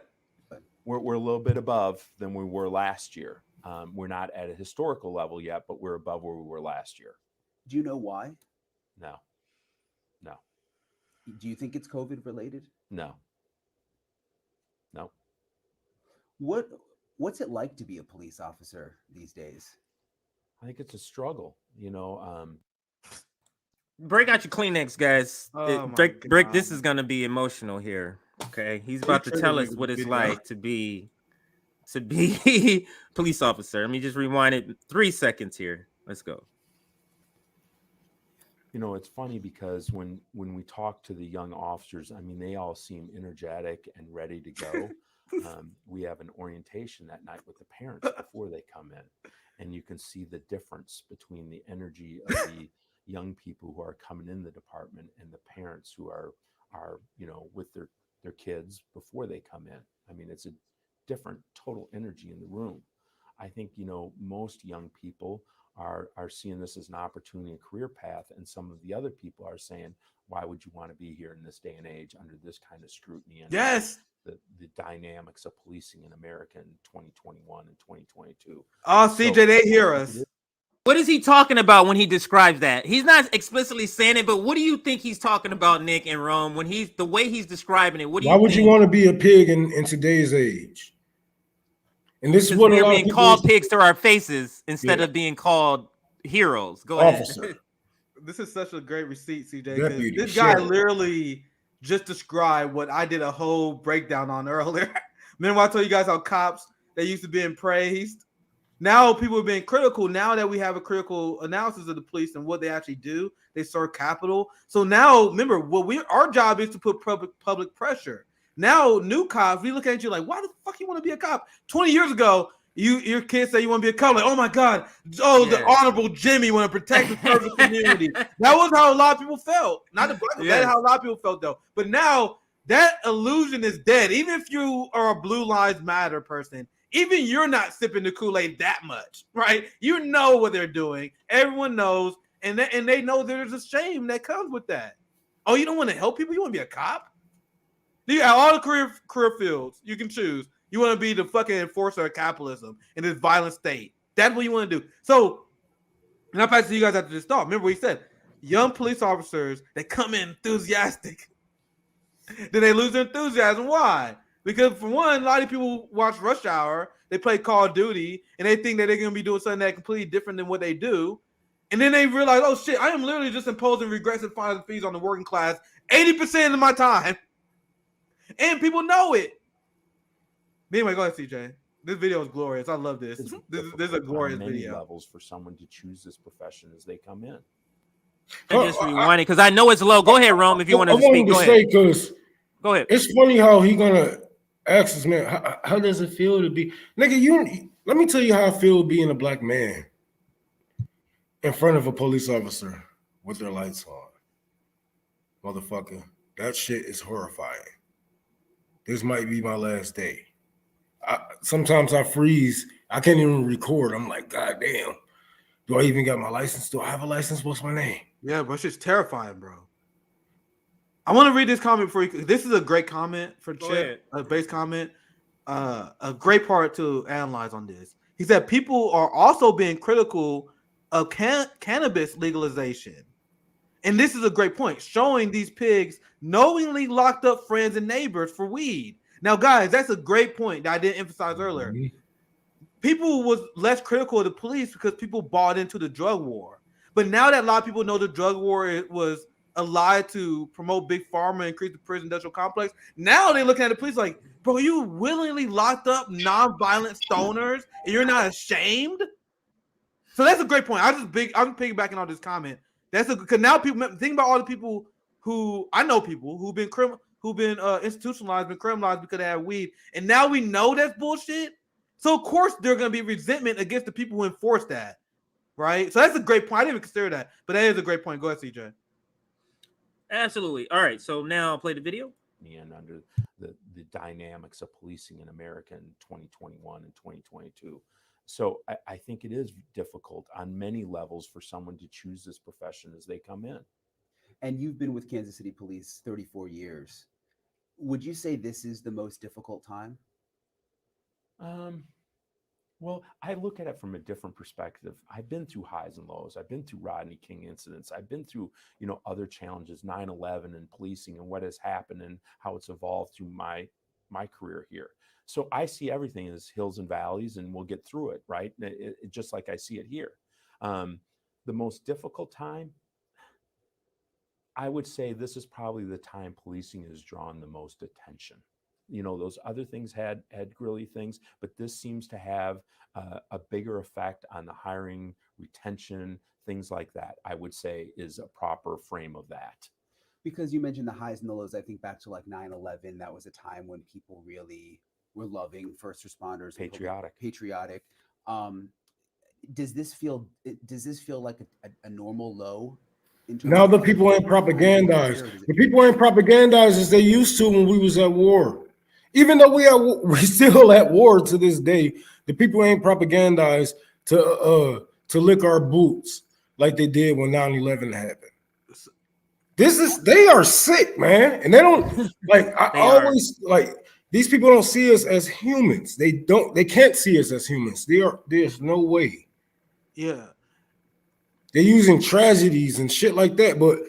Speaker 5: We're a little bit above than we were last year. We're not at a historical level yet, but we're above where we were last year.
Speaker 1: Do you know why?
Speaker 5: No.
Speaker 1: Do you think it's COVID related?
Speaker 5: No.
Speaker 1: What's it like to be a police officer these days?
Speaker 5: I think it's a struggle.
Speaker 2: Break out your Kleenex, guys.
Speaker 3: Oh my
Speaker 2: Break. This is gonna be emotional here. Okay, he's about to tell us what it's like to be police officer. Let me just rewind it 3 seconds here. Let's go.
Speaker 5: It's funny because when we talk to the young officers, I mean, they all seem energetic and ready to go. We have an orientation that night with the parents before they come in, and you can see the difference between the energy of the young people who are coming in the department and the parents who are with their kids before they come in. I mean, it's a different total energy in the room. I think most young people are seeing this as an opportunity and career path, and some of the other people are saying, why would you want to be here in this day and age under this kind of scrutiny and the dynamics of policing in America in 2021 and 2022.
Speaker 3: Oh, CJ, they hear us.
Speaker 2: What is he talking about when he describes that? He's not explicitly saying it, but what do you think he's talking about, Nick and Rome, when the way he's describing it?
Speaker 4: Why would you want to be a pig in today's age? And this is what
Speaker 2: we're being called pigs to our faces instead of being called heroes. Go ahead.
Speaker 3: This is such a great receipt, CJ. This guy literally just described what I did a whole breakdown on earlier. Remember I told you guys how cops, they used to being praised. Now people are being critical. Now that we have a critical analysis of the police and what they actually do, they serve capital. So now, remember, our job is to put public pressure. Now, new cops, we look at you like, why the fuck you want to be a cop? 20 years ago, your kids say you want to be a cop. Like, oh my God, the honorable Jimmy want to protect the service community. That was how a lot of people felt. Not the black, that's how a lot of people felt though. But now that illusion is dead. Even if you are a Blue Lives Matter person, even you're not sipping the Kool-Aid that much, right? You know what they're doing. Everyone knows, and they know there's a shame that comes with that. Oh, you don't want to help people? You want to be a cop? You have all the career fields you can choose. You want to be the fucking enforcer of capitalism in this violent state. That's what you want to do. So, and I'll pass it to you guys after this thought. Remember what he said. Young police officers, they come in enthusiastic. Then they lose their enthusiasm. Why? Because for one, a lot of people watch Rush Hour, they play Call of Duty, and they think that they're going to be doing something that's completely different than what they do. And then they realize, oh shit, I am literally just imposing regressive fines and fees on the working class 80% of my time. And people know it. Anyway, go ahead, CJ. This video is glorious. I love this. This is a glorious video.
Speaker 5: Levels for someone to choose this profession as they come in.
Speaker 2: And just rewind it because I know it's low. Go ahead, Rome, if you want to speak. Go ahead. Go ahead.
Speaker 4: It's funny how he gonna ask us, man. How does it feel to be, nigga? Let me tell you how I feel being a black man in front of a police officer with their lights on, motherfucker. That shit is horrifying. This might be my last day. Sometimes I freeze. I can't even record. I'm like, God damn. Do I even got my license? Do I have a license? What's my name?
Speaker 3: Yeah, bro. It's just terrifying, bro. I want to read this comment for you. This is a great comment for Chip, a base comment. A great part to analyze on this. He said people are also being critical of cannabis legalization. And this is a great point, showing these pigs knowingly locked up friends and neighbors for weed. Now, guys, that's a great point that I didn't emphasize earlier. People was less critical of the police because people bought into the drug war. But now that a lot of people know the drug war was a lie to promote big pharma and increase the prison industrial complex, now they're looking at the police like, bro, you willingly locked up non-violent stoners and you're not ashamed? So that's a great point. I'm piggybacking on this comment. Because now people think about all the people who I know people who've been institutionalized, been criminalized because they have weed, and now we know that's bullshit. So of course there's gonna be resentment against the people who enforce that, right? So that's a great point. I didn't even consider that, but that is a great point. Go ahead, CJ.
Speaker 2: Absolutely. All right. So now I'll play the video.
Speaker 5: And under the dynamics of policing in America in 2021 and 2022. So I think it is difficult on many levels for someone to choose this profession as they come in.
Speaker 1: And you've been with Kansas City Police 34 years. Would you say this is the most difficult time?
Speaker 5: Well, I look at it from a different perspective. I've been through highs and lows. I've been through Rodney King incidents. I've been through, other challenges, 9/11 and policing and what has happened and how it's evolved through my career here. So I see everything as hills and valleys, and we'll get through it, right? Just like I see it here. The most difficult time, I would say this is probably the time policing has drawn the most attention. Those other things had grilly things, but this seems to have a bigger effect on the hiring, retention, things like that, I would say is a proper frame of that.
Speaker 1: Because you mentioned the highs and the lows, I think back to like 9/11, that was a time when people really were loving first responders. Patriotic. Does this feel like a normal low?
Speaker 4: Now the people ain't propagandized. The people ain't propagandized as they used to when we was at war. Even though we still at war to this day, the people ain't propagandized to lick our boots like they did when 9/11 happened. They are sick, man, and they don't like. These people don't see us as humans. They can't see us as humans. There's no way.
Speaker 3: Yeah.
Speaker 4: They're using tragedies and shit like that, but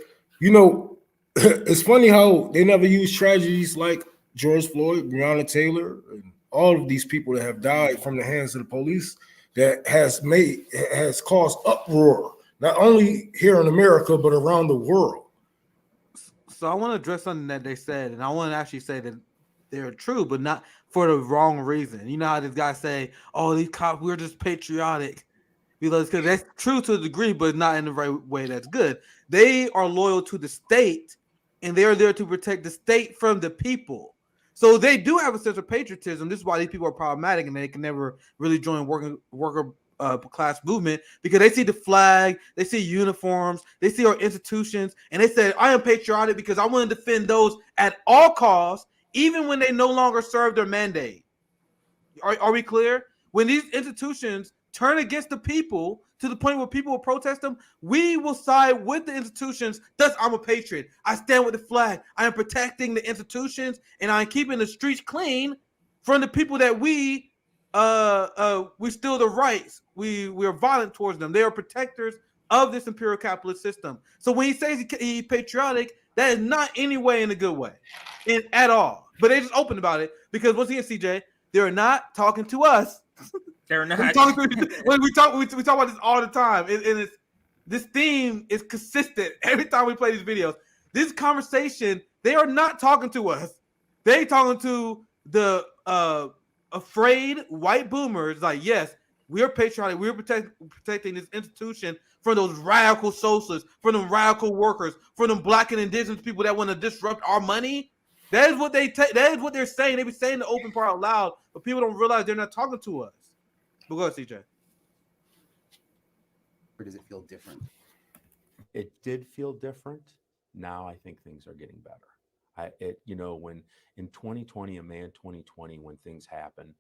Speaker 4: it's funny how they never use tragedies like George Floyd, Breonna Taylor, and all of these people that have died from the hands of the police that has caused uproar, not only here in America, but around the world.
Speaker 3: So I want to address something that they said, and I want to actually say that they're true, but not for the wrong reason. You know how these guys say, oh, these cops, we're just patriotic. Because that's true to a degree, but not in the right way that's good. They are loyal to the state, and they're there to protect the state from the people. So they do have a sense of patriotism. This is why these people are problematic, and they can never really join worker class movement, because they see the flag, they see uniforms, they see our institutions, and they say, I am patriotic because I want to defend those at all costs, even when they no longer serve their mandate. Are we clear? When these institutions turn against the people to the point where people will protest them, we will side with the institutions. Thus, I'm a patriot. I stand with the flag. I am protecting the institutions, and I'm keeping the streets clean from the people that we steal the rights. We are violent towards them. They are protectors of this imperial capitalist system. So when he says he's patriotic, that is not any way in a good way, at all. But they just open about it because once again, CJ, they're not talking to us.
Speaker 2: They're not.
Speaker 3: we talk about this all the time, and this theme is consistent every time we play these videos. This conversation, they are not talking to us. They talking to the afraid white boomers. Like, yes, we are patriotic. We're protecting this institution from those radical socialists, from them radical workers, from them black and indigenous people that want to disrupt our money. That is what that is what they're saying. They be saying the open part out loud, but people don't realize they're not talking to us. But go ahead, CJ.
Speaker 1: Or does it feel different?
Speaker 5: It did feel different. Now I think things are getting better. When in 2020, a man 2020, when things happened,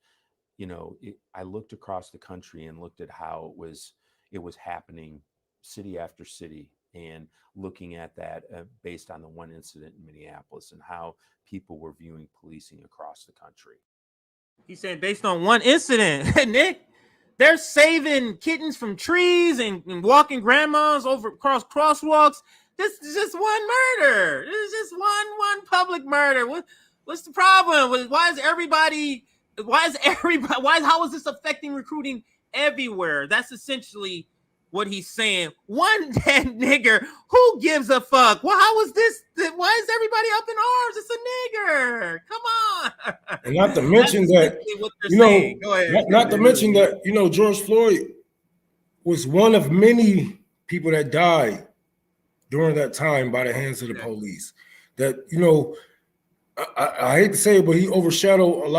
Speaker 5: I looked across the country and looked at how it was happening city after city, and looking at that based on the one incident in Minneapolis and how people were viewing policing across the country.
Speaker 2: He's saying based on one incident, Nick, they're saving kittens from trees and walking grandmas across crosswalks. This is just one murder. This is just one public murder. What's the problem? How is this affecting recruiting everywhere? That's essentially what he's saying. One dead nigger. Who gives a fuck? Well, how is this? Why is everybody up in arms? It's a nigger. Come on.
Speaker 4: And not to mention that, not to mention that, George Floyd was one of many people that died during that time by the hands of the police. That, I hate to say it, but he overshadowed a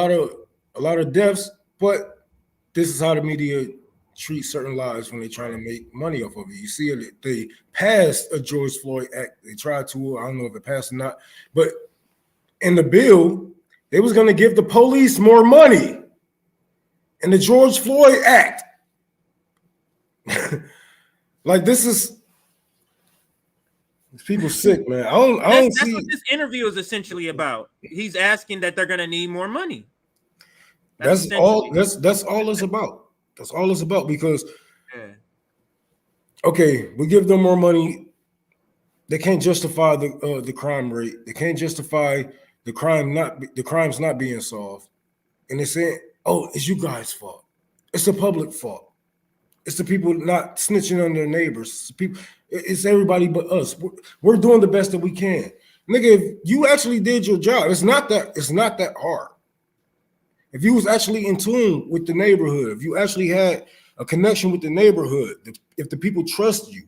Speaker 4: lot of deaths. But this is how the media treat certain lives when they're trying to make money off of it. You see it, they passed a George Floyd Act. They tried to, I don't know if it passed or not, but in the bill, they was going to give the police more money in the George Floyd Act. Like, this is people sick, man.
Speaker 2: That's what this interview is essentially about. He's asking that they're going to need more money.
Speaker 4: That's all it's about. That's all it's about, because okay, we give them more money. They can't justify the crime rate. They can't justify the crimes not being solved. And they're saying, oh, it's you guys' fault. It's the public fault. It's the people not snitching on their neighbors. It's everybody but us. We're doing the best that we can. Nigga, if you actually did your job, it's not that hard. If you was actually in tune with the neighborhood, if you actually had a connection with the neighborhood, if the people trust you,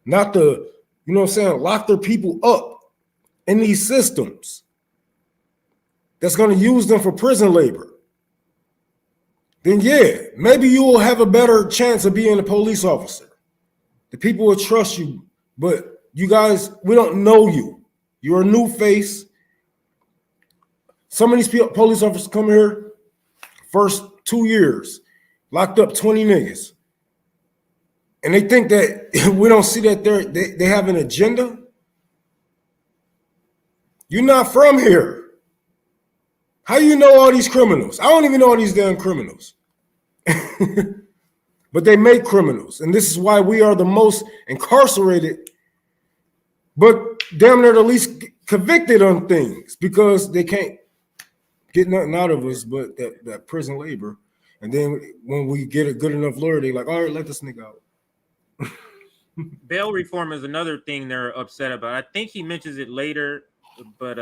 Speaker 4: not the, you know what I'm saying, lock their people up in these systems that's going to use them for prison labor, then yeah, maybe you will have a better chance of being a police officer. The people will trust you, but you guys, we don't know you. You're a new face. Some of these police officers come here, first 2 years, locked up 20 niggas. And they think that we don't see that they have an agenda. You're not from here. How you know all these criminals? I don't even know all these damn criminals. But they make criminals. And this is why we are the most incarcerated, but damn near the least convicted on things, because they can't get nothing out of us but that prison labor. And then when we get a good enough lawyer, they like, all right, let this nigga out.
Speaker 2: Bail reform is another thing they're upset about. I think he mentions it later, but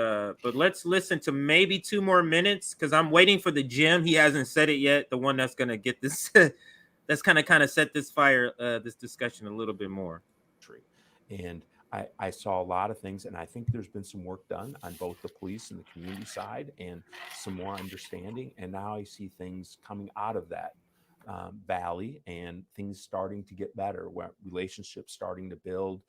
Speaker 2: let's listen to maybe 2 more minutes, because I'm waiting for the gem. He hasn't said it yet. The one that's gonna get this, that's kind of set this fire, this discussion a little bit more.
Speaker 5: And I saw a lot of things, and I think there's been some work done on both the police and the community side, and some more understanding. And now I see things coming out of that valley, and things starting to get better, where relationships starting to build,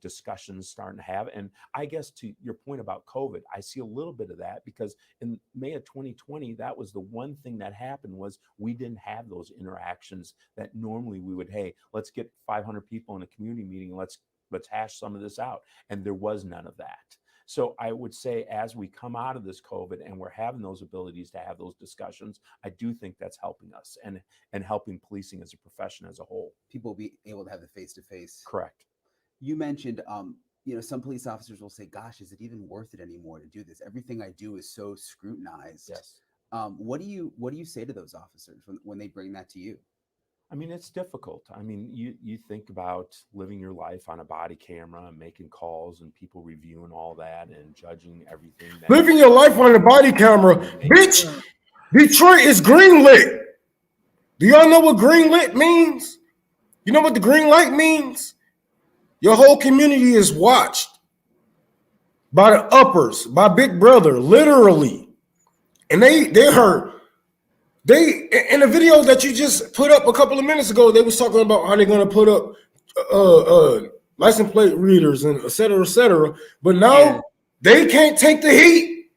Speaker 5: discussions starting to have. And I guess to your point about COVID, I see a little bit of that, because in May of 2020, that was the one thing that happened, was we didn't have those interactions that normally we would, hey, let's get 500 people in a community meeting, let's hash some of this out. And there was none of that. So I would say, as we come out of this COVID and we're having those abilities to have those discussions, I do think that's helping us and helping policing as a profession as a whole.
Speaker 1: People will be able to have the face-to-face.
Speaker 5: Correct.
Speaker 1: You mentioned, some police officers will say, gosh, is it even worth it anymore to do this? Everything I do is so scrutinized.
Speaker 5: Yes.
Speaker 1: What do you say to those officers when they bring that to you?
Speaker 5: I mean, it's difficult. I mean, you think about living your life on a body camera and making calls and people reviewing all that and judging everything.
Speaker 4: Living your life on the body camera. Bitch, Detroit is green lit. Do y'all know what green lit means? You know what the green light means? Your whole community is watched by the uppers, by Big Brother, literally. And they heard. They, in the video that you just put up a couple of minutes ago, they was talking about how they're going to put up license plate readers and et cetera, et cetera. But now they can't take the heat.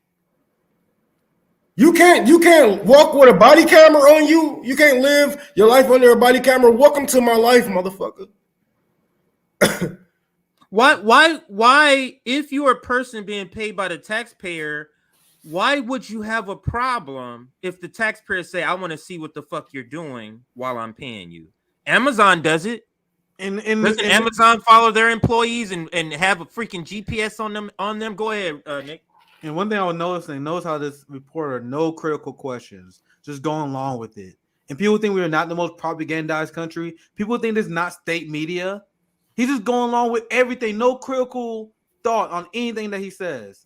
Speaker 4: You can't walk with a body camera on you. You can't live your life under a body camera. Welcome to my life, motherfucker.
Speaker 2: Why, if you're a person being paid by the taxpayer, why would you have a problem if the taxpayers say, I want to see what the fuck you're doing while I'm paying you? Amazon does it. Doesn't Amazon follow their employees and have a freaking GPS on them? Go ahead, Nick.
Speaker 3: And one thing I would notice, and notice how this reporter, no critical questions, just going along with it. And people think we are not the most propagandized country. People think this is not state media. He's just going along with everything, no critical thought on anything that he says.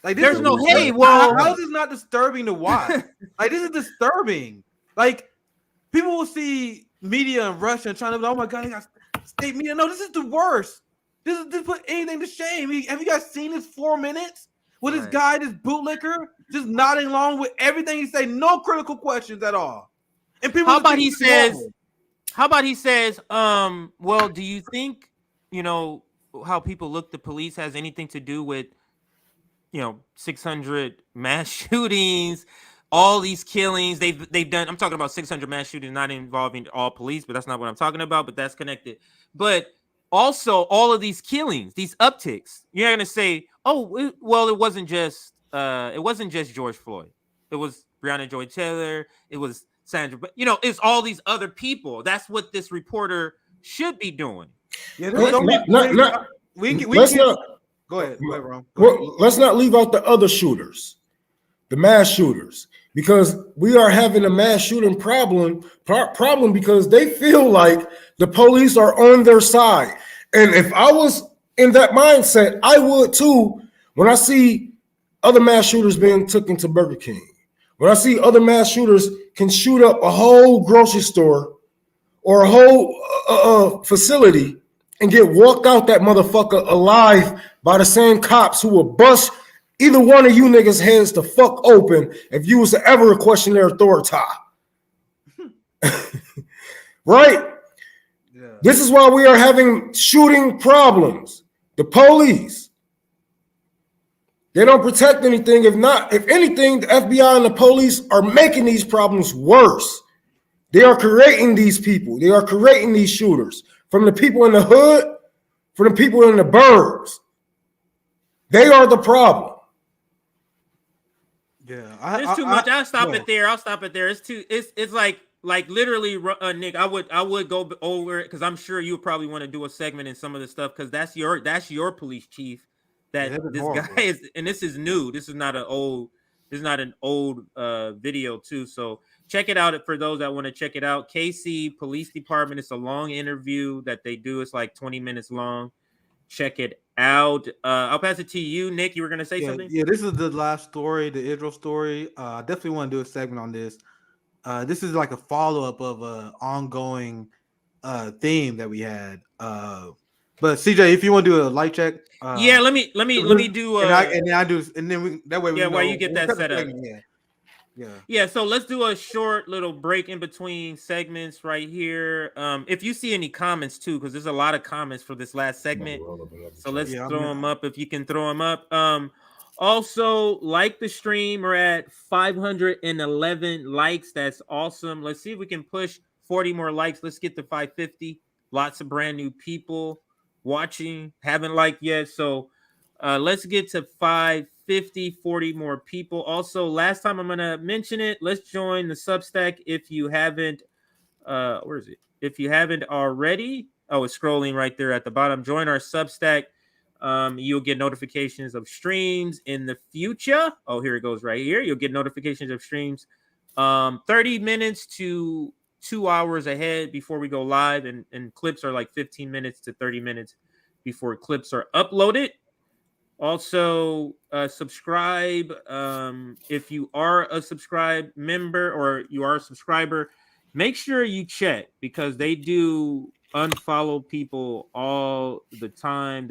Speaker 3: Like, this
Speaker 2: there's
Speaker 3: is,
Speaker 2: no hey, well,
Speaker 3: how is this not disturbing to watch? Like, this is disturbing. Like, people will see media in Russia and trying to be, oh my god, they got state media. No, this is the worst. This put anything to shame. Have you guys seen this 4 minutes with this guy, this bootlicker, just nodding along with everything he say, no critical questions at all? And people,
Speaker 2: how about he says, How about he says, well, do you think, how people look the police has anything to do with, 600 mass shootings, all these killings they've done? I'm talking about 600 mass shootings, not involving all police, but that's not what I'm talking about, but that's connected. But also all of these killings, these upticks, you're going to say, oh, well, it wasn't just George Floyd. It was Breonna Joy Taylor. It was Sandra, but it's all these other people. That's what this reporter should be doing.
Speaker 3: Yeah,
Speaker 4: Let's not.
Speaker 3: Go ahead, Ron.
Speaker 4: Well, let's not leave out the other shooters, the mass shooters, because we are having a mass shooting problem because they feel like the police are on their side. And if I was in that mindset, I would too. When I see other mass shooters being taken to Burger King, when I see other mass shooters can shoot up a whole grocery store or a whole facility and get walked out that motherfucker alive by the same cops who will bust either one of you niggas' heads the fuck open if you was to ever question their authority. Right? Yeah. This is why we are having shooting problems. The police. They don't protect anything. If anything, the FBI and the police are making these problems worse. They are creating these people. They are creating these shooters. From the people in the hood, from the people in the burbs. They are the problem.
Speaker 3: Yeah.
Speaker 2: There's too much. I'll stop it there. It's too, it's like literally, Nick, I would go over it because I'm sure you probably want to do a segment in some of the stuff because that's your police chief. That this guy is, and this is new. This is not an old video too. So check it out for those that want to check it out. KC Police Department. It's a long interview that they do. It's like 20 minutes long. Check it out. I'll pass it to you, Nick. You were gonna say something?
Speaker 3: Yeah, this is the last story, the Israel story. I definitely want to do a segment on this. This is like a follow-up of an ongoing theme that we had. But CJ, if you want to do a light check,
Speaker 2: let me do.
Speaker 3: And then we that way.
Speaker 2: Yeah, while you get that set up.
Speaker 3: Yeah.
Speaker 2: So let's do a short little break in between segments right here. If you see any comments too, because there's a lot of comments for this last segment. So let's throw them up if you can throw them up. Also, like the stream. We're at 511 likes. That's awesome. Let's see if we can push 40 more likes. Let's get to 550. Lots of brand new people watching, haven't liked yet. So let's get to 550, 40 more people. Also, last time I'm going to mention it, let's join the Substack if you haven't. Where is it? If you haven't already. Oh, it's scrolling right there at the bottom. Join our Substack. You'll get notifications of streams in the future. Oh, here it goes right here. You'll get notifications of streams 30 minutes to 2 hours ahead before we go live, and clips are like 15 minutes to 30 minutes before clips are uploaded. Also, subscribe if you are a subscribe member or you are a subscriber. Make sure you check because they do unfollow people all the time.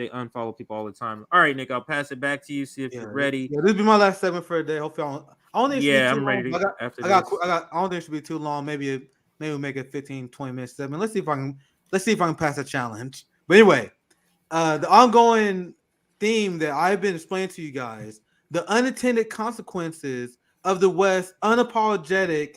Speaker 2: All right, Nick, I'll pass it back to you. See if you're ready.
Speaker 3: Yeah, this will be my last segment for the day. Hopefully, I don't think
Speaker 2: I'm ready.
Speaker 3: I don't think it should be too long. Maybe we'll make it 15, 20 minutes segment. Let's see if I can pass a challenge. But anyway, the ongoing theme that I've been explaining to you guys, the unintended consequences of the West's unapologetic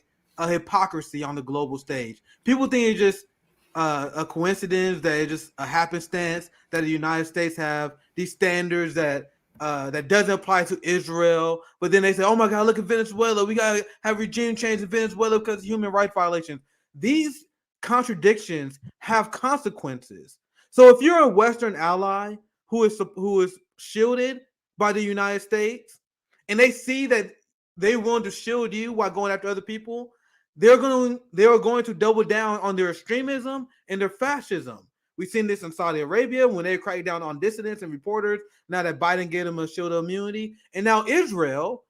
Speaker 3: hypocrisy on the global stage. People think it's just a coincidence, that it's just a happenstance that the United States have these standards that doesn't apply to Israel. But then they say, oh my God, look at Venezuela. We got to have regime change in Venezuela because of human rights violations. These contradictions have consequences. So if you're a Western ally who is shielded by the United States, and they see that they want to shield you while going after other people, they are going to double down on their extremism and their fascism. We've seen this in Saudi Arabia when they cracked down on dissidents and reporters. Now that Biden gave them a shield of immunity, and now Israel,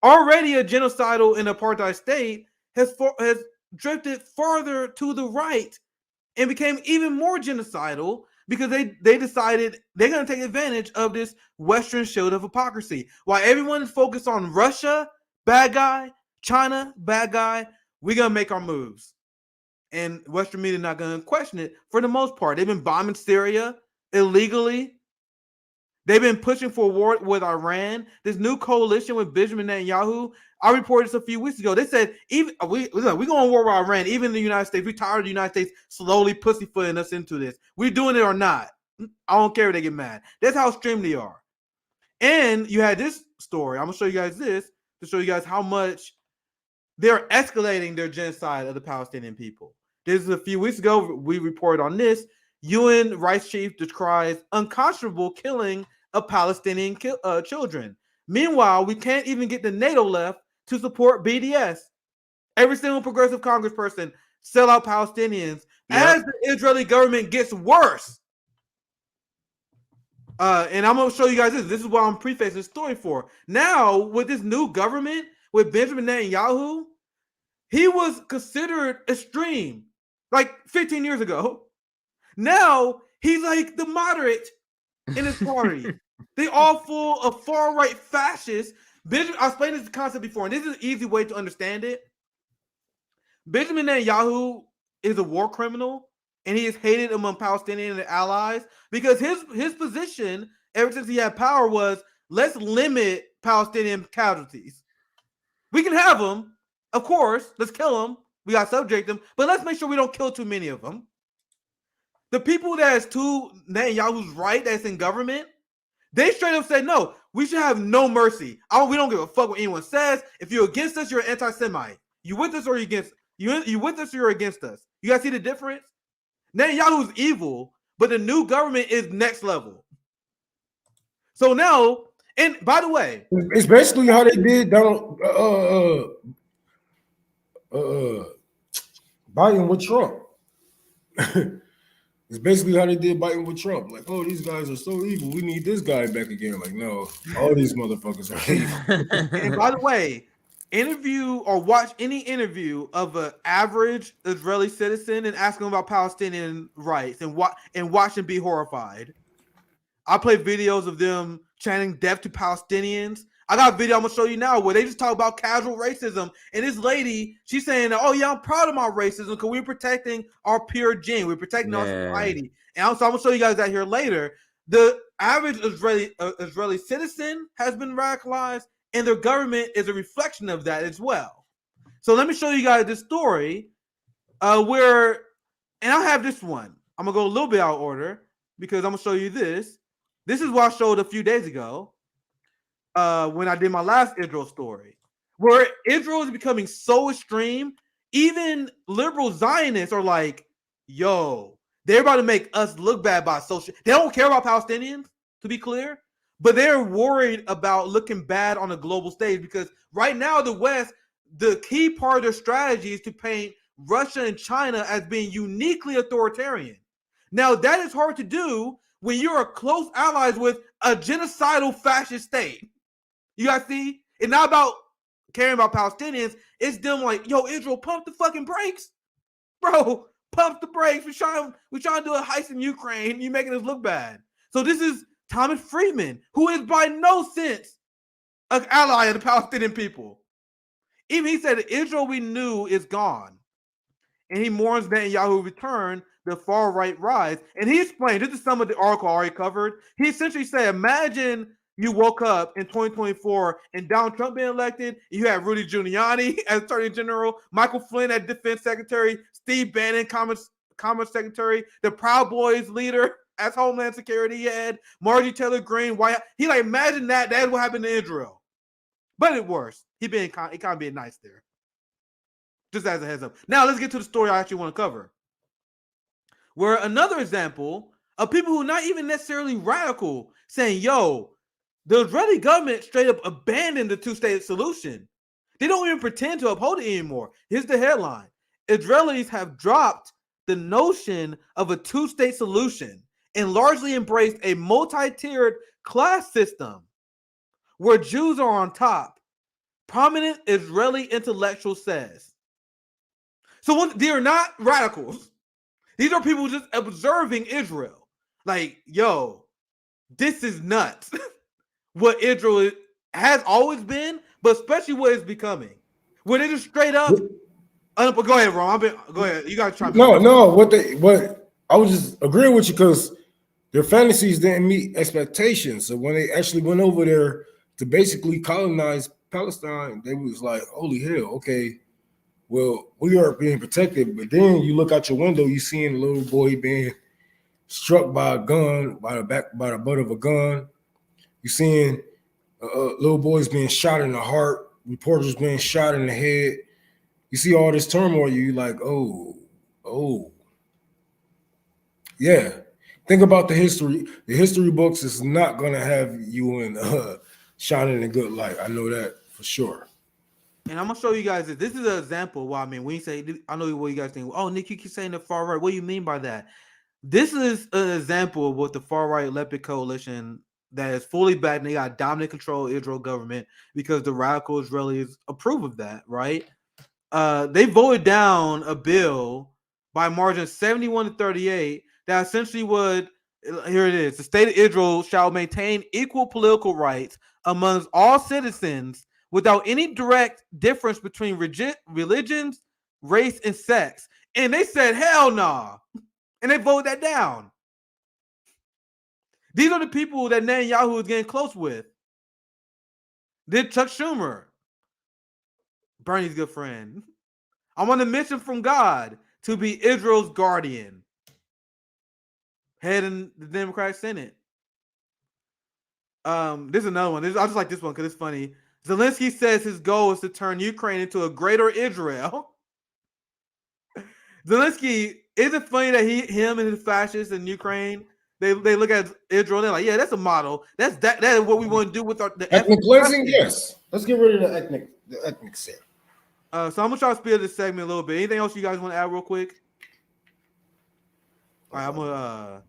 Speaker 3: already a genocidal and apartheid state, has drifted further to the right and became even more genocidal because they decided they're going to take advantage of this Western shield of hypocrisy. While everyone is focused on Russia, bad guy, China, bad guy, we're going to make our moves. and Western media not going to question it for the most part. They've been bombing Syria illegally. They've been pushing for war with Iran. This new coalition with Benjamin Netanyahu. I reported this a few weeks ago. They said even we going to war with Iran. Even in the United States, we tired of the United States slowly pussyfooting us into this. We doing it or not? I don't care if they get mad. That's how extreme they are. And you had this story. I'm gonna show you guys this to show you guys how much they're escalating their genocide of the Palestinian people. This is a few weeks ago. We reported on this. UN rights chief decries unconscionable killing of Palestinian children. Meanwhile, we can't even get the NATO left to support BDS. Every single progressive congressperson sell out Palestinians as the Israeli government gets worse. And I'm going to show you guys this. This is what I'm prefacing the story for. Now, with this new government, with Benjamin Netanyahu, he was considered extreme like 15 years ago. Now, he's like the moderate in his party. They all full of far-right fascists. I explained this concept before, and this is an easy way to understand it. Benjamin Netanyahu is a war criminal, and he is hated among Palestinians and allies because his position ever since he had power was, let's limit Palestinian casualties. We can have them, of course. Let's kill them. We got to subject them, but let's make sure we don't kill too many of them. The people that is to Netanyahu's right, that's in government, they straight up said, no, we should have no mercy. We don't give a fuck what anyone says. If you're against us, you're an anti-Semite. You with us or you against? You with us or you're against us? You guys see the difference? Netanyahu's evil, but the new government is next level. So now, and by the way,
Speaker 4: it's basically how they did Donald Biden with Trump. It's basically how they did Biden with Trump. Like, oh, these guys are so evil. We need this guy back again. Like, no, all these motherfuckers are evil.
Speaker 3: And by the way, interview or watch any interview of an average Israeli citizen and ask them about Palestinian rights and watch them be horrified. I play videos of them chanting death to Palestinians. I got a video I'm gonna show you now where they just talk about casual racism. And this lady, she's saying, oh yeah, I'm proud of my racism because we're protecting our pure gene. We're protecting our society. And also I'm gonna show you guys that here later. The average Israeli citizen has been radicalized, and their government is a reflection of that as well. So let me show you guys this story where, and I have this one. I'm gonna go a little bit out of order because I'm gonna show you this. This is what I showed a few days ago when I did my last Israel story, where Israel is becoming so extreme. Even liberal Zionists are like, yo, they're about to make us look bad by social. They don't care about Palestinians, to be clear, but they're worried about looking bad on a global stage because right now the West, the key part of their strategy is to paint Russia and China as being uniquely authoritarian. Now, that is hard to do when you're close allies with a genocidal fascist state. You guys see? It's not about caring about Palestinians. It's them like, yo, Israel, pump the fucking brakes. Bro, pump the brakes. We're trying to do a heist in Ukraine. You're making us look bad. So this is Thomas Friedman, who is by no sense an ally of the Palestinian people. Even he said, Israel we knew is gone. And he mourns Netanyahu's return, the far right rise. And he explained, this is some of the article I already covered. He essentially said, imagine you woke up in 2024 and Donald Trump being elected. You had Rudy Giuliani as Attorney General, Michael Flynn as Defense Secretary, Steve Bannon, Commerce Secretary, the Proud Boys leader as Homeland Security head, Marjorie Taylor Greene, White. He like, imagine that. That's what happened to Israel. But it worse. He kind of being nice there. Just as a heads up. Now let's get to the story I actually want to cover. Where another example of people who are not even necessarily radical saying, yo, the Israeli government straight up abandoned the two-state solution. They don't even pretend to uphold it anymore. Here's the headline. Israelis have dropped the notion of a two-state solution and largely embraced a multi-tiered class system where Jews are on top, prominent Israeli intellectual says. So they are not radicals. These are people just observing Israel. Like, yo, this is nuts. What Israel has always been, but especially what it's becoming. Where they just straight up But go ahead, Ron. Go ahead. You got to try.
Speaker 4: No. What I was just agreeing with you because their fantasies didn't meet expectations. So when they actually went over there to basically colonize Palestine, they was like, "Holy hell, okay, well, we are being protected." But then you look out your window, you seeing a little boy being struck by a gun, by the butt of a gun. You seeing little boys being shot in the heart, reporters being shot in the head. You see all this turmoil, you like, oh, yeah. Think about the history. The history books is not gonna have you in shining in a good light. I know that for sure.
Speaker 3: And I'm gonna show you guys this is an example. Why I mean, when you say, I know what you guys think. Oh, Nick, you keep saying the far right. What do you mean by that? This is an example of what the far right leftist coalition that is fully backed. They got dominant control of Israel government because the radical Israelis approve of that, right? They voted down a bill by a margin of 71 to 38 that essentially would, here it is, the state of Israel shall maintain equal political rights amongst all citizens without any direct difference between religions, race, and sex. And they said, hell nah. And they voted that down. These are the people that Netanyahu is getting close with. Then Chuck Schumer, Bernie's good friend. I'm on a mission from God to be Israel's guardian. Head in the Democratic Senate. This is another one. I just like this one because it's funny. Zelensky says his goal is to turn Ukraine into a greater Israel. Zelensky, is it funny that him and his fascists in Ukraine, they look at Israel and they're like, yeah, that's a model. That is what we want to do with the
Speaker 4: ethnic cleansing. Yes, let's get rid of the ethnic sin.
Speaker 3: So I'm gonna try to speed this segment a little bit. Anything else you guys want to add real quick? All right, I'm gonna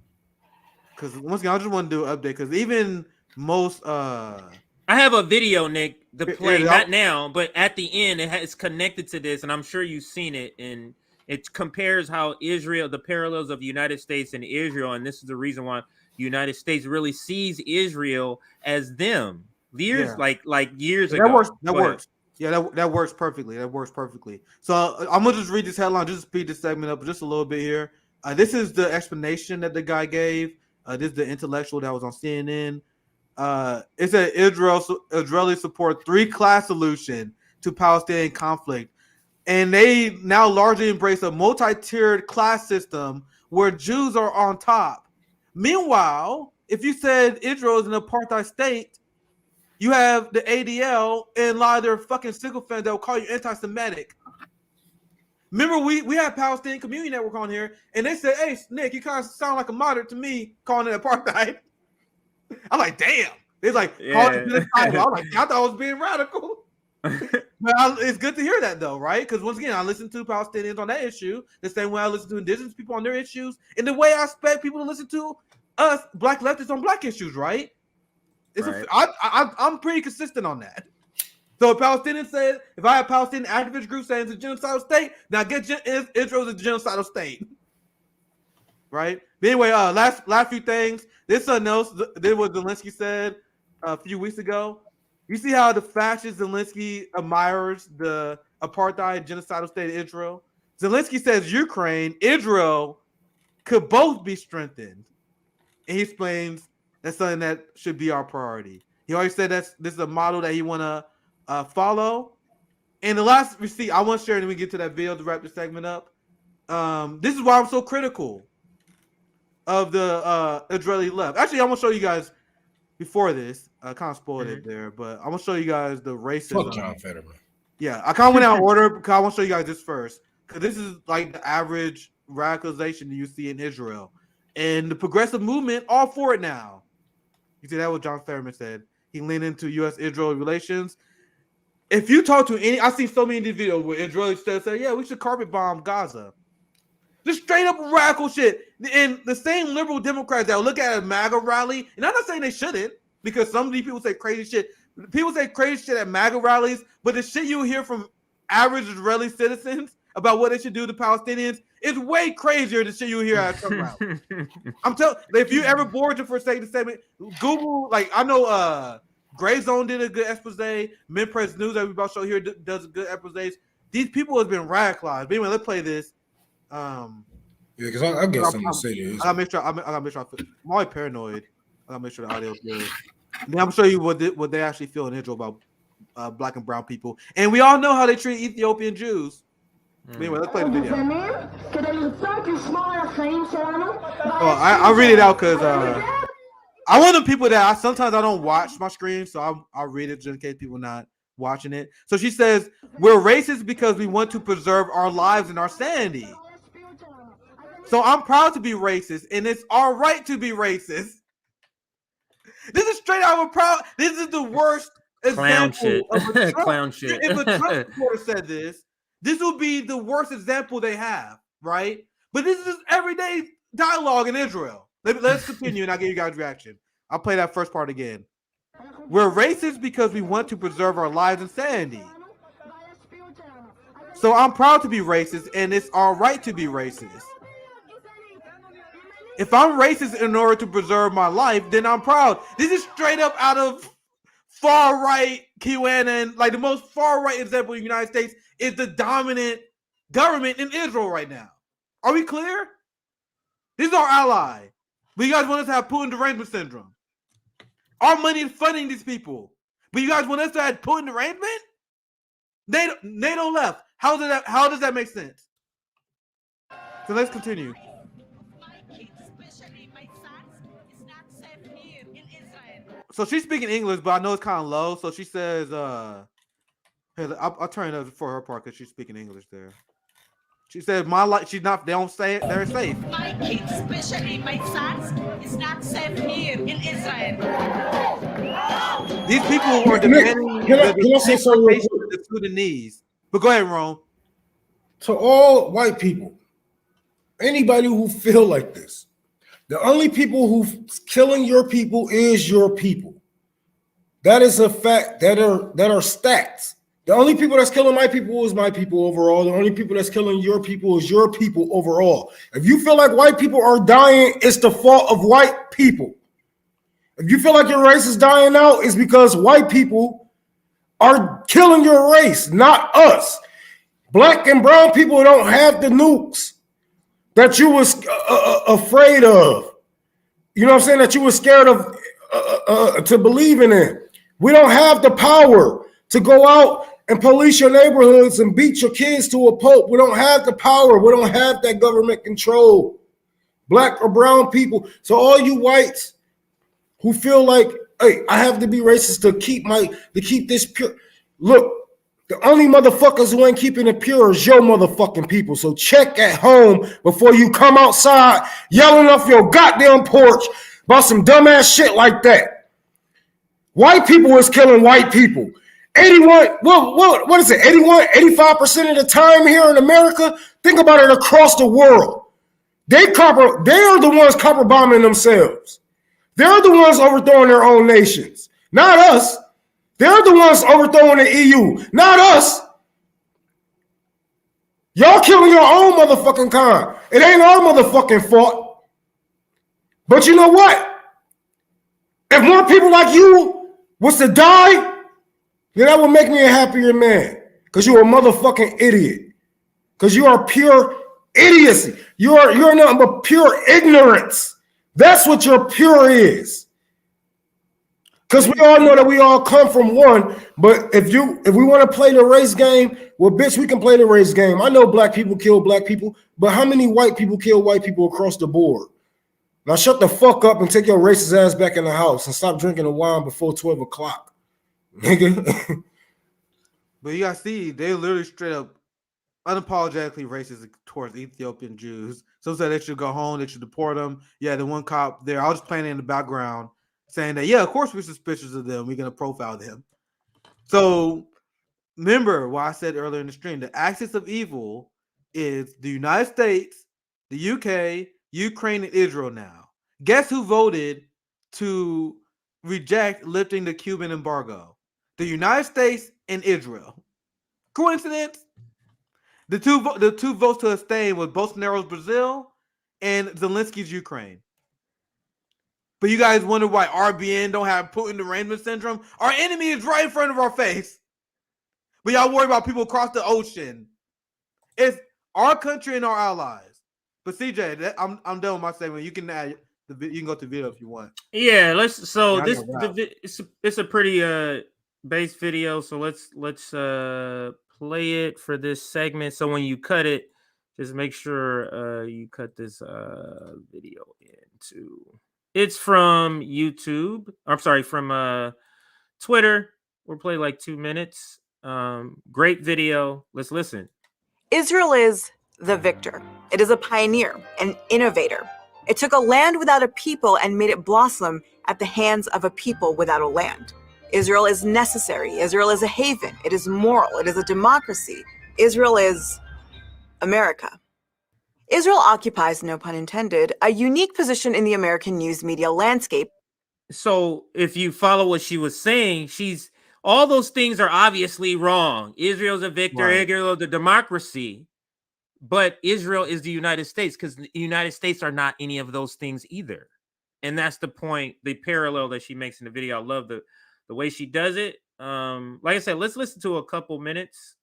Speaker 3: because once again I just want to do an update because even most
Speaker 2: I have a video, Nick, to play not now, but at the end it's connected to this, and I'm sure you've seen it, and it compares how Israel, the parallels of the United States and Israel, and this is the reason why the United States really sees Israel as them. Years like years ago.
Speaker 3: That works. Yeah, that works perfectly. That works perfectly. So I'm gonna just read this headline, just speed this segment up just a little bit here. This is the explanation that the guy gave. This is the intellectual that was on CNN. It said Israeli support 3-class solution to Palestinian conflict, and they now largely embrace a multi-tiered class system where Jews are on top. Meanwhile, if you said Israel is an apartheid state, you have the ADL and a lot of their fucking sycophants that will call you anti-Semitic. Remember, we had Palestinian Community Network on here, and they said, hey, Nick, you kind of sound like a moderate to me calling it apartheid. I'm like, damn. They're like, call it genocidal. I'm like, I thought I was being radical. But it's good to hear that, though, right? Because once again, I listen to Palestinians on that issue the same way I listen to indigenous people on their issues, and the way I expect people to listen to us, black leftists, on black issues, right? Right. I'm pretty consistent on that. So if Palestinians said, if I have Palestinian activist group saying it's a genocidal state, now get Israel's a genocidal state, right? But anyway, last few things. This is something else. This is what Zelensky said a few weeks ago. You see how the fascist Zelensky admires the apartheid genocidal state of Israel? Zelensky says Ukraine, Israel could both be strengthened, and he explains that's something that should be our priority. He always said this is a model that he want to follow. And the last receipt I want to share, and then we get to that video to wrap the segment up. This is why I'm so critical of the Israeli left. Actually, I'm going to show you guys before this. I kind of spoiled it there, but I'm going to show you guys the racism.
Speaker 4: Fuck John Fetterman.
Speaker 3: Yeah, I kind of went out of order because I want to show you guys this first. Because this is like the average radicalization that you see in Israel. And the progressive movement, all for it now. You see that what John Fetterman said. He leaned into U.S.-Israel relations. If you talk to any, I've seen so many of these videos where Israelis say, yeah, we should carpet bomb Gaza. Just straight up radical shit. And the same liberal Democrats that will look at a MAGA rally, and I'm not saying they shouldn't, because some of these people say crazy shit. People say crazy shit at MAGA rallies, but the shit you hear from average Israeli citizens about what they should do to Palestinians is way crazier than shit you hear at Trump rally. I'm telling you, if you ever bored you for a second segment, Google, like I know Gray Zone did a good expose, Men Press News that we about to show here does a good expose. these people have been radicalized. But anyway, let's play this.
Speaker 4: Yeah, because I guess something to say this.
Speaker 3: I gotta make sure. I gotta make sure. I'm always paranoid. I gotta make sure the audio is good. Then I'm show you what they actually feel in Israel about black and brown people, and we all know how they treat Ethiopian Jews. But anyway, let's play the video. Oh, I read it out because I want the people that sometimes I don't watch my screen, so I'll read it just in case people not watching it. So she says, "We're racist because we want to preserve our lives and our sanity." So I'm proud to be racist, and it's all right to be racist. This is straight out of proud. This is the worst
Speaker 2: Clown
Speaker 3: example
Speaker 2: shit.
Speaker 3: of a Trump.
Speaker 2: Clown shit.
Speaker 3: If a Trump supporter said this would be the worst example they have, right? But this is just everyday dialogue in Israel. Let's continue, and I'll give you guys reaction. I'll play that first part again. We're racist because we want to preserve our lives and sanity. So I'm proud to be racist, and it's all right to be racist. If I'm racist in order to preserve my life, then I'm proud. This is straight up out of far right QAnon. Like the most far right example in the United States is the dominant government in Israel right now. Are we clear? This is our ally. But you guys want us to have Putin derangement syndrome. Our money is funding these people. But you guys want us to have Putin derangement? NATO left. How does that make sense? So let's continue. So she's speaking English, but I know it's kind of low. So she says, hey, I'll turn it up for her part because she's speaking English there. She says, my life, she's not, they don't say it, they're safe.
Speaker 6: My kids, especially my sons, is not safe here in Israel.
Speaker 3: These people are demanding the Sudanese. But go ahead, Ron.
Speaker 4: To all white people, anybody who feel like this, the only people who's killing your people is your people. That is a fact. That are stats. The only people that's killing my people is my people overall. The only people that's killing your people is your people overall. If you feel like white people are dying, it's the fault of white people. If you feel like your race is dying out, it's because white people are killing your race, not us. Black and brown people don't have the nukes that you was afraid of. You know what I'm saying? That you were scared of to believe in it. We don't have the power to go out and police your neighborhoods and beat your kids to a pulp. We don't have the power. We don't have that government control. Black or brown people. So all you whites who feel like, hey, I have to be racist to keep this pure. Look, the only motherfuckers who ain't keeping it pure is your motherfucking people. So check at home before you come outside yelling off your goddamn porch about some dumbass shit like that. White people is killing white people. 81, what is it? 85% of the time here in America, think about it across the world. They are the ones copper bombing themselves. They're the ones overthrowing their own nations, not us. They're the ones overthrowing the EU, not us. Y'all killing your own motherfucking kind. It ain't our motherfucking fault. But you know what? If more people like you was to die, then that would make me a happier man. Because you're a motherfucking idiot. Because you are pure idiocy. You're nothing but pure ignorance. That's what your pure is. Because we all know that we all come from one, but if we want to play the race game, well, bitch, we can play the race game. I know black people kill black people, but how many white people kill white people across the board? Now shut the fuck up and take your racist ass back in the house and stop drinking the wine before 12 o'clock, nigga.
Speaker 3: But you guys see, they literally straight up unapologetically racist towards Ethiopian Jews. Some said they should go home, they should deport them. Yeah, the one cop there, I was just playing in the background, saying that, yeah, of course we're suspicious of them. We're going to profile them. So remember what I said earlier in the stream. The axis of evil is the United States, the UK, Ukraine, and Israel now. Guess who voted to reject lifting the Cuban embargo? The United States and Israel. Coincidence? The two votes to abstain was Bolsonaro's Brazil and Zelensky's Ukraine. But you guys wonder why RBN don't have Putin derangement syndrome? Our enemy is right in front of our face. but y'all worry about people across the ocean. It's our country and our allies. But CJ, I'm done with my segment. You can add you can go to video if you want.
Speaker 2: Yeah, let's. So
Speaker 3: Yeah,
Speaker 2: it's a pretty base video. So let's play it for this segment. So when you cut it, just make sure you cut this video into. It's from YouTube. I'm sorry, from Twitter. We'll play like 2 minutes. Great video. Let's listen.
Speaker 10: Israel is the victor. It is a pioneer, an innovator. It took a land without a people and made it blossom at the hands of a people without a land. Israel is necessary. Israel is a haven. It is moral. It is a democracy. Israel is America. Israel occupies, no pun intended, a unique position in the American news media landscape.
Speaker 2: So if you follow what she was saying, all those things are obviously wrong. Israel's a victor,
Speaker 3: Right.
Speaker 2: Israel is a democracy, but Israel is the United States because the United States are not any of those things either. And that's the point, the parallel that she makes in the video. I love the way she does it. Like I said, let's listen to a couple minutes.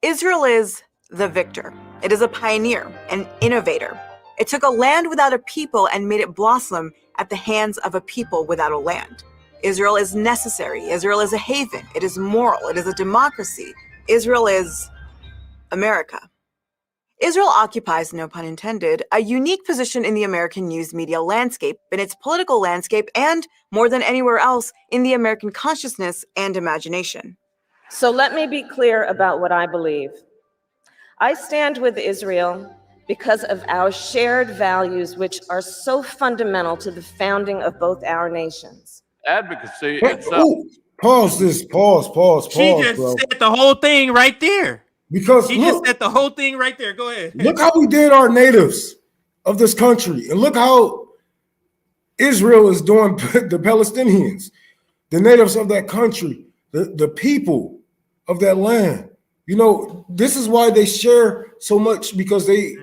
Speaker 10: Israel is the victor. It is a pioneer, an innovator. It took a land without a people and made it blossom at the hands of a people without a land. Israel is necessary. Israel is a haven. It is moral. It is a democracy. Israel is America. Israel occupies, no pun intended, a unique position in the American news media landscape, in its political landscape, and, more than anywhere else, in the American consciousness and imagination.
Speaker 11: So let me be clear about what I believe. I stand with Israel because of our shared values, which are so fundamental to the founding of both our nations.
Speaker 20: Advocacy
Speaker 4: itself. Pause this. Pause,
Speaker 2: She just
Speaker 4: bro.
Speaker 2: said the whole thing right there.
Speaker 4: Because
Speaker 2: she
Speaker 4: look,
Speaker 2: just said the whole thing right there. Go ahead.
Speaker 4: Look how we did our natives of this country, and look how Israel is doing the Palestinians, the natives of that country, the people of that land. You know, this is why they share so much, because this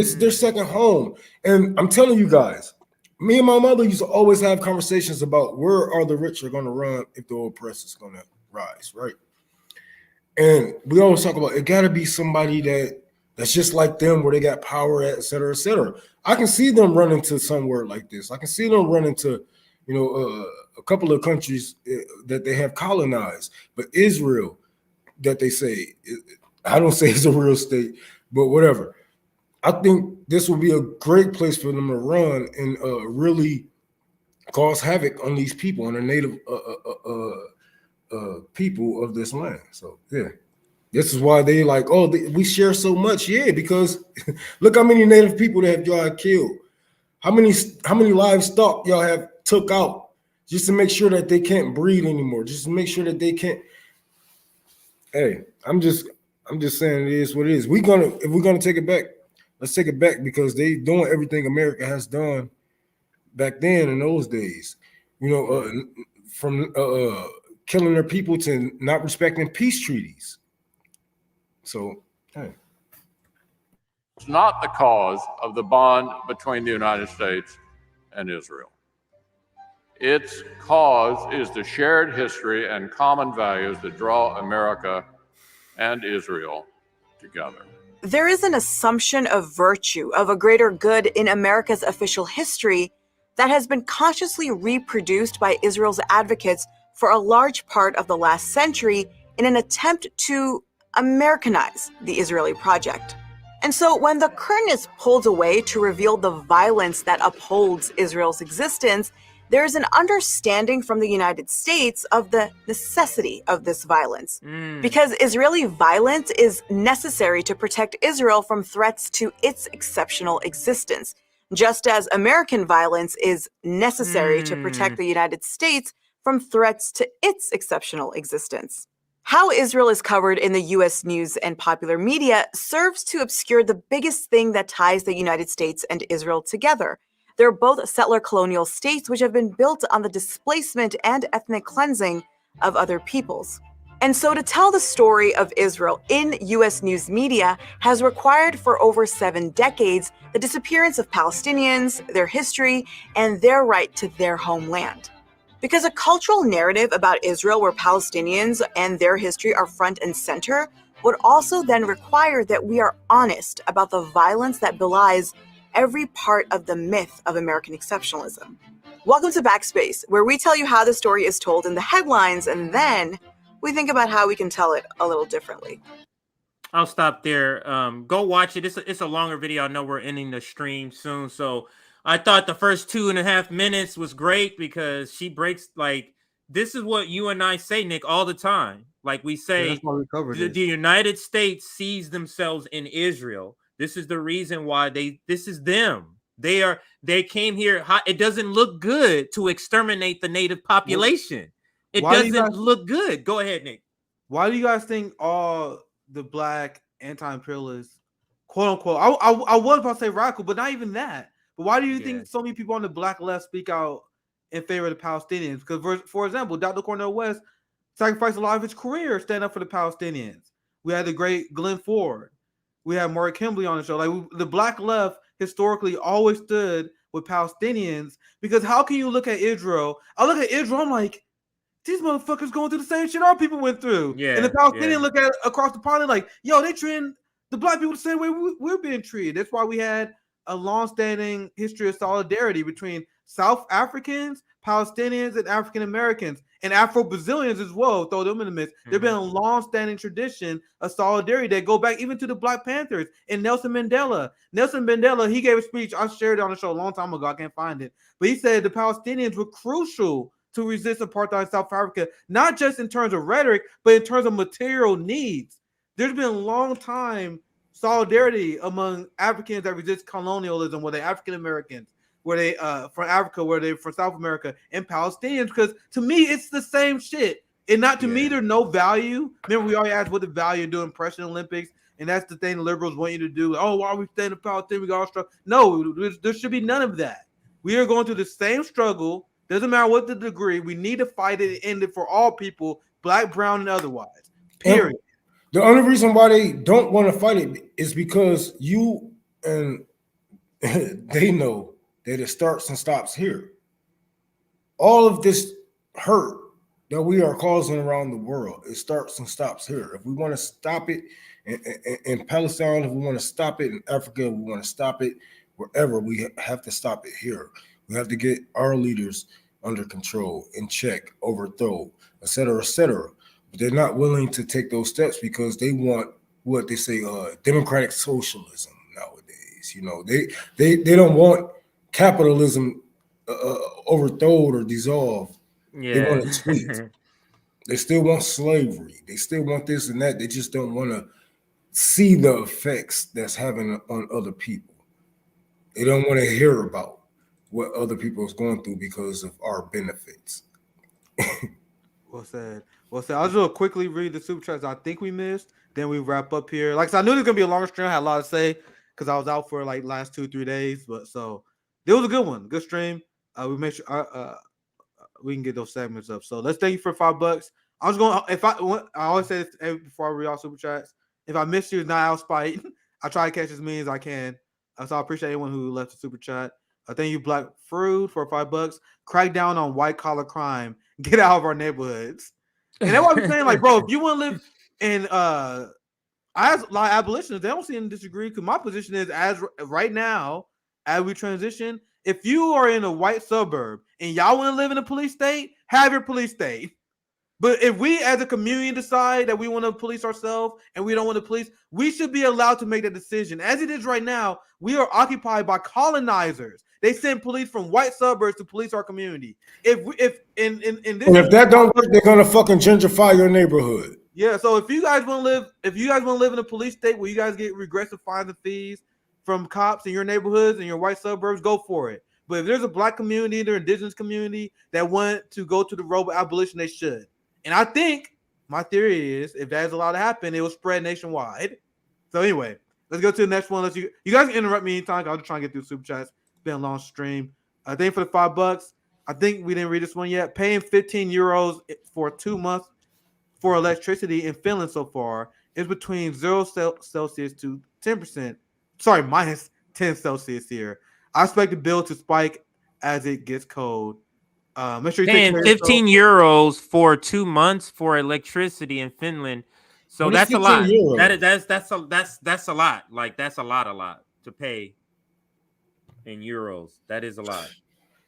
Speaker 4: is their second home. And I'm telling you guys, me and my mother used to always have conversations about where are the rich are going to run if the oppressed is going to rise, right? And we always talk about it got to be somebody that's just like them, where they got power at, et cetera, et cetera. I can see them running to somewhere like this. I can see them running to, a couple of countries that they have colonized. But Israel, that they say, I don't say it's a real state, but whatever. I think this will be a great place for them to run and really cause havoc on these people, on the native people of this land. So yeah, this is why they like, we share so much. Yeah, because look how many native people that y'all have killed. How many livestock y'all have took out just to make sure that they can't breed anymore, just to make sure that they can't. Hey, I'm just saying it is what it is. If we're gonna take it back, let's take it back, because they doing everything America has done back then in those days. From killing their people to not respecting peace treaties. So, hey.
Speaker 20: It's not the cause of the bond between the United States and Israel. Its cause is the shared history and common values that draw America and Israel together.
Speaker 10: There is an assumption of virtue, of a greater good in America's official history that has been consciously reproduced by Israel's advocates for a large part of the last century in an attempt to Americanize the Israeli project. And so when the curtain is pulled away to reveal the violence that upholds Israel's existence, there is an understanding from the United States of the necessity of this violence. Because Israeli violence is necessary to protect Israel from threats to its exceptional existence, just as American violence is necessary to protect the United States from threats to its exceptional existence. How Israel is covered in the US news and popular media serves to obscure the biggest thing that ties the United States and Israel together. They're both settler colonial states which have been built on the displacement and ethnic cleansing of other peoples. And so to tell the story of Israel in US news media has required for over 7 decades the disappearance of Palestinians, their history, and their right to their homeland. Because a cultural narrative about Israel where Palestinians and their history are front and center would also then require that we are honest about the violence that belies every part of the myth of American exceptionalism. Welcome to Backspace, where we tell you how the story is told in the headlines, and then we think about how we can tell it a little differently.
Speaker 2: I'll stop there. Go watch it. It's a longer video. I know we're ending the stream soon, so I thought the first 2.5 minutes was great because she breaks like this is what you and I say, Nick, all the time. Like we say,
Speaker 3: that's why we covered
Speaker 2: the United States sees themselves in Israel. This is the reason why this is them. They came here. It doesn't look good to exterminate the native population. It doesn't look good. Go ahead, Nick.
Speaker 3: Why do you guys think all the black anti-imperialists, quote unquote, I was about to say radical, but not even that. But why do you think so many people on the black left speak out in favor of the Palestinians? Because, for example, Dr. Cornel West sacrificed a lot of his career standing up for the Palestinians. We had the great Glenn Ford. We had Mark Kimbley on the show. Like the black left historically always stood with Palestinians because how can you look at Israel? I look at Israel, I'm like, these motherfuckers going through the same shit our people went through.
Speaker 2: Yeah,
Speaker 3: and the Palestinians look at across the pond and like, yo, they treating the black people the same way we're being treated. That's why we had a long-standing history of solidarity between South Africans, Palestinians, and African Americans, and Afro-Brazilians as well. Throw them in the mix. There's been a long-standing tradition of solidarity that go back even to the Black Panthers and Nelson Mandela. Nelson Mandela, he gave a speech. I shared it on the show a long time ago. I can't find it. But he said the Palestinians were crucial to resist apartheid in South Africa, not just in terms of rhetoric, but in terms of material needs. There's been a long time solidarity among Africans that resist colonialism, whether they're African Americans, where they from Africa, where they from South America, and Palestinians, because to me it's the same shit. And not to me, there's no value. Remember, we already asked what the value of doing Prussian Olympics, and that's the thing the liberals want you to do. Oh, why are we staying in Palestine? We got all struggle. No, there should be none of that. We are going through the same struggle. Doesn't matter what the degree. We need to fight it and end it for all people, black, brown, and otherwise. Period.
Speaker 4: The only reason why they don't want to fight it is because you and they know that it starts and stops here. All of this hurt that we are causing around the world, it starts and stops here. If we want to stop it in Palestine, if we want to stop it in Africa, if we want to stop it wherever, we have to stop it here. We have to get our leaders under control, in check, overthrow, et cetera, but they're not willing to take those steps because they want what they say, democratic socialism nowadays. You know, they don't want capitalism overthrown or dissolved.
Speaker 2: Yeah.
Speaker 4: They want it tweaked. They still want slavery. They still want this and that. They just don't want to see the effects that's having on other people. They don't want to hear about what other people is going through because of our benefits.
Speaker 3: Well said. Well said. I'll just quickly read the super chats I think we missed. Then we wrap up here. Like I said, I knew this was gonna be a longer stream. I had a lot to say because I was out for like last 2-3 days. But so it was a good one, good stream. We make sure we can get those segments up. So let's thank you for $5. I was going. I always say this before I read all super chats. If I missed you, it's not out spite. I try to catch as many as I can. So I appreciate anyone who left a super chat. Thank you, Black Fruit, for $5. Crack down on white collar crime. Get out of our neighborhoods. And that's what I'm saying. Like, bro, if you want to live in as like abolitionists, they don't see any disagree. Because my position is, as right now, as we transition, if you are in a white suburb and y'all want to live in a police state, have your police state. But if we as a community decide that we want to police ourselves and we don't want to police, we should be allowed to make that decision. As it is right now, we are occupied by colonizers. They send police from white suburbs to police our community. If
Speaker 4: that don't work, they're gonna fucking gentrify your neighborhood.
Speaker 3: Yeah. So if you guys want to live in a police state where you guys get regressive fines and fees from cops in your neighborhoods and your white suburbs, go for it. But if there's a black community, there's an indigenous community that want to go to the road with abolition, they should. And I think my theory is if that's allowed to happen, it will spread nationwide. So anyway, let's go to the next one. You guys can interrupt me anytime. I'll just try and get through super chats. It's been a long stream. I think for the $5, I think we didn't read this one yet. Paying 15 euros for 2 months for electricity in Finland so far is between 0 Celsius to 10%. Sorry, minus 10 Celsius here. I expect the bill to spike as it gets cold. Make sure you
Speaker 2: paying
Speaker 3: take care of
Speaker 2: 15 euros for 2 months for electricity in Finland. So
Speaker 4: What is
Speaker 2: that's a
Speaker 4: 15
Speaker 2: lot.
Speaker 4: euros?
Speaker 2: That's a lot. Like that's a lot to pay in euros. That is a lot.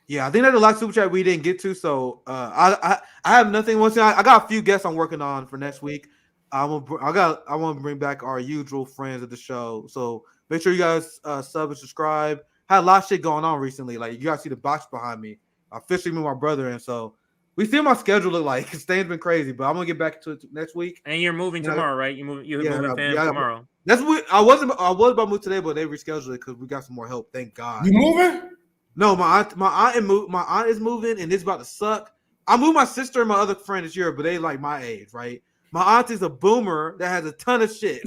Speaker 3: Yeah, I think that's a lot of super chat we didn't get to. So I have nothing. Once I got a few guests I'm working on for next week. I want to bring back our usual friends of the show. So make sure you guys sub and subscribe. Had a lot of shit going on recently. Like you guys see the box behind me. I officially moved my brother in. So we see what my schedule look like. Things been crazy, but I'm gonna get back to it next week.
Speaker 2: And you're moving tomorrow, right? You're moving fam tomorrow.
Speaker 3: That's what I was about to move today, but they rescheduled it because we got some more help. Thank God.
Speaker 4: You moving?
Speaker 3: No, my aunt is moving, and it's about to suck. I moved my sister and my other friend this year, but they like my age, right? My aunt is a boomer that has a ton of shit.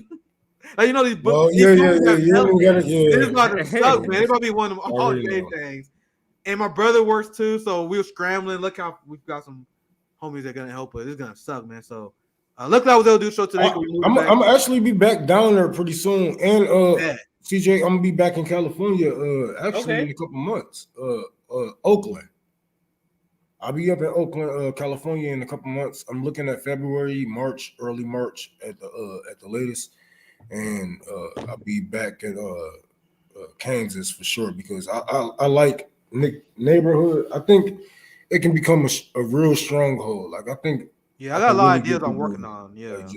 Speaker 3: Like these boomers. It's about to suck, man. It's about to be one of them all day things. And my brother works too, so we were scrambling. Look how we've got some homies that are gonna help us. It's gonna suck, man. So look, I was able to do a show today.
Speaker 4: I'm actually be back down there pretty soon, and CJ, I'm gonna be back in California. Actually, in a couple months. Oakland. I'll be up in Oakland, California, in a couple months. I'm looking at February, March, early March at the latest, and I'll be back at Kansas for sure because I like neighborhood. I think it can become a real stronghold. Like I think.
Speaker 3: Yeah, I got a lot of ideas I'm working on. Yeah,
Speaker 4: like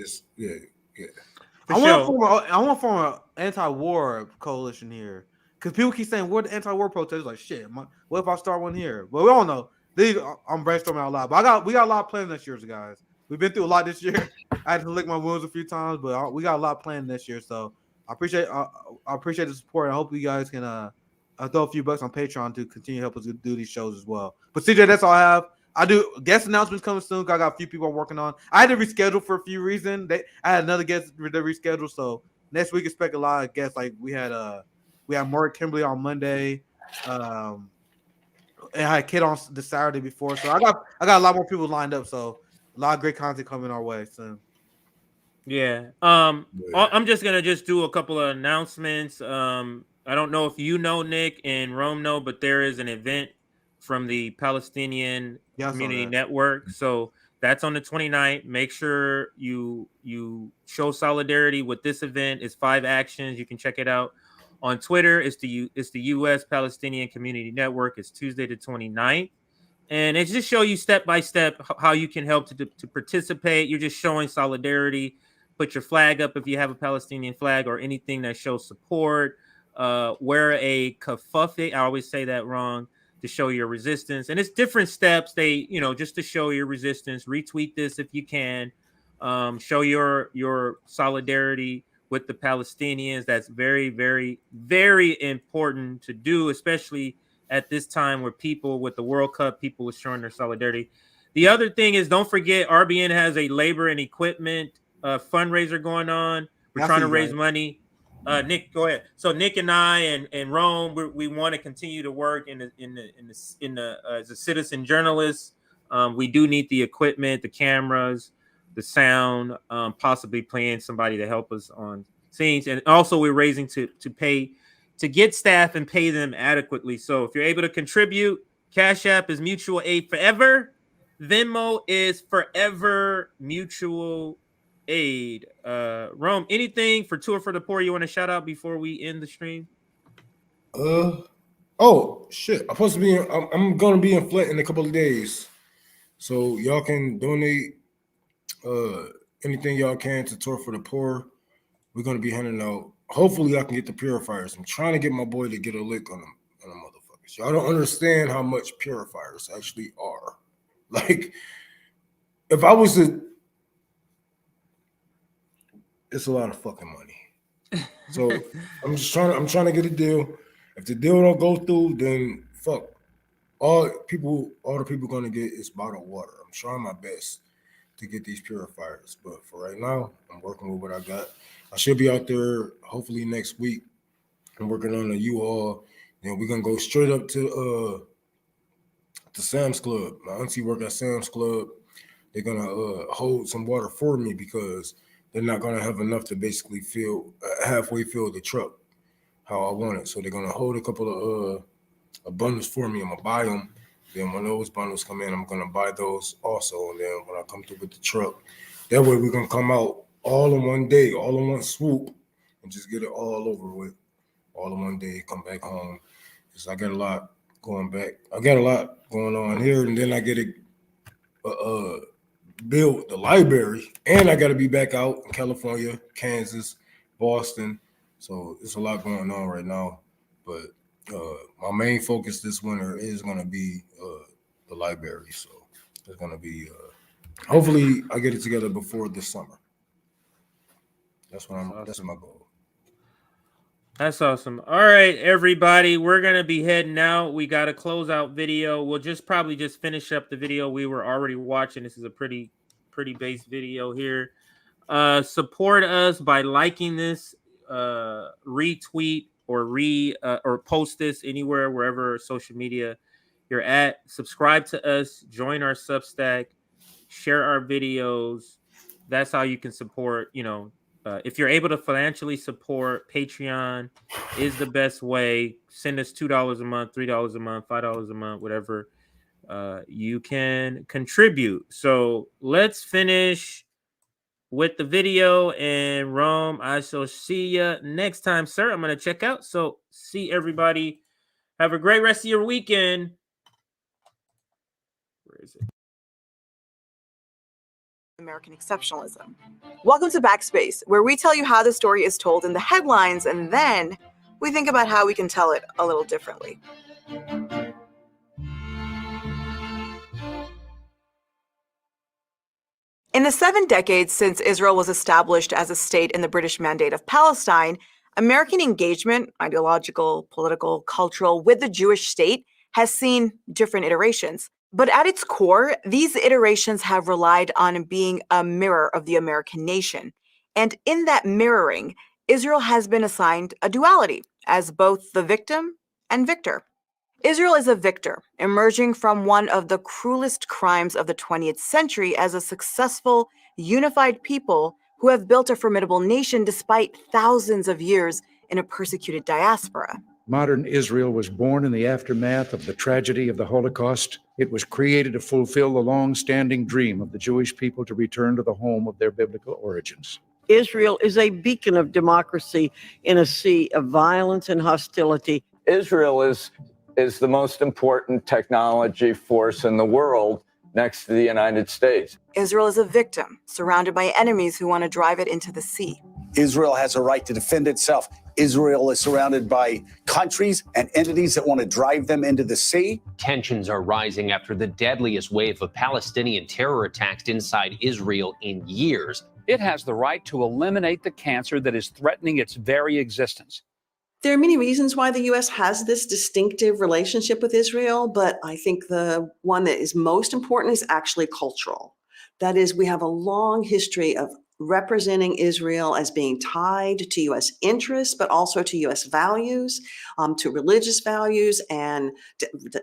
Speaker 3: I want to form an anti-war coalition here because people keep saying we're the anti-war protesters. Like shit, what if I start one here? But we all know I'm brainstorming out loud. But we got a lot of plans this year, guys. We've been through a lot this year. I had to lick my wounds a few times, but we got a lot planned this year. So I appreciate the support. I hope you guys can throw a few bucks on Patreon to continue to help us do these shows as well. But CJ, that's all I have. I do guest announcements coming soon. I got a few people I'm working on. I had to reschedule for a few reasons. I had another guest to reschedule. So next week expect a lot of guests. Like we had Mark Kimberly on Monday. And I had Kid on the Saturday before. So I got a lot more people lined up. So a lot of great content coming our way soon.
Speaker 2: Yeah. I'm just gonna do a couple of announcements. I don't know if you know, Nick and Rome know, but there is an event from the Palestinian Community Network. So that's on the 29th. Make sure you show solidarity with this event. It's 5 actions. You can check it out on Twitter. It's the U.S. Palestinian Community Network. It's Tuesday the 29th. And it's just show you step by step how you can help to participate. You're just showing solidarity. Put your flag up if you have a Palestinian flag or anything that shows support. Wear a kafufik. I always say that wrong. To show your resistance, and it's different steps. They, just to show your resistance. Retweet this if you can. Show your solidarity with the Palestinians. That's very, very, very important to do, especially at this time where people with the World Cup, people are showing their solidarity. The other thing is, don't forget, RBN has a labor and equipment fundraiser going on. We're trying to raise money. Nick, go ahead. So Nick and I and Rome, we want to continue to work in the as a citizen journalist. We do need the equipment, the cameras, the sound, possibly paying somebody to help us on scenes, and also we're raising to pay to get staff and pay them adequately. So if you're able to contribute, Cash App is Mutual Aid Forever. Venmo is Forever Mutual Aid. Rome, anything for Tour for the Poor you want to shout out before we end the stream?
Speaker 4: Oh shit! I'm gonna be in Flint in a couple of days, so y'all can donate anything y'all can to Tour for the Poor. We're gonna be handing out. Hopefully, I can get the purifiers. I'm trying to get my boy to get a lick on them motherfuckers. Y'all don't understand how much purifiers actually are. Like, if I was to. It's a lot of fucking money. So I'm trying to get a deal. If the deal don't go through, then fuck. All the people gonna get is bottled water. I'm trying my best to get these purifiers. But for right now, I'm working with what I got. I should be out there hopefully next week. I'm working on a U-Haul. And we're gonna go straight up to Sam's Club. My auntie work at Sam's Club. They're gonna hold some water for me because they're not gonna have enough to basically halfway fill the truck how I want it. So they're gonna hold a couple of abundance for me. I'm gonna buy them Then when those bundles come in, I'm gonna buy those also. And then when I come through with the truck, that way we're gonna come out all in one day, all in one swoop, and just get it all over with, all in one day. Come back home, because I got a lot going back. I got a lot going on here, and then I get it build the library, and I got to be back out in California, Kansas, Boston. So it's a lot going on right now. But my main focus this winter is going to be the library. So it's going to be, hopefully I get it together before this summer. That's what that's my goal.
Speaker 2: That's awesome. All right, everybody, we're going to be heading out. We got a closeout video. We'll probably just finish up the video we were already watching. This is a pretty base video here. Support us by liking this, retweet or post this anywhere, wherever social media you're at. Subscribe to us, join our Substack, share our videos. That's how you can support, if you're able to financially support, Patreon is the best way. Send us $2 a month, $3 a month, $5 a month, whatever you can contribute. So let's finish with the video. And Rome, I shall see you next time, sir. I'm going to check out. So see everybody. Have a great rest of your weekend. Where is it?
Speaker 10: American exceptionalism. Welcome to Backspace, where we tell you how the story is told in the headlines, and then we think about how we can tell it a little differently. In the 7 decades since Israel was established as a state in the British Mandate of Palestine, American engagement, ideological, political, cultural, with the Jewish state has seen different iterations. But at its core, these iterations have relied on being a mirror of the American nation. And in that mirroring, Israel has been assigned a duality as both the victim and victor. Israel is a victor, emerging from one of the cruelest crimes of the 20th century as a successful, unified people who have built a formidable nation despite thousands of years in a persecuted diaspora.
Speaker 9: Modern Israel was born in the aftermath of the tragedy of the Holocaust. It was created to fulfill the long-standing dream of the Jewish people to return to the home of their biblical origins.
Speaker 12: Israel is a beacon of democracy in a sea of violence and hostility.
Speaker 13: Israel is the most important technology force in the world next to the United States.
Speaker 10: Israel is a victim, surrounded by enemies who want to drive it into the sea.
Speaker 24: Israel has a right to defend itself. Israel is surrounded by countries and entities that want to drive them into the sea.
Speaker 25: Tensions are rising after the deadliest wave of Palestinian terror attacks inside Israel in years.
Speaker 26: It has the right to eliminate the cancer that is threatening its very existence.
Speaker 27: There are many reasons why the U.S. has this distinctive relationship with Israel, but I think the one that is most important is actually cultural. That is, we have a long history of representing Israel as being tied to U.S. interests, but also to U.S. values, to religious values and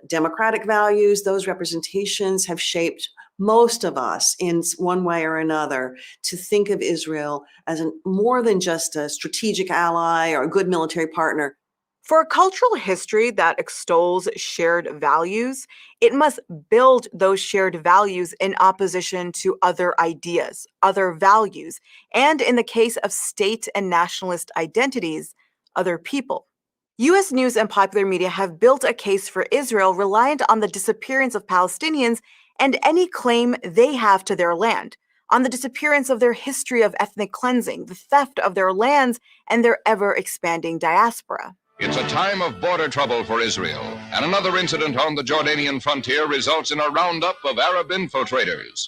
Speaker 27: democratic values. Those representations have shaped most of us in one way or another to think of Israel as more than just a strategic ally or a good military partner.
Speaker 10: For a cultural history that extols shared values, it must build those shared values in opposition to other ideas, other values, and in the case of state and nationalist identities, other people. U.S. news and popular media have built a case for Israel reliant on the disappearance of Palestinians and any claim they have to their land, on the disappearance of their history of ethnic cleansing, the theft of their lands, and their ever-expanding diaspora.
Speaker 28: It's a time of border trouble for Israel, and another incident on the Jordanian frontier results in a roundup of Arab infiltrators.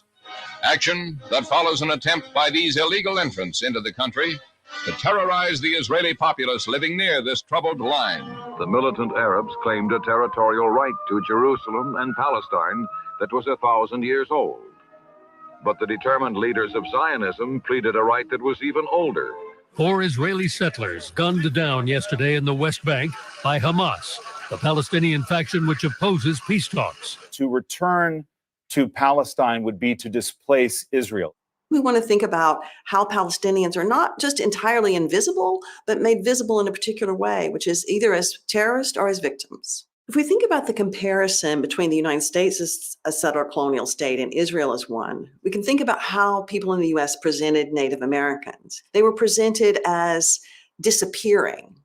Speaker 28: Action that follows an attempt by these illegal entrants into the country to terrorize the Israeli populace living near this troubled line.
Speaker 29: The militant Arabs claimed a territorial right to Jerusalem and Palestine that was 1,000 years old. But the determined leaders of Zionism pleaded a right that was even older.
Speaker 30: 4 Israeli settlers gunned down yesterday in the West Bank by Hamas, the Palestinian faction which opposes peace talks.
Speaker 31: To return to Palestine would be to displace Israel.
Speaker 27: We want to think about how Palestinians are not just entirely invisible, but made visible in a particular way, which is either as terrorists or as victims. If we think about the comparison between the United States as a settler colonial state and Israel as one, we can think about how people in the US presented Native Americans. They were presented as disappearing,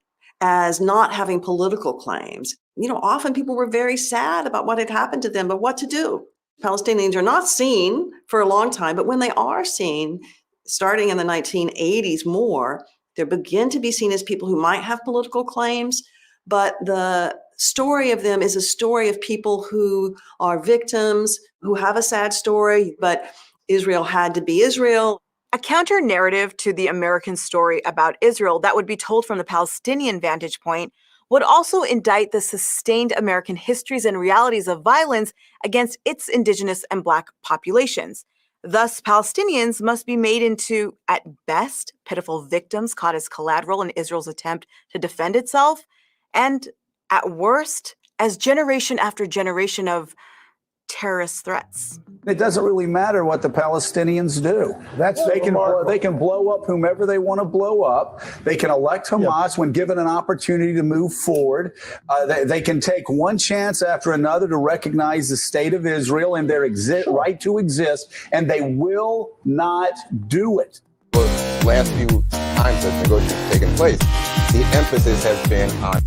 Speaker 27: as not having political claims. Often people were very sad about what had happened to them, but what to do? Palestinians are not seen for a long time, but when they are seen, starting in the 1980s more, they begin to be seen as people who might have political claims, but the story of them is a story of people who are victims, who have a sad story, but Israel had to be Israel.
Speaker 10: A counter narrative to the American story about Israel that would be told from the Palestinian vantage point would also indict the sustained American histories and realities of violence against its indigenous and Black populations. Thus, Palestinians must be made into, at best, pitiful victims caught as collateral in Israel's attempt to defend itself, and at worst, as generation after generation of terrorist threats.
Speaker 24: It doesn't really matter what the Palestinians do. They can blow up whomever they want to blow up. They can elect Hamas when given an opportunity to move forward. They can take one chance after another to recognize the state of Israel and their right to exist, and they will not do it.
Speaker 7: For the last few times that negotiations have taken place, the emphasis has been on